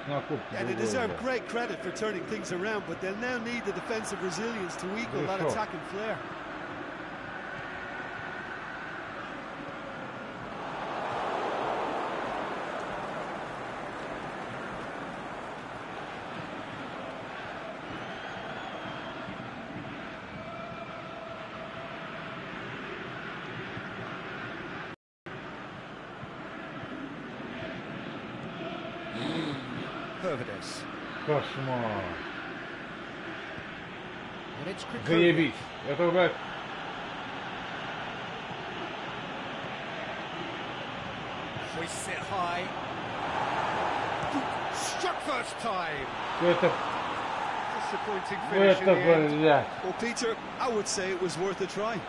And they deserve great credit for turning things around, but they'll now need the defensive resilience to equal that attacking flair. Кошмар. And it's Заебись. Это, блядь. Hoists it high. Struck first time. Это, Disappointing finish in the end. блядь. Well, Peter, I would say it was worth a try.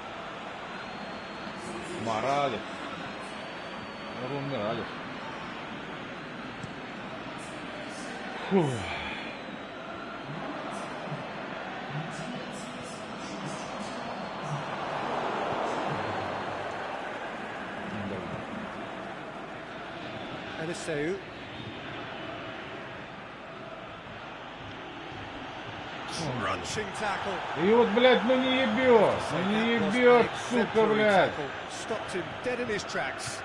Моралес. Умирали. Фух. Eliseu. Crunching tackle. И вот, блядь, ну не ебет. Ну не ебет, сука, блядь. Stopped him dead in his tracks.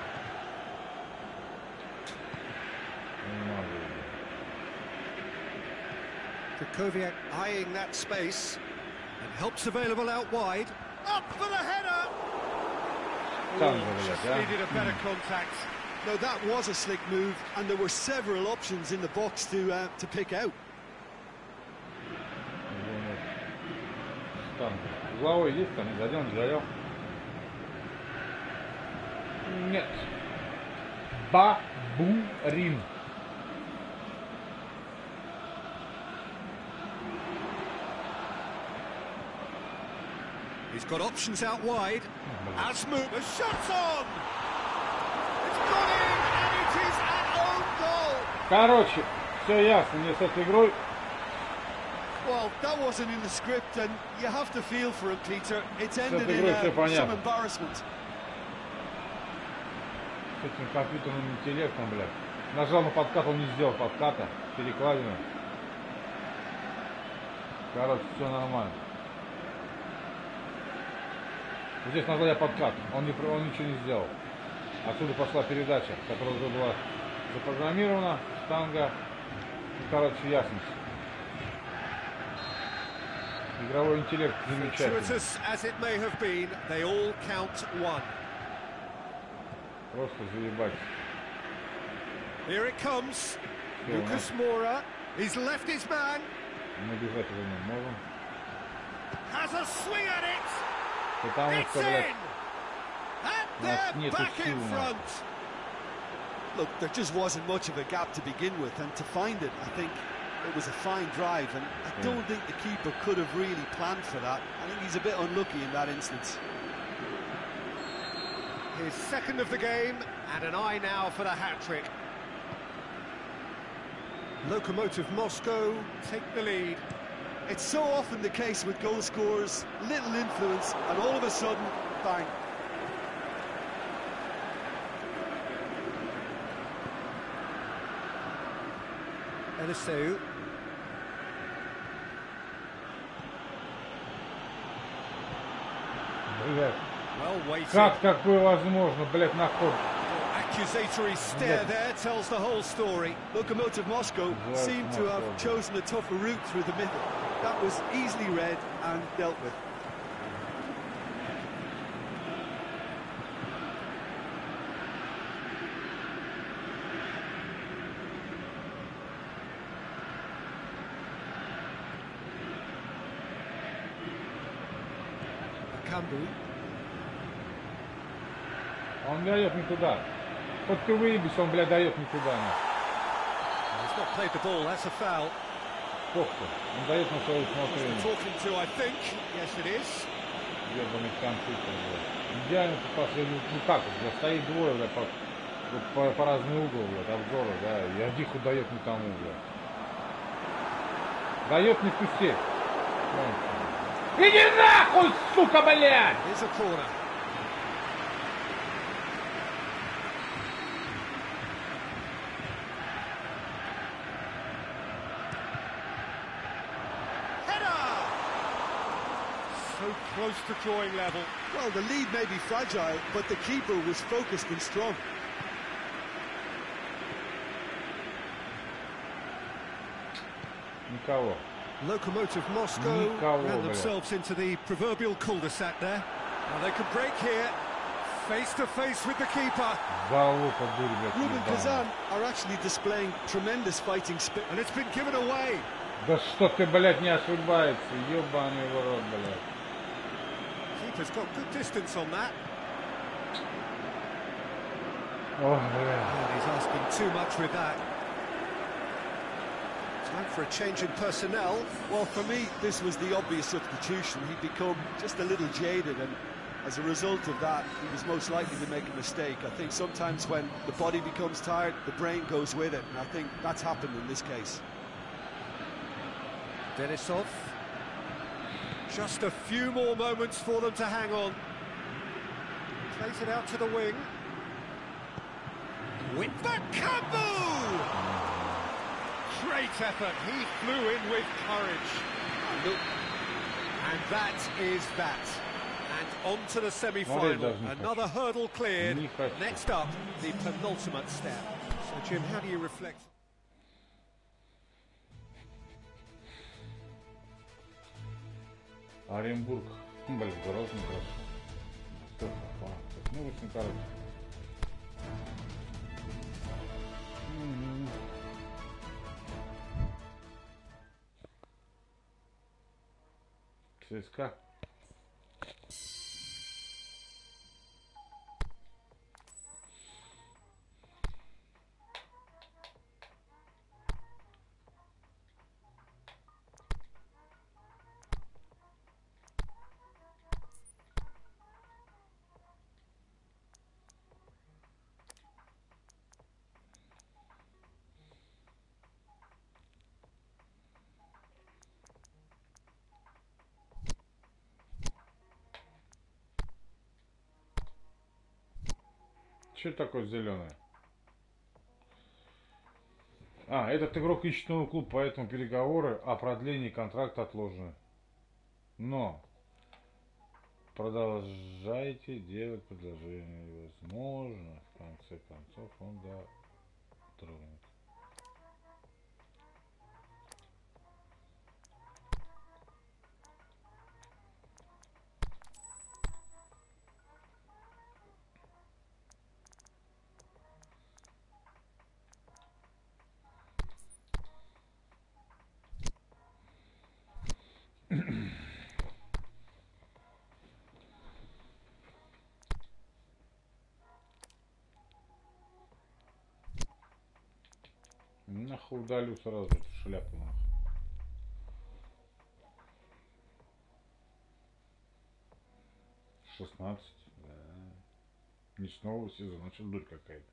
Koviak eyeing that space, and helps available out wide. Up for the header! Just needed a better contact. No, that was a slick move, and there were several options in the box to pick out. Угловой есть там, зайдем, заел. Нет. Бабурин. He's got options out wide. Asmoon, the shot's on! It's gone in, and it is an own goal! Короче, все ясно мне с этой игрой. Well, that wasn't in the script, and you have to feel for it, Peter. It's ended in some embarrassment. С этим компьютерным интеллектом, блядь. Нажал на подкат, он не сделал подката. Перекладину. Короче, все нормально. Здесь нажал я подкат, он ничего не сделал. Отсюда пошла передача, которая уже была запрограммирована, штанга. И, короче, ясность. Игровой интеллект замечательный. As it may have been, they all count one. Просто заебать. Here it comes. Lucas Moura. He's left his man. Мы бежать уже не можем. Has a swing at it. Потому что, блядь, у нас нету сил. Look, there just wasn't much of a gap to begin with, and to find it, I think it was a fine drive, and I don't think the keeper could have really planned for that. I think he's a bit unlucky in that instance. His second of the game, and an eye now for the hat-trick. Lokomotiv Moscow take the lead. It's so often the case with goal scorers, little influence, and all of a sudden, bang. Eliseu. Блядь. Well weighted. Как такое возможно, блядь, на ход? Accusatory stare there tells the whole story. Lokomotiv Moscow seemed to have chosen a tougher route through the middle. That was easily read and dealt with. Kambu. Он дает не туда. Вот ты выебись, он, блядь, дает не туда. He's not played the ball, that's a foul. Сколько? Он дает на свое усмотрение. Talking to, I think. Yes, it is. Ебаный компьютер, блядь. Идеально по последнему. Ну как, блядь, стоит двое, блядь, по разные углы, блядь, обзора, да. И Адиху дает никому, блядь. Дает не пустить. Иди нахуй, сука, блядь! Here's a corner. So close to drawing level. Well, the lead may be fragile, but the keeper was focused and strong. Никого. Lokomotiv Moscow ran themselves into the proverbial cul-de-sac there. Now they could break here, face to face with the keeper. Ruben Kazan are actually displaying tremendous fighting spirit. And it's been given away. Да что ты, блядь, не ошибается, ебаный в рот, блядь. Keeper's got good distance on that. Oh, блядь. Oh, he's asking too much with that. Time for a change in personnel. Well, for me, this was the obvious substitution. He'd become just a little jaded, and as a result of that, he was most likely to make a mistake. I think sometimes when the body becomes tired, the brain goes with it, and I think that's happened in this case. Denisov. Just a few more moments for them to hang on. Plays it out to the wing. With the Kambu! Great effort, he flew in with courage. And that is that. And on to the semi-final. Another hurdle cleared. Next up, the penultimate step. So, Jim, how do you reflect? Оренбург. Блин, Грозный, хорошо. Ну, в общем, короче. ЦСКА. Что такое зеленое? А, этот игрок ищет новый клуб, поэтому переговоры о продлении контракта отложены. Но продолжайте делать предложения. Возможно, в конце концов, он дотронет. Нахуй удалю сразу эту шляпу, нахуй. Шестнадцать, да. Не с нового сезона, значит дурь какая-то.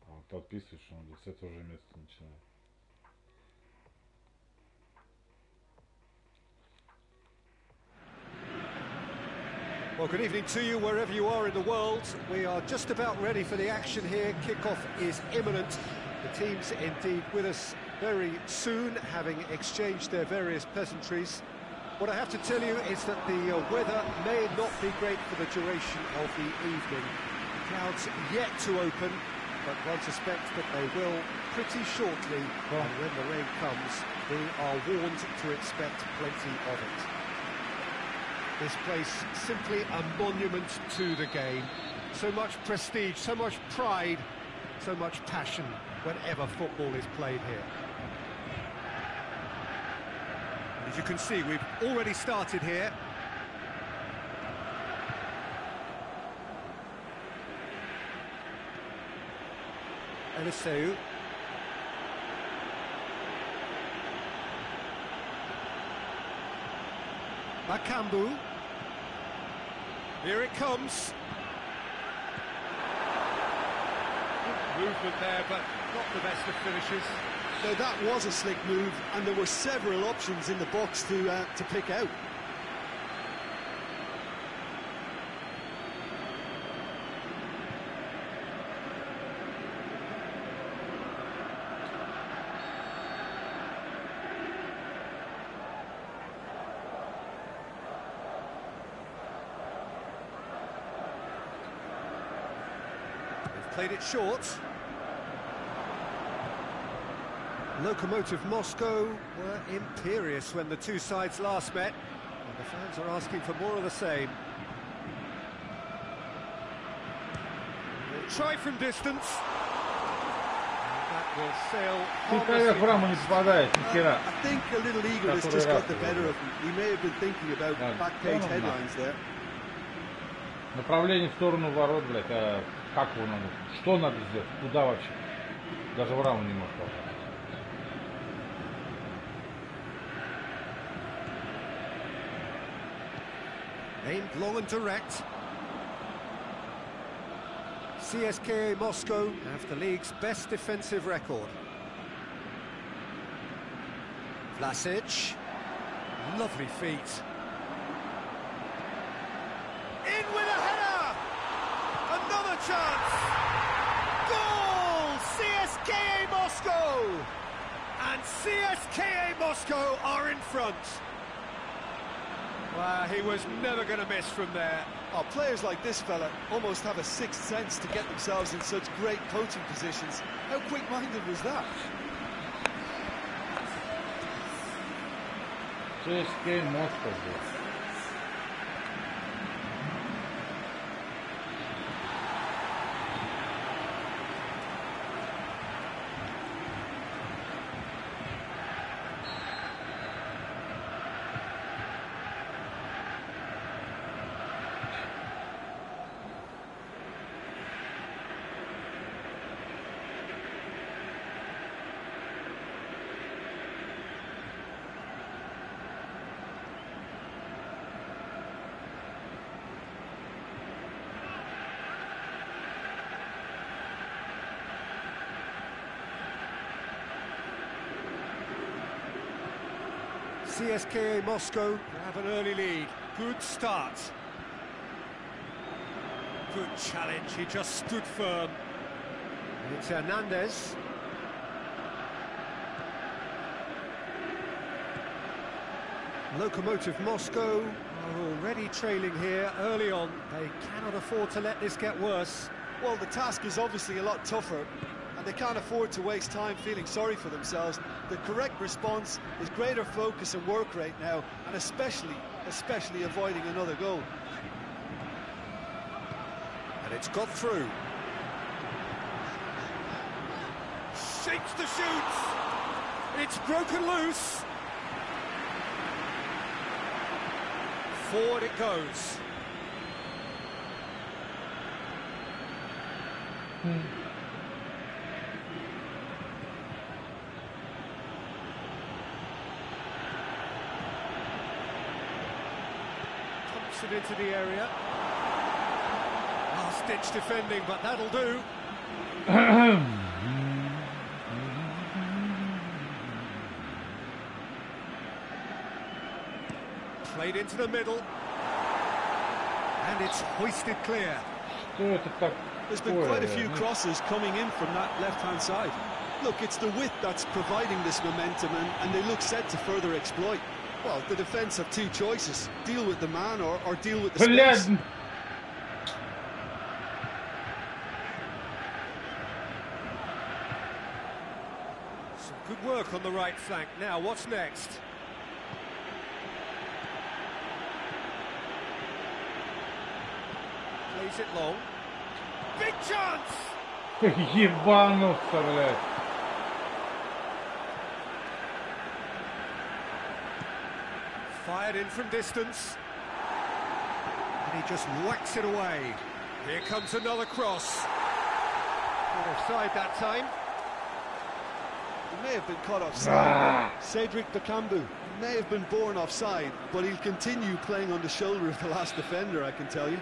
А вот подписываешь, что он с этого же места начинает. Well, good evening to you wherever you are in the world. We are just about ready for the action here. Kickoff is imminent. The team's indeed with us very soon, having exchanged their various pleasantries. What I have to tell you is that the weather may not be great for the duration of the evening. Clouds yet to open, but one suspects that they will pretty shortly. And when the rain comes, we are warned to expect plenty of it. This place simply a monument to the game. So much prestige, so much pride, so much passion whenever football is played here. As you can see, we've already started here. Eliseu. Bakambu. Here it comes. Movement there, but not the best of finishes. Now that was a slick move, and there were several options in the box to pick out. They've played it short. Lokomotiv Moscow were imperious when the two sides last met, and the fans are asking for more of the same. They'll try from distance. That will sail harmlessly. I think a little eagerness just got the better of him. He may have been thinking about back-page headlines there. Направление в сторону ворот, блядь, а как его надо? Что надо сделать? Куда вообще? Даже в раму не может попасть. Aimed long and direct. CSKA Moscow have the league's best defensive record. Vlasic. Lovely feet. In with a header! Another chance! Goal! CSKA Moscow! And CSKA Moscow are in front. Well, he was never going to miss from there. Oh, players like this fella almost have a sixth sense to get themselves in such great coaching positions. How quick-minded was that? CSKA Moscow. CSKA Moscow have an early lead. Good start. Good challenge, he just stood firm. It's Hernandez. Lokomotiv Moscow are already trailing here early on. They cannot afford to let this get worse. Well, the task is obviously a lot tougher, and they can't afford to waste time feeling sorry for themselves. The correct response is greater focus and work rate now, and especially avoiding another goal. And it's got through. Shapes the shoot. It's broken loose. Forward it goes. Pumps it into the area. Last-ditch defending, but that'll do. Played into the middle. And it's hoisted clear. Что это такое? There's been quite a few crosses coming in from that left-hand side. Look, it's the width that's providing this momentum, and they look set to further exploit. Well, the defence have two choices: deal with the man or deal with the space. Блядь! Some good work on the right flank. Now, what's next? Plays it long. Big chance! Ебануться, блядь. Fired in from distance. And he just whacks it away. Here comes another cross. Not offside that time. He may have been caught offside. Cedric Bakambu may have been born offside, but he'll continue playing on the shoulder of the last defender, I can tell you.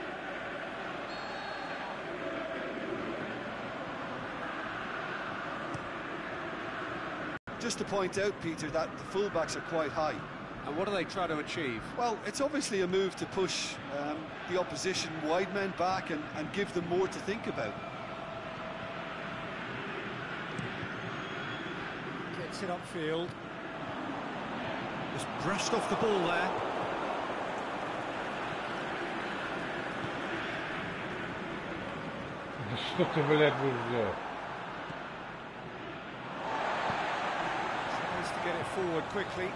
Just to point out, Peter, that the fullbacks are quite high. And what do they try to achieve? Well, it's obviously a move to push the opposition wide men back and give them more to think about. Gets it upfield. Just brushed off the ball there. Да что ты, блядь, будешь делать? Tries to get it forward quickly.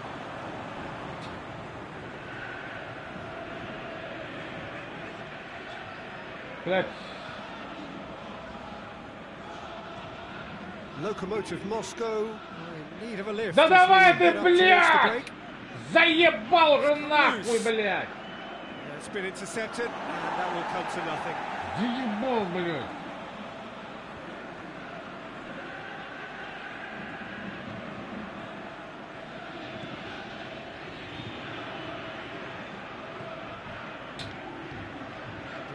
Блядь. Locomotive Moscow in need of a lift. Да as давай we ты, head up towards the блядь! break. Заебал уже нахуй, блядь! It's been intercepted, and that will come to nothing. Заебал, блядь!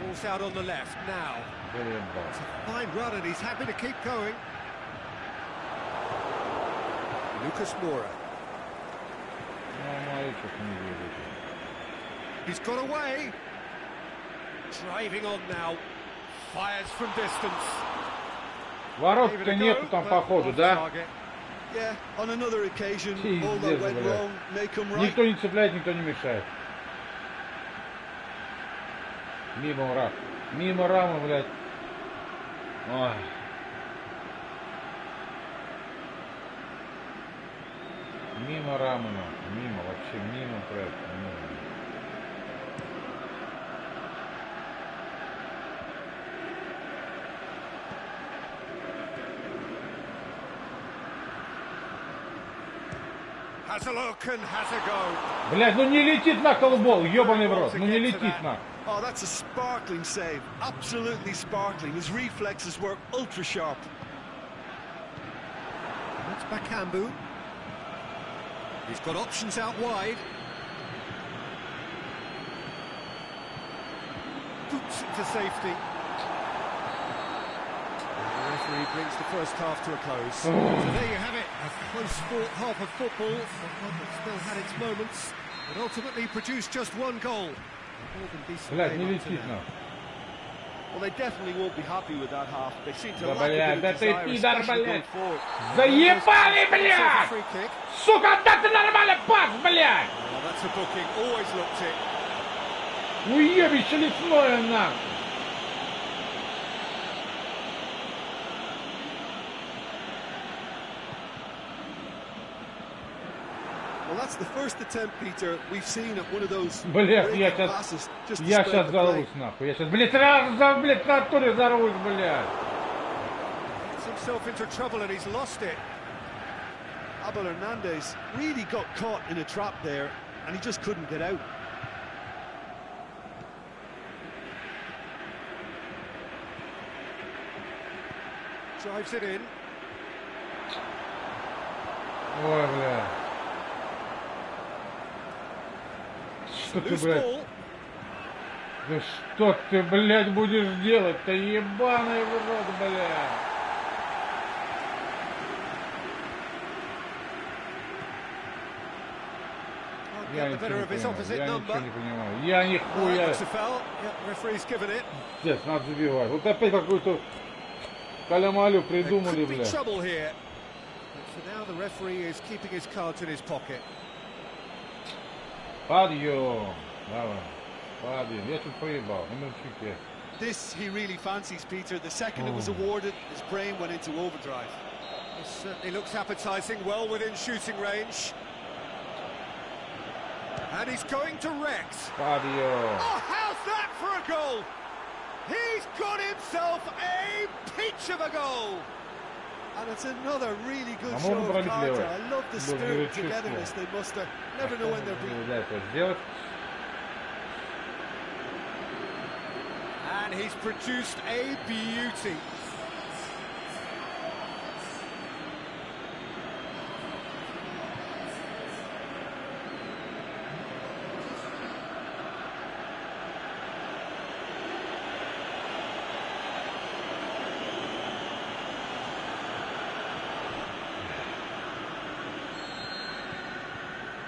Ball's out on the left now. Заебал. Fine run, and he's happy to keep going. Lucas Moura. Ну, мои что-то не видят. He's got away. Driving on now. Fires from distance. Ворот-то нету там, походу, да? Yeah, on another occasion, all Пиздец, that went блядь. wrong may come right. Никто не цепляет, никто не мешает. Мимо рам. Мимо рамы, блядь. Ой. Мимо рамы, нахуй. Мимо, вообще мимо проекта. Мимо. Has a look and has a go. Блядь, ну не летит на колбол, ебаный в рот. Ну не летит на. Oh, that's a sparkling save. Absolutely sparkling. His reflexes were ultra sharp. That's Bakambu. He's got options out wide. Boots it to safety. The referee brings the first half to a close. So there you have it, a close-fought half of football. One that still had its moments, but ultimately produced just one goal. More than decent Блядь, game не up to летит now. на. Well, they definitely won't be happy with that half. They seem to Да, lack a блядь, bit да of ты desire, пидор, especially going блядь. forward. Заебали, So блядь! free kick. Сука, да ты нормально пас, блядь! Oh, that's a booking, always looked it. Уебище лесное, нахуй! Well, that's the first attempt, Peter, we've seen at one of those Блядь, я breaking сейчас... passes just to Я spread сейчас the play. взорвусь, нахуй. Я сейчас, блядь, блядь, в натуре взорвусь, блядь. Gets himself into trouble and he's lost it. Abel Hernandez really got caught in a trap there, and he just couldn't get out. Drives it in. Ой, блядь. Что ты, Loose блядь? ball. Да что ты, блядь, будешь делать-то, ебаный в рот, блядь? Я get the better of his opposite number. ничего не понимаю. Я нихуя. Looks a foul. Yep, referee's given it. Здесь надо забивать. Вот опять какую-то калямалю придумали, There could be бля. trouble here. But for now, the referee is keeping his cards in his pocket. Подъем. Давай. Подъем. Я тут проебал. На Миранчуке. This he really fancies, Peter. The second it was awarded, his brain went into overdrive. This certainly looks appetising, well within shooting range. And he's going to Rex. Подъем. Oh, how's that for a goal? He's got himself a peach of a goal. And it's another really good А show можно of пробить character. левой? I love the Должен spirit быть чувство. togetherness they muster. Never know when they're beaten. Нельзя это сделать. And he's produced a beauty.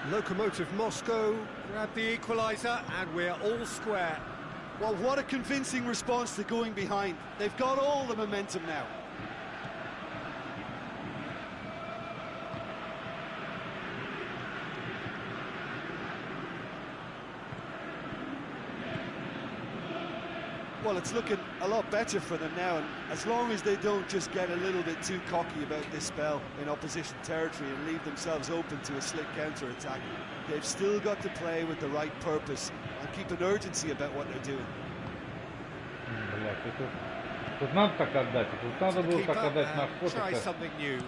Lokomotiv Moscow grabbed the equaliser and we're all square. Well, what a convincing response to going behind. They've got all the momentum now. Well, it's looking a lot better for them now, and as long as they don't just get a little bit too cocky about this spell in opposition territory and leave themselves open to a slick counter-attack, they've still got to play with the right purpose and keep an urgency about what they're doing. Блядь, тут надо так отдать, тут надо было так отдать на вход. Try something new.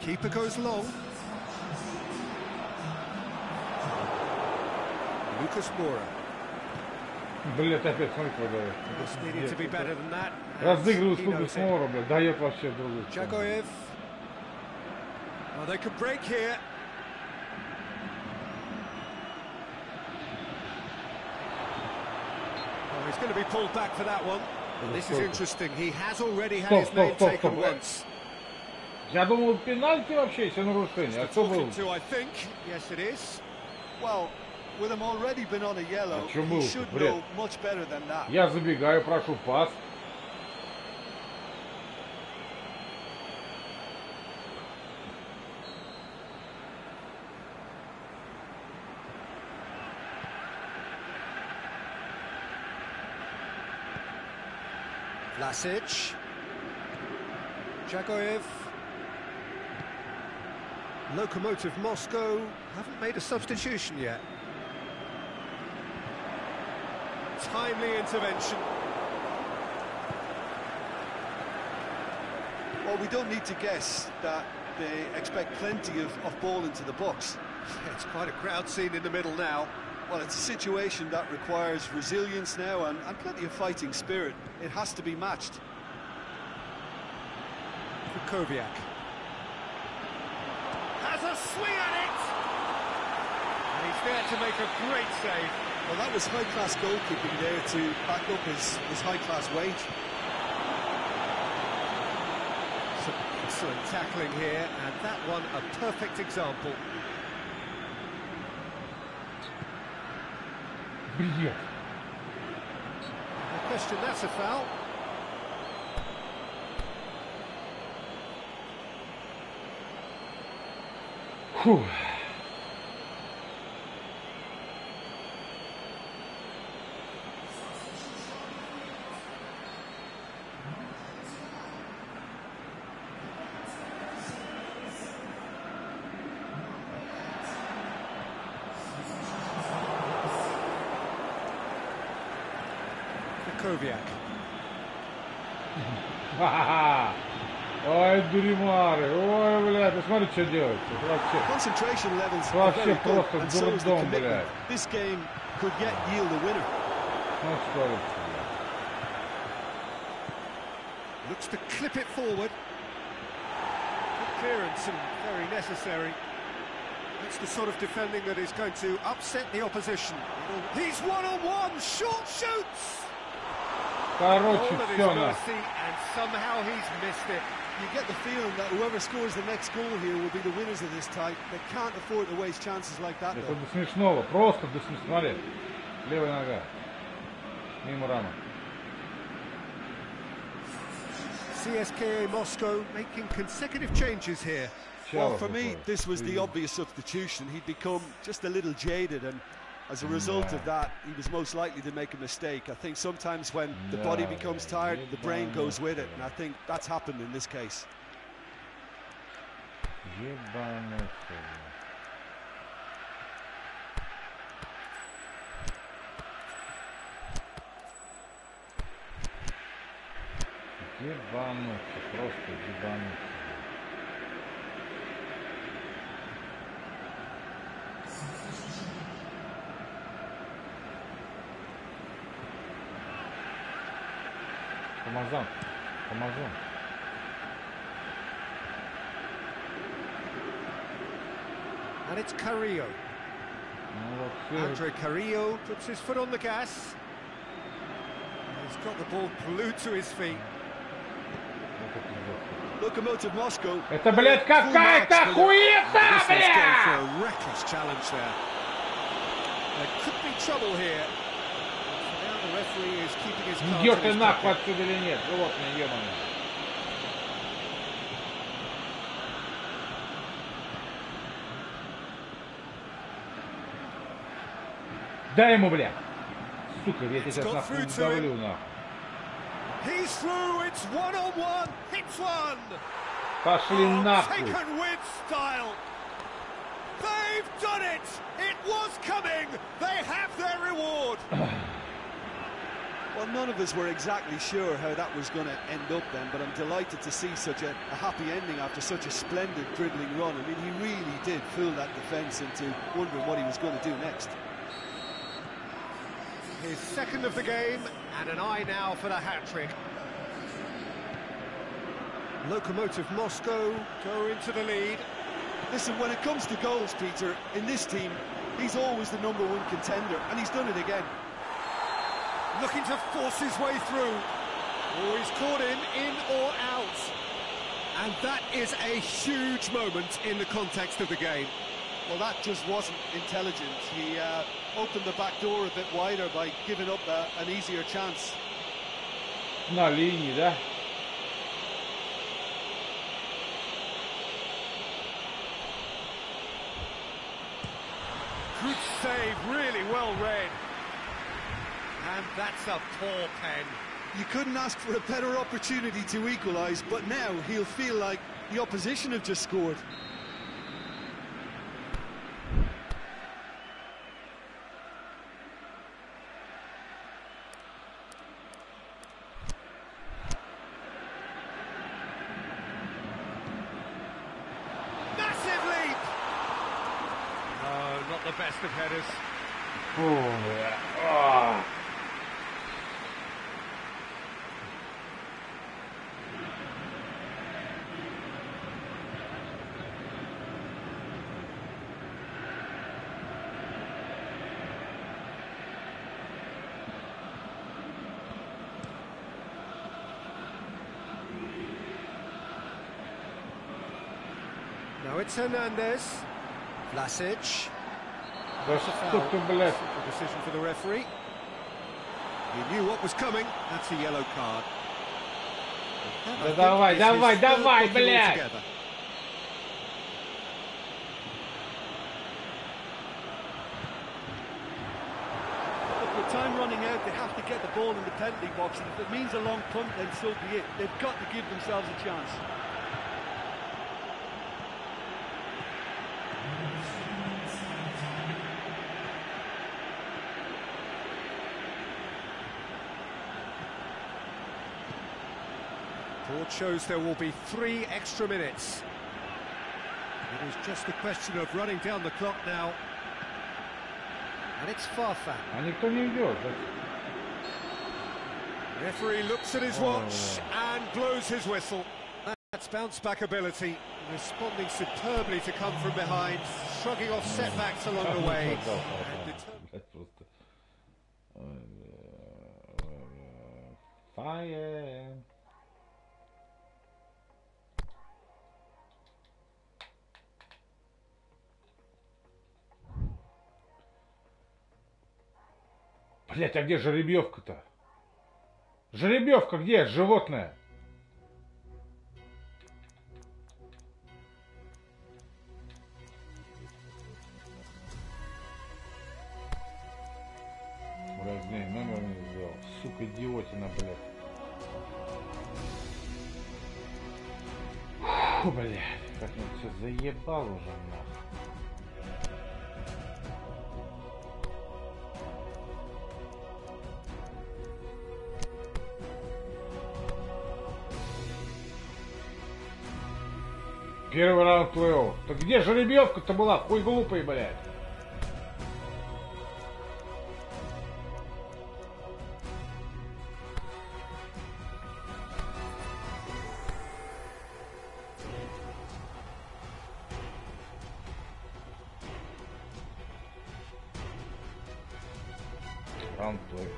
Keeper goes long. Lucas Moura. Блядь, опять смотри, куда Just needed to be better than that. разыгрываю He сколько knows it. смора, блядь, дает вообще другую. Jagoyev. Oh, they could break here. Oh, he's going to be pulled back for that one. This is interesting. He has already had his name taken once. Я думал, пенальти вообще, если нарушение. А кто был? Talking to, I think. Yes, it is. Well, with him already been on a yellow, чё he был-то, should бред? know much better than that. Я забегаю, прошу пас. Vlasic. Jagoyev. Lokomotiv Moscow haven't made a substitution yet. Timely intervention. Well, we don't need to guess that they expect plenty of ball into the box. It's quite a crowd scene in the middle now. Well, it's a situation that requires resilience now and plenty of fighting spirit. It has to be matched. Kukoviak has a swing at it! And he's there to make a great save. Well, that was high-class goalkeeping there to back up his high-class wage. Some excellent tackling here, and that one a perfect example. Блядь. No question, that's a foul. Фух. Kukoviak. Ха-ха-ха. Ой, дуримары. Ой, блядь, ты смотри, что делает. Это вообще... Concentration levels are Вообще very good, просто and so is the дурдом, commitment. блядь. This game could yet yield a winner. Ну, что ли? Looks to clip it forward. Good clearance and very necessary. That's the sort of defending that is going to upset the opposition. He's one-on-one, short shoots! Короче, All at his все на. mercy, and somehow he's missed it. You get the feeling that whoever scores the next goal here will be the winners of this tie. They can't afford to waste chances like that. Это до смешного, просто до смешного. Смотри, левая нога, мимо рама. CSKA Moscow making consecutive changes here. Well, for me, this was the obvious substitution. He'd become just a little jaded, and as a result of that, he was most likely to make a mistake. I think sometimes when the body becomes tired, the brain goes with it, and I think that's happened in this case. Ебануться, просто ебануться. Помазан, помазан. And it's Carrillo. Andre Carrillo puts his foot on the gas. He's got the ball glued to his feet. Lokomotiv Moscow. Это, блядь, какая-то хуета, блядь! For a reckless challenge there. There could be trouble here. So now the referee is keeping his cards Идёшь in ты his нахуй pocket. отсюда или нет, животное ебаное. Дай ему, блядь! Сука, я тебя сейчас нахуй удавлю, нахуй. He's through, it's one-on-one, hits one! Пошли нахуй! Taken with style! They've done it! It was coming! They have their reward! Well, none of us were exactly sure how that was going to end up then, but I'm delighted to see such a happy ending after such a splendid dribbling run. I mean, he really did fool that defence into wondering what he was going to do next. His second of the game, and an eye now for the hat-trick. Lokomotiv Moscow go into the lead. Listen, when it comes to goals, Peter, in this team, he's always the #1 contender, and he's done it again. Looking to force his way through. Oh, he's caught in or out. And that is a huge moment in the context of the game. Well, that just wasn't intelligent. He opened the back door a bit wider by giving up an easier chance. На линии, да? Good save, really well read. And that's a poor pen. You couldn't ask for a better opportunity to equalise, but now he'll feel like the opposition have just scored. Massive leap! Oh, not the best of headers. Now it's Hernandez. Vlasic. Да что ты, блядь? A decision for the referee. He knew what was coming. That's a yellow card. Да давай, давай, давай, блядь! Look, with time running out, they have to get the ball in the penalty box, and if it means a long punt, then so be it. They've got to give themselves a chance. Board shows there will be 3 extra minutes. It is just a question of running down the clock now. And it's Farfan. А никто не идет. Referee looks at his watch and blows his whistle. That's bounce-back ability, responding superbly to come from behind, shrugging off setbacks along the way. Fire. Блять, а где жеребьевка-то? Жеребьевка где? Животное. Блять, номер не сделал. Сука, идиотина, блять. Фу, блять, как мне все заебал уже, нахуй. Первый раунд плей-офф. Так где жеребьевка-то была? Хуй глупый, блядь. Раунд плей-офф.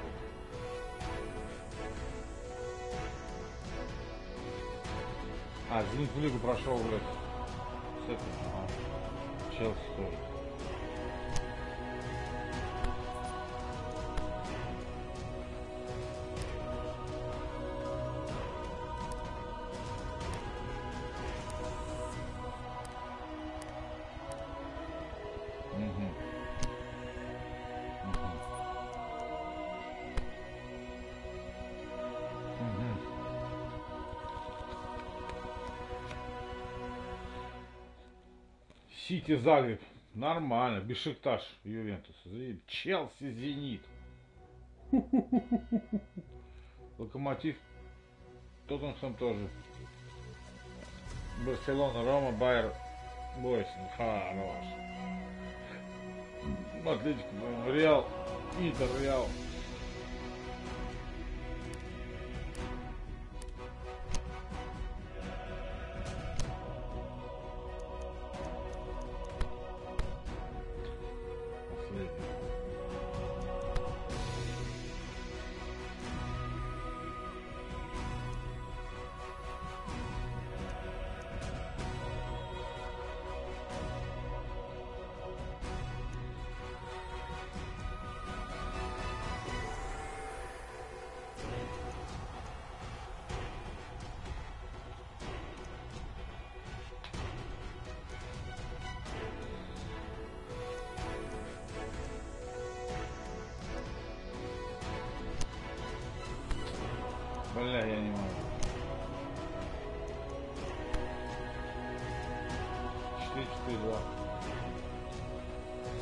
А, Зенит в лигу прошел, блядь. С этим, Челси тоже. Сити, Загреб. Нормально. Бешикташ, Ювентус. Челси, Зенит. Локомотив. Тоттенхэм тоже. Барселона, Рома, Байер, Бойсен. Хорош. Атлетико, Реал. Интер, Реал. Бля, я не могу. 4-4-2.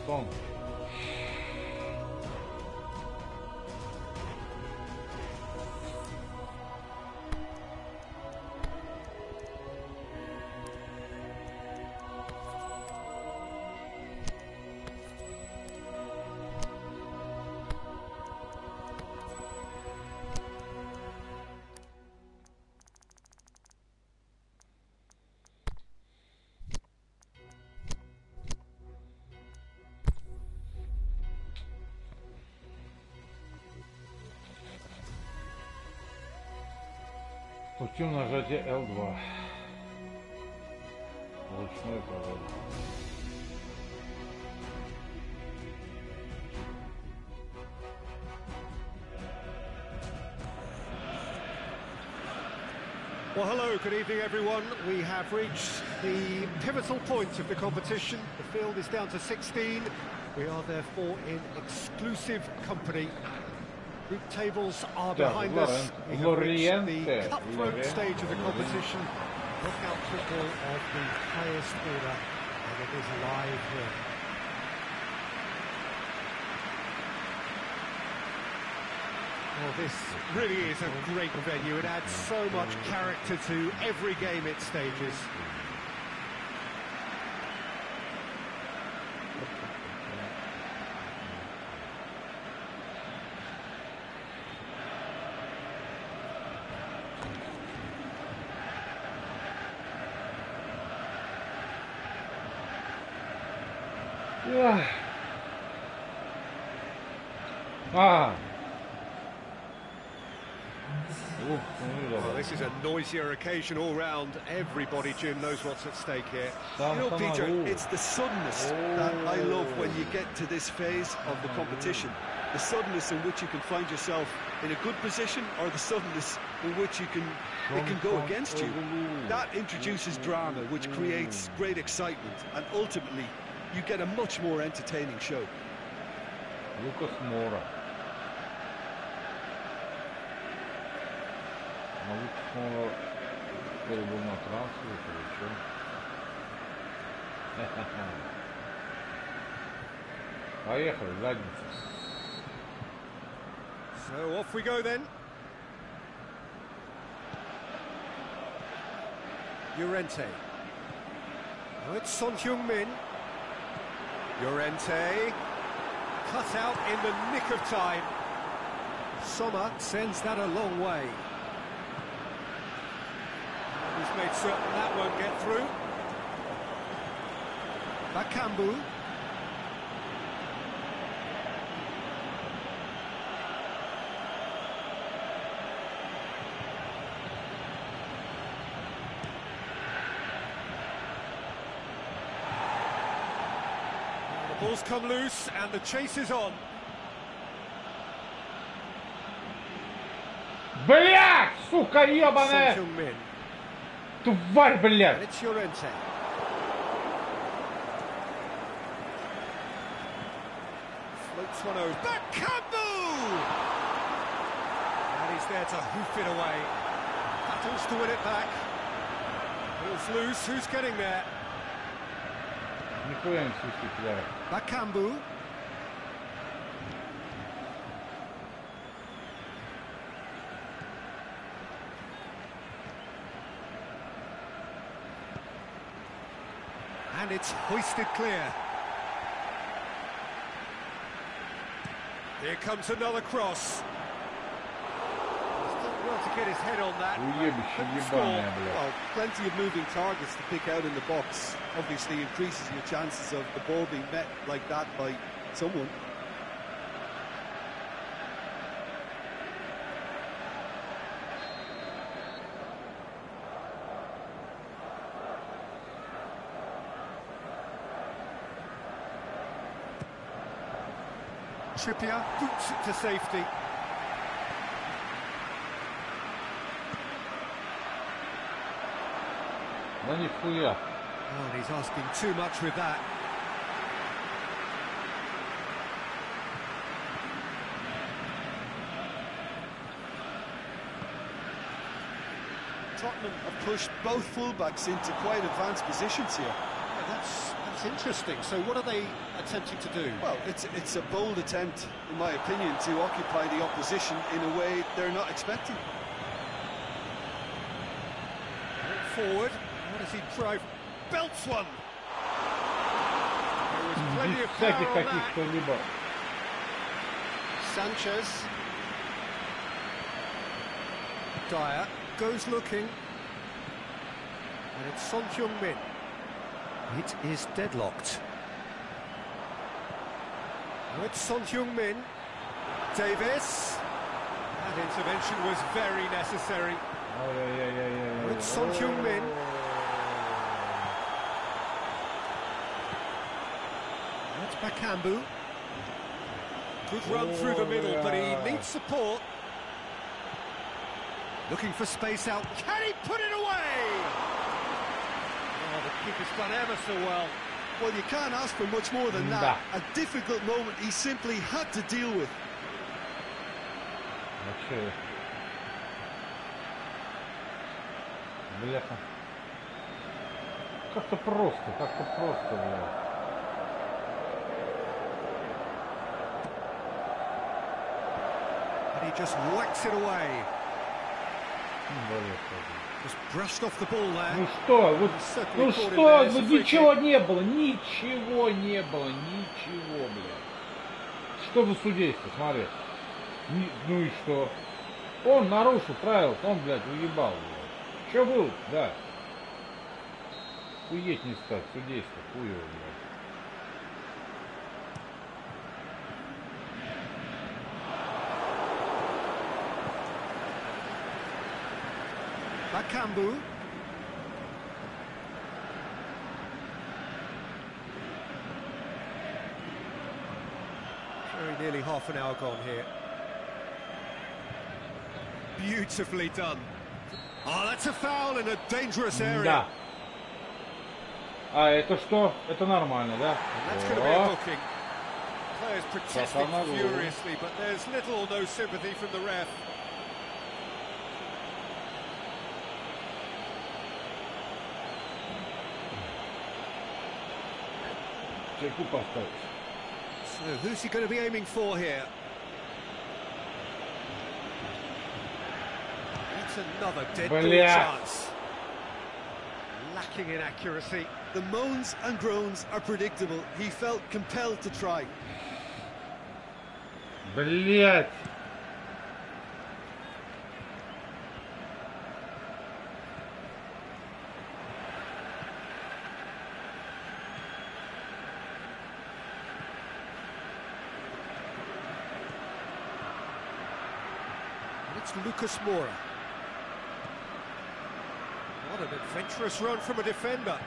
Сон. Путем нажатия L2. Ручной провод. Well, hello, good evening, everyone. We have reached the pivotal point of the competition. The field is down to 16. We are therefore in exclusive company. Group tables are behind us. We have reached the cutthroat stage of the competition. Knockout football of the highest order, and it is live here. Well, this really is a great venue. It adds so much character to every game it stages. Well, this is a noisier occasion all round. Everybody, Jim, knows what's at stake here. You know, Peter, it's the suddenness that I love when you get to this phase of the competition. The suddenness in which you can find yourself in a good position, or the suddenness in which it can go against you. That introduces drama, which creates great excitement, and ultimately you get a much more entertaining show. Lucas Moura. Lucas Moura был на трансфере, или что? Поехали, задница. So off we go then. Llorente. Oh, it's Son Heung-min. Llorente. Cut out in the nick of time. Sommer sends that a long way. He's made certain that won't get through. Bakambu. The ball's come loose and the chase is on. Блядь, сука ебаная! Тварь, блядь! And it's Llorente. Floats one over. Bakambu! And he's there to hoof it away. Battles to win it back. Ball's loose. Who's getting there? Нихуя не свистит, да. Bakambu. And it's hoisted clear. Here comes another cross. He's done well to get his head on that. Уебище ебаное, блядь. Well, plenty of moving targets to pick out in the box. Obviously increases your chances of the ball being met like that by someone. Trippier boots it to safety. Да нихуя. Oh, and he's asking too much with that. Tottenham have pushed both fullbacks into quite advanced positions here. Yeah, that's interesting. So what are they attempting to do? Well, it's a bold attempt, in my opinion, to occupy the opposition in a way they're not expecting. Forward. What does he try? Belts one. There was plenty Без of power всяких on that. каких-то-либо. Sanchez. Dyer goes looking. And it's Son Heung-min. It is deadlocked. Oh, it's Son Heung-min. Davis. That intervention was very necessary. Ой-ой-ой-ой-ой. Oh, it's Son Heung-min. That's Bakambu. Good run through the middle, but he needs support. Looking for space out. Can he put it away? Oh, the keeper's done ever so well. Well, you can't ask for much more than that. A difficult moment he simply had to deal with. Вообще. Бляха. Как-то просто, блядь. And he just whacks it away. Just brushed off the ball there. Ну что, вот, Certainly ну caught him что, there. It's ну a free ничего kick. не было, ничего, блядь. Что за судейство, смотри. Ну и что? Он нарушил правила, он, блядь, уебал, блядь. Что был? Да. Хуеть не стать, судейство, хуево, блядь. Bakambu. Very nearly half an hour gone here. Beautifully done. Oh, that's a foul in a dangerous area. Да. А это что? Это нормально, да? And that's going to be a booking. Players protesting furiously, but there's little or no sympathy from the ref. Чайку поставить. So who's he going to be aiming for here? It's another dead ball chance. Lacking in accuracy. The moans and groans are predictable. He felt compelled to try. Блять! It's Lucas Moura. What an adventurous run from a defender.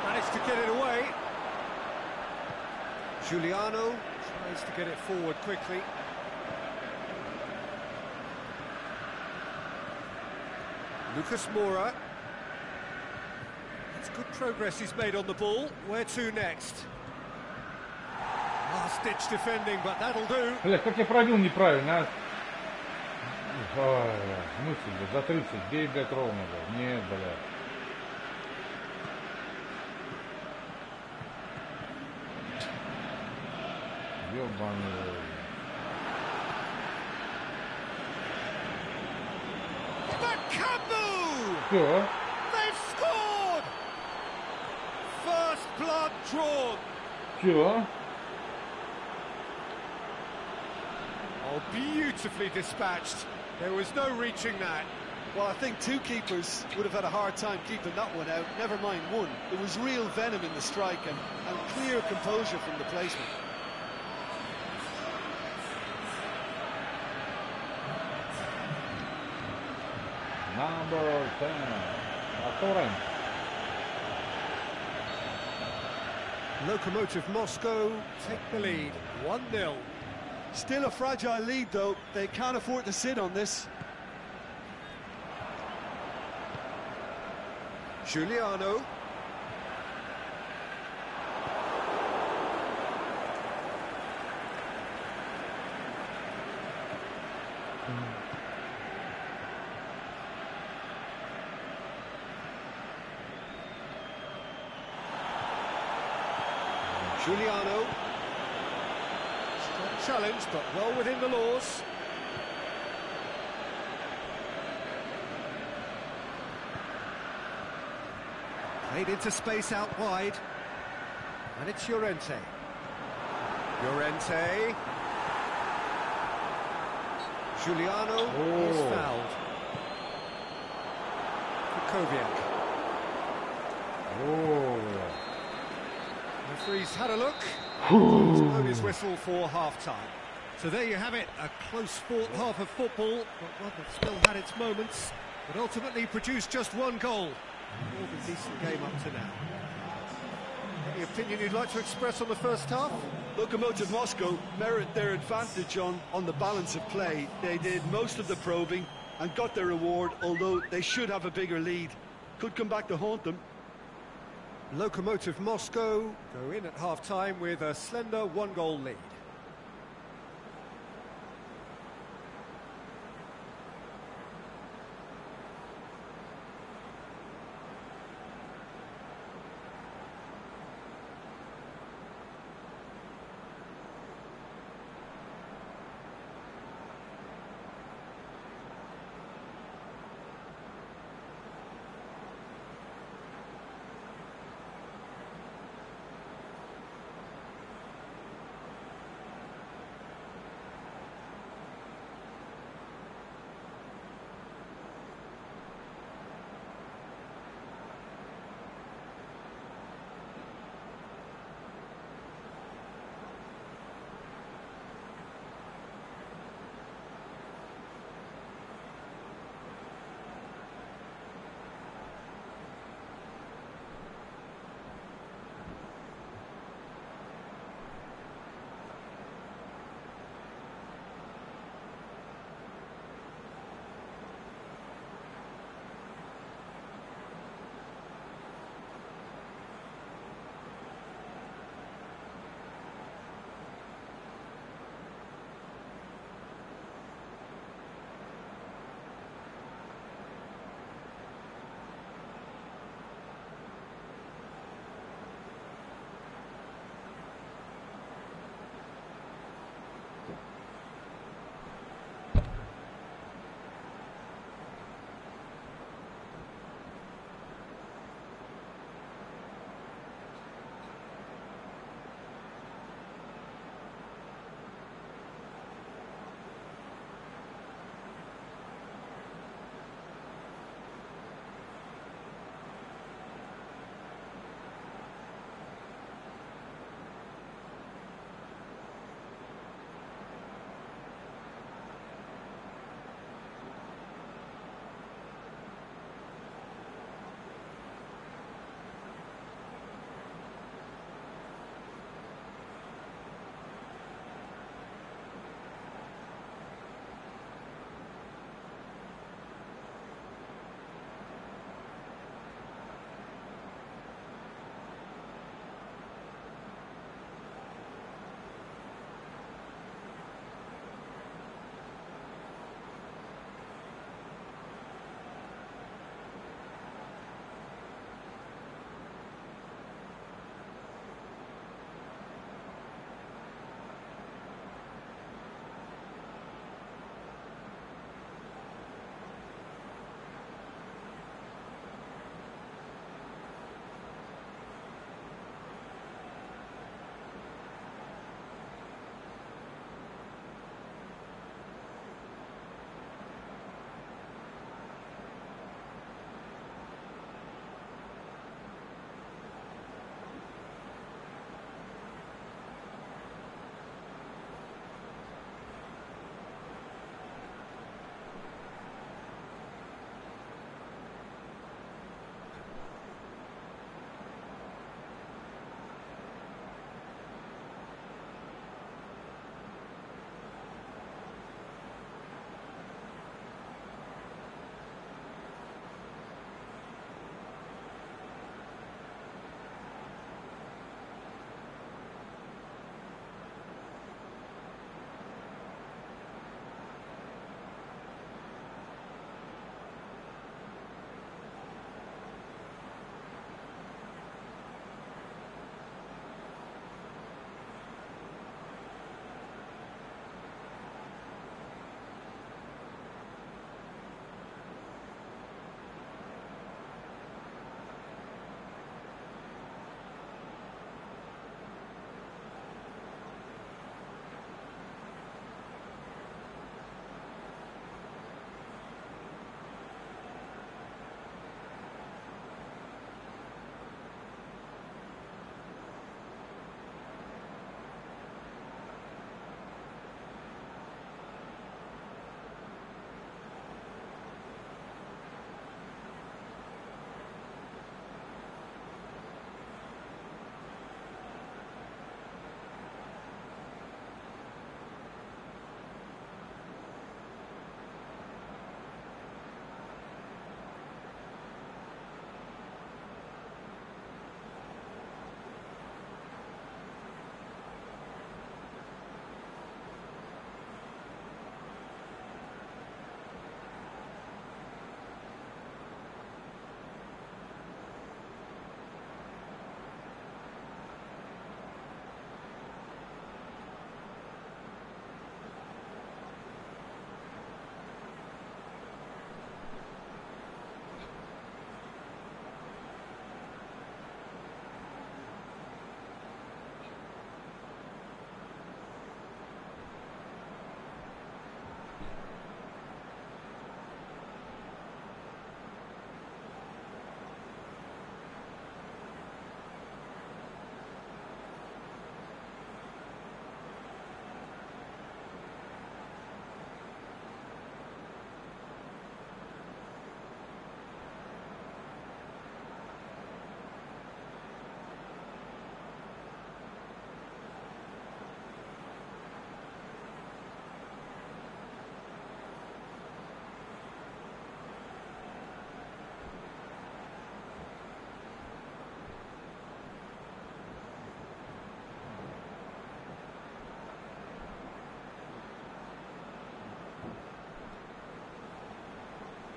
Managed to get it away. Giuliano tries to get it forward quickly. Lucas Moura. It's good progress he's made on the ball. Where to next? Last-ditch defending, but that'll do. Блять, как я пробил неправильно, а? Мысль, блядь, за 30, бей, блядь, ровно, блядь. Нет, блядь. Ёбаный. Bakambu! Всё. They've scored! First blood drawn. Всё. Oh, beautifully dispatched. There was no reaching that. Well, I think two keepers would have had a hard time keeping that one out, never mind one. There was real venom in the strike and clear composure from the placement. Number 10. Atoren. Lokomotiv Moscow take the lead, 1-0. Still a fragile lead, though. They can't afford to sit on this. Giuliano. Giuliano. Strong challenge, but well within the laws. Played into space out wide. And it's Llorente. Llorente. Giuliano is fouled. Kukoviak. Referee's had a look. He's blown his whistle for half-time. So there you have it, a close-fought half of football, but one that still had its moments, but ultimately produced just one goal. More than decent game up to now. Any opinion you'd like to express on the first half? Lokomotiv Moscow merit their advantage on the balance of play. They did most of the probing and got their reward, although they should have a bigger lead. Could come back to haunt them. Lokomotiv Moscow go in at half-time with a slender one-goal lead.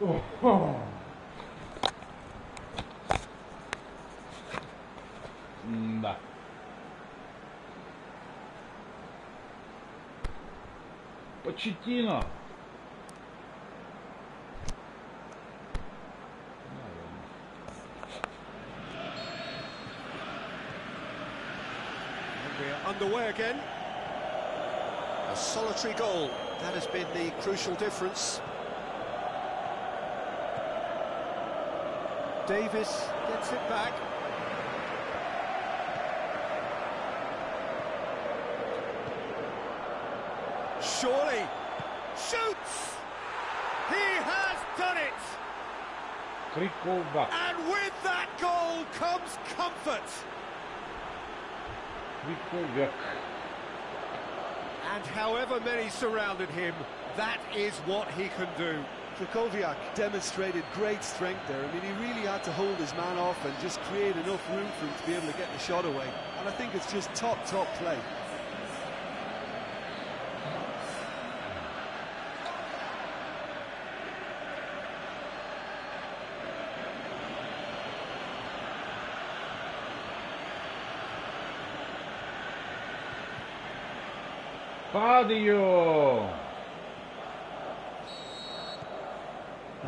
Да. Почетино. We're underway again. A solitary goal. That has been the crucial difference. Davis gets it back. Surely shoots. He has done it. Trickle back. And with that goal comes comfort. Trickle back. And however many surrounded him, that is what he can do. Krychowiak demonstrated great strength there. I mean, he really had to hold his man off and just create enough room for him to be able to get the shot away. And I think it's just top play. Падаю!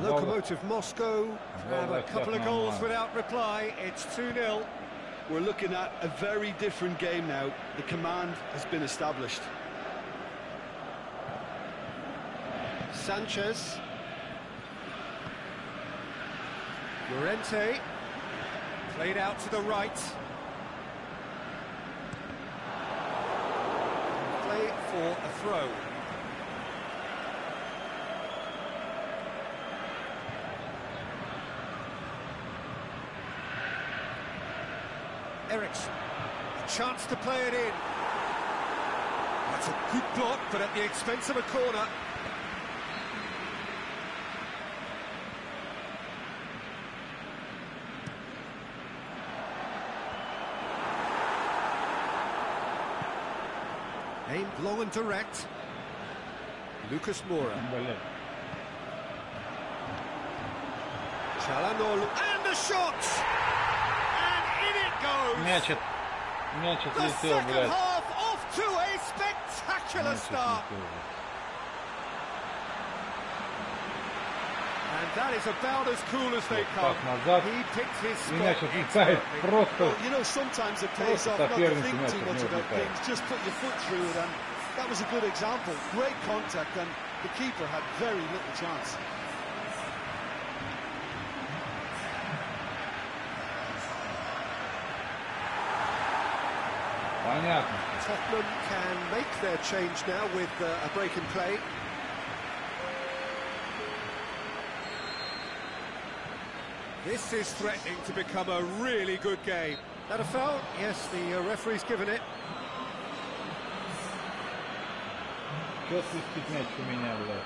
Lokomotiv Moscow have a couple of goals without reply. It's 2-0. We're looking at a very different game now. The command has been established. Sanchez. Llorente. Played out to the right. Play for a throw. Eriksson, a chance to play it in. That's a good block, but at the expense of a corner. Aimed long and direct. Lucas Moura. Çalhanoğlu, and the shot! Мячик The летел, second блядь. half off to a spectacular start. And that is about as cool as they come. назад. He picked his И spot. мяч отлетает просто. Well, you know, sometimes it pays off not to соперник think мяч too от much него about отлетает. things, just put your foot through it, and that was a good example. Great contact, and the keeper had very little chance. Понятно. Tottenham can make their change now with a break in play. This is threatening to become a really good game. That a foul? Yes, the referee's given it. Чё свистит мяч у меня, блядь?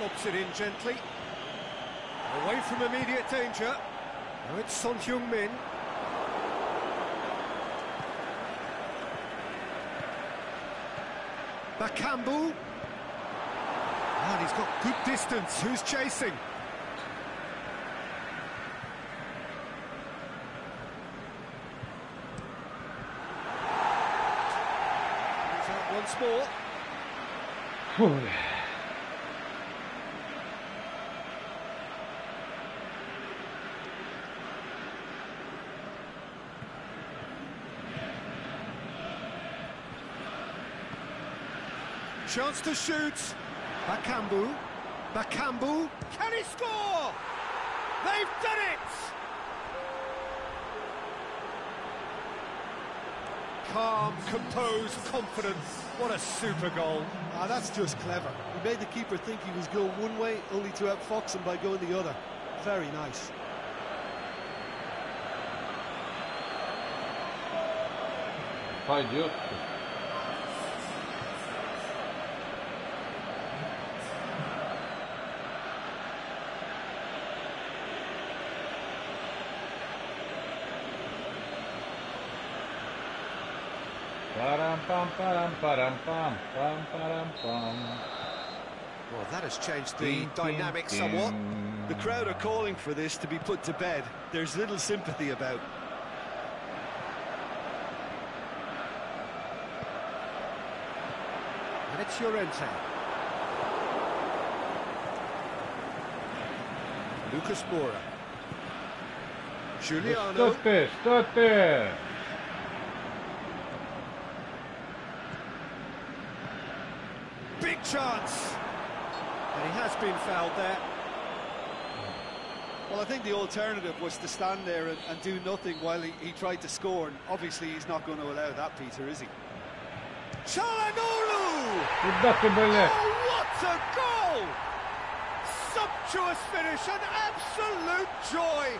Lobs it in gently. Away from immediate danger. Now it's Son Heung-min. Bakambu. And he's got good distance. Who's chasing? He's out once more. Фу, бля. Chance to shoot. Bakambu. Bakambu. Can he score? They've done it! Calm, composed, confidence. What a super goal. Ah, that's just clever. He made the keeper think he was going one way, only to outfox him by going the other. Very nice. Пойдет. Well, that has changed the dynamic somewhat. The crowd are calling for this to be put to bed. There's little sympathy about. And it's Llorente. Lucas Moura. Giuliano. Что ты? Big chance. And he has been fouled there. Well, I think the alternative was to stand there and do nothing while he tried to score. And obviously, he's not going to allow that, Peter, is he? Çalhanoğlu! Куда ты, блядь? Oh, what a goal! Sumptuous finish, an absolute joy.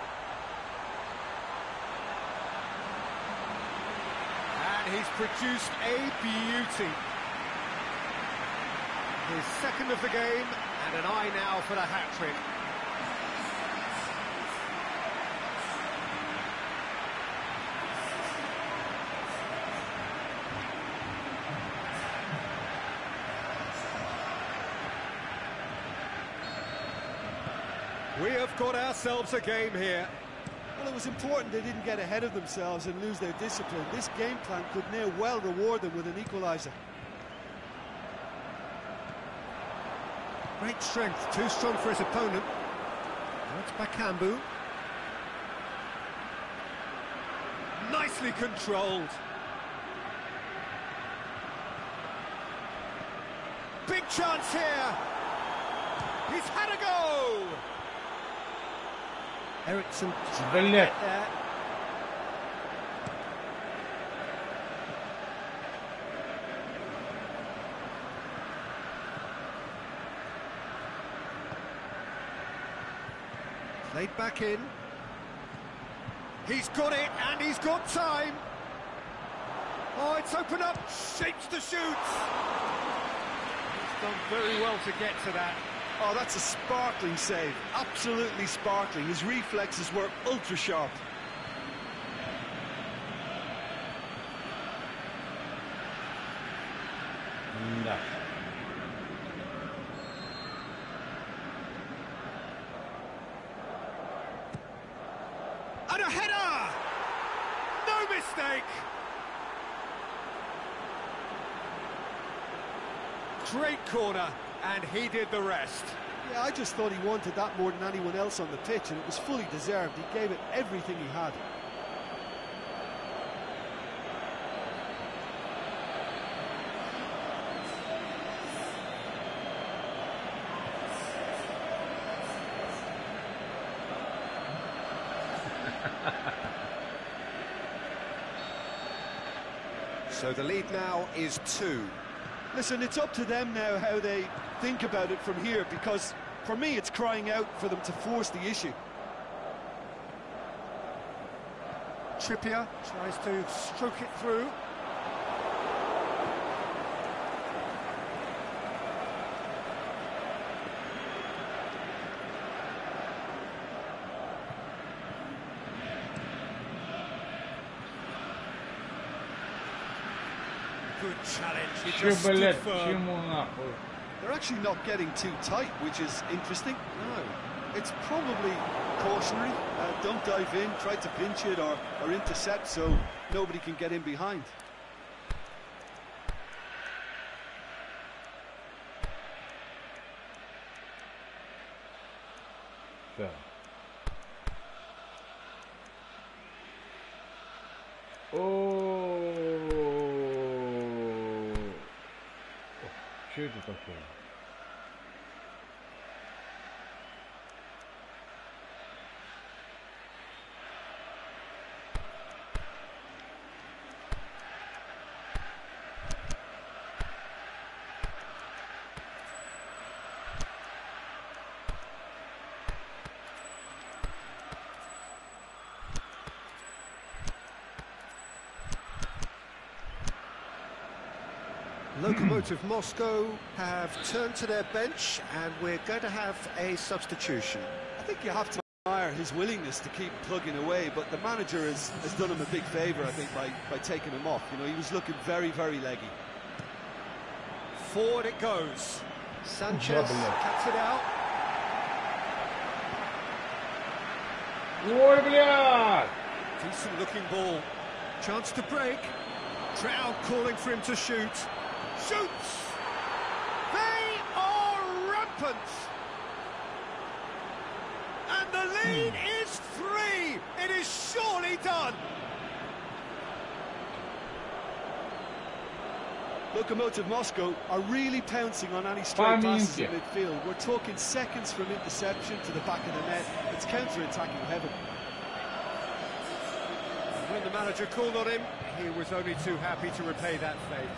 And he's produced a beauty. His second of the game, and an eye now for the hat-trick. We have got ourselves a game here. Well, it was important they didn't get ahead of themselves and lose their discipline. This game plan could now well reward them with an equaliser. Great strength, too strong for his opponent. That's Bakambu. Nicely controlled. Big chance here. He's had a go. Ericsson. Блядь. There. Played back in. He's got it, and he's got time. Oh, it's opened up, shapes to shoot. He's done very well to get to that. Oh, that's a sparkling save. Absolutely sparkling. His reflexes were ultra sharp. Да. And a header! No mistake! Great corner, and he did the rest. Yeah, I just thought he wanted that more than anyone else on the pitch, and it was fully deserved. He gave it everything he had. So the lead now is 2. Listen, it's up to them now how they think about it from here, because for me it's crying out for them to force the issue. Trippier tries to stroke it through. Good challenge. He Чё, just stood блядь, firm. почему нахуй? They're actually not getting too tight, which is interesting. No, it's probably cautionary. Don't dive in, try to pinch it or intercept so nobody can get in behind. Да. О, что это такое? Lokomotiv Moscow have turned to their bench, and we're going to have a substitution. I think you have to admire his willingness to keep plugging away, but the manager has done him a big favour, I think, by taking him off. You know, he was looking very, very leggy. Forward it goes. Sanchez cuts it out. Ой, блядь! Decent looking ball. Chance to break. Trout calling for him to shoot. Shoots! They are rampant! And the lead is 3! It is surely done! Lokomotiv Moscow are really pouncing on any straight passes in midfield. We're talking seconds from interception to the back of the net. It's counter-attacking heaven. When the manager called on him, he was only too happy to repay that fate.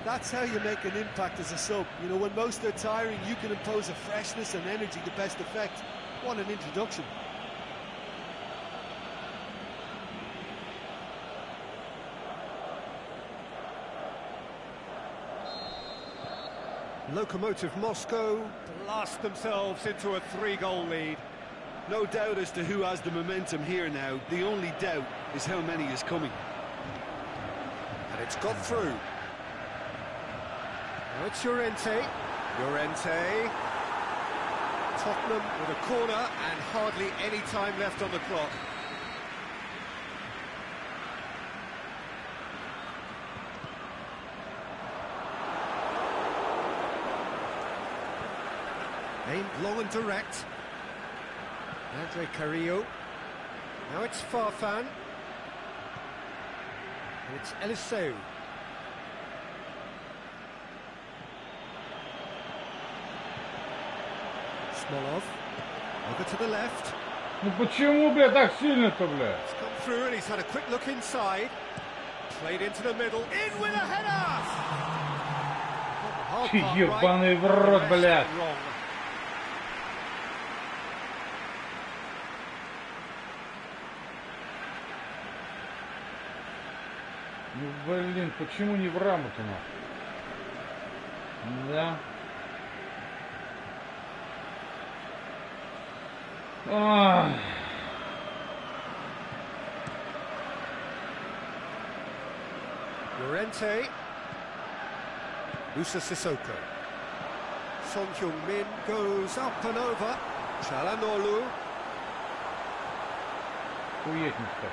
That's how you make an impact as a sub. You know, when most are tiring, you can impose a freshness and energy to best effect. What an introduction. Lokomotiv Moscow blast themselves into a 3-goal lead. No doubt as to who has the momentum here now. The only doubt is how many is coming. And it's got through. Now it's Llorente. Llorente. Tottenham with a corner and hardly any time left on the clock. Aimed long and direct. Andre Carrillo. Now it's Farfan. And it's Eliseu. Smolov. Over to the left. Ну почему, бля, так сильно-то, бля? It's come through and he's had a quick look inside. Played into the middle. In with a header! Ебаный в рот, бля. Ну, блин, почему не в раму-то, нахуй? Да. Llorente. Musa Sissoko. Son Heung-min goes up and over. Çalhanoğlu. Хуетница.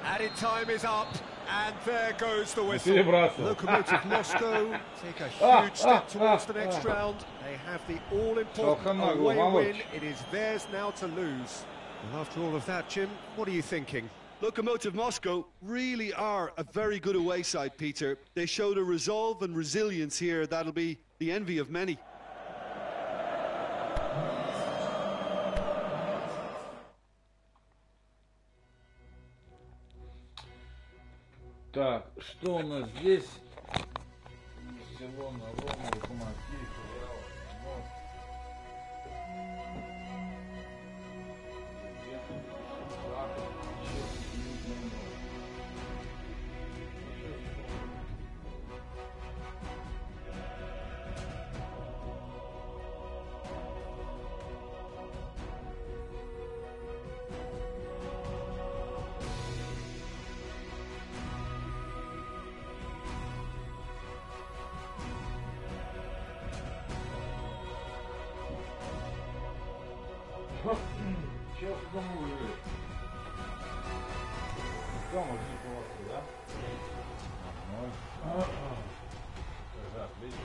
Added time is up, and there goes the whistle. Перебрасывал. Lokomotiv Moscow take a huge step towards the next round. They have the all-important away win. It is theirs now to lose. Well, after all of that, Jim, what are you thinking? Lokomotiv Moscow really are a very good away side, Peter. They showed a resolve and resilience here that'll be the envy of many. Так, что у нас здесь? Барселона, Рома, Локомотив, Реал, Сейчас кому выиграть? Кому не полосы, да? Отлично.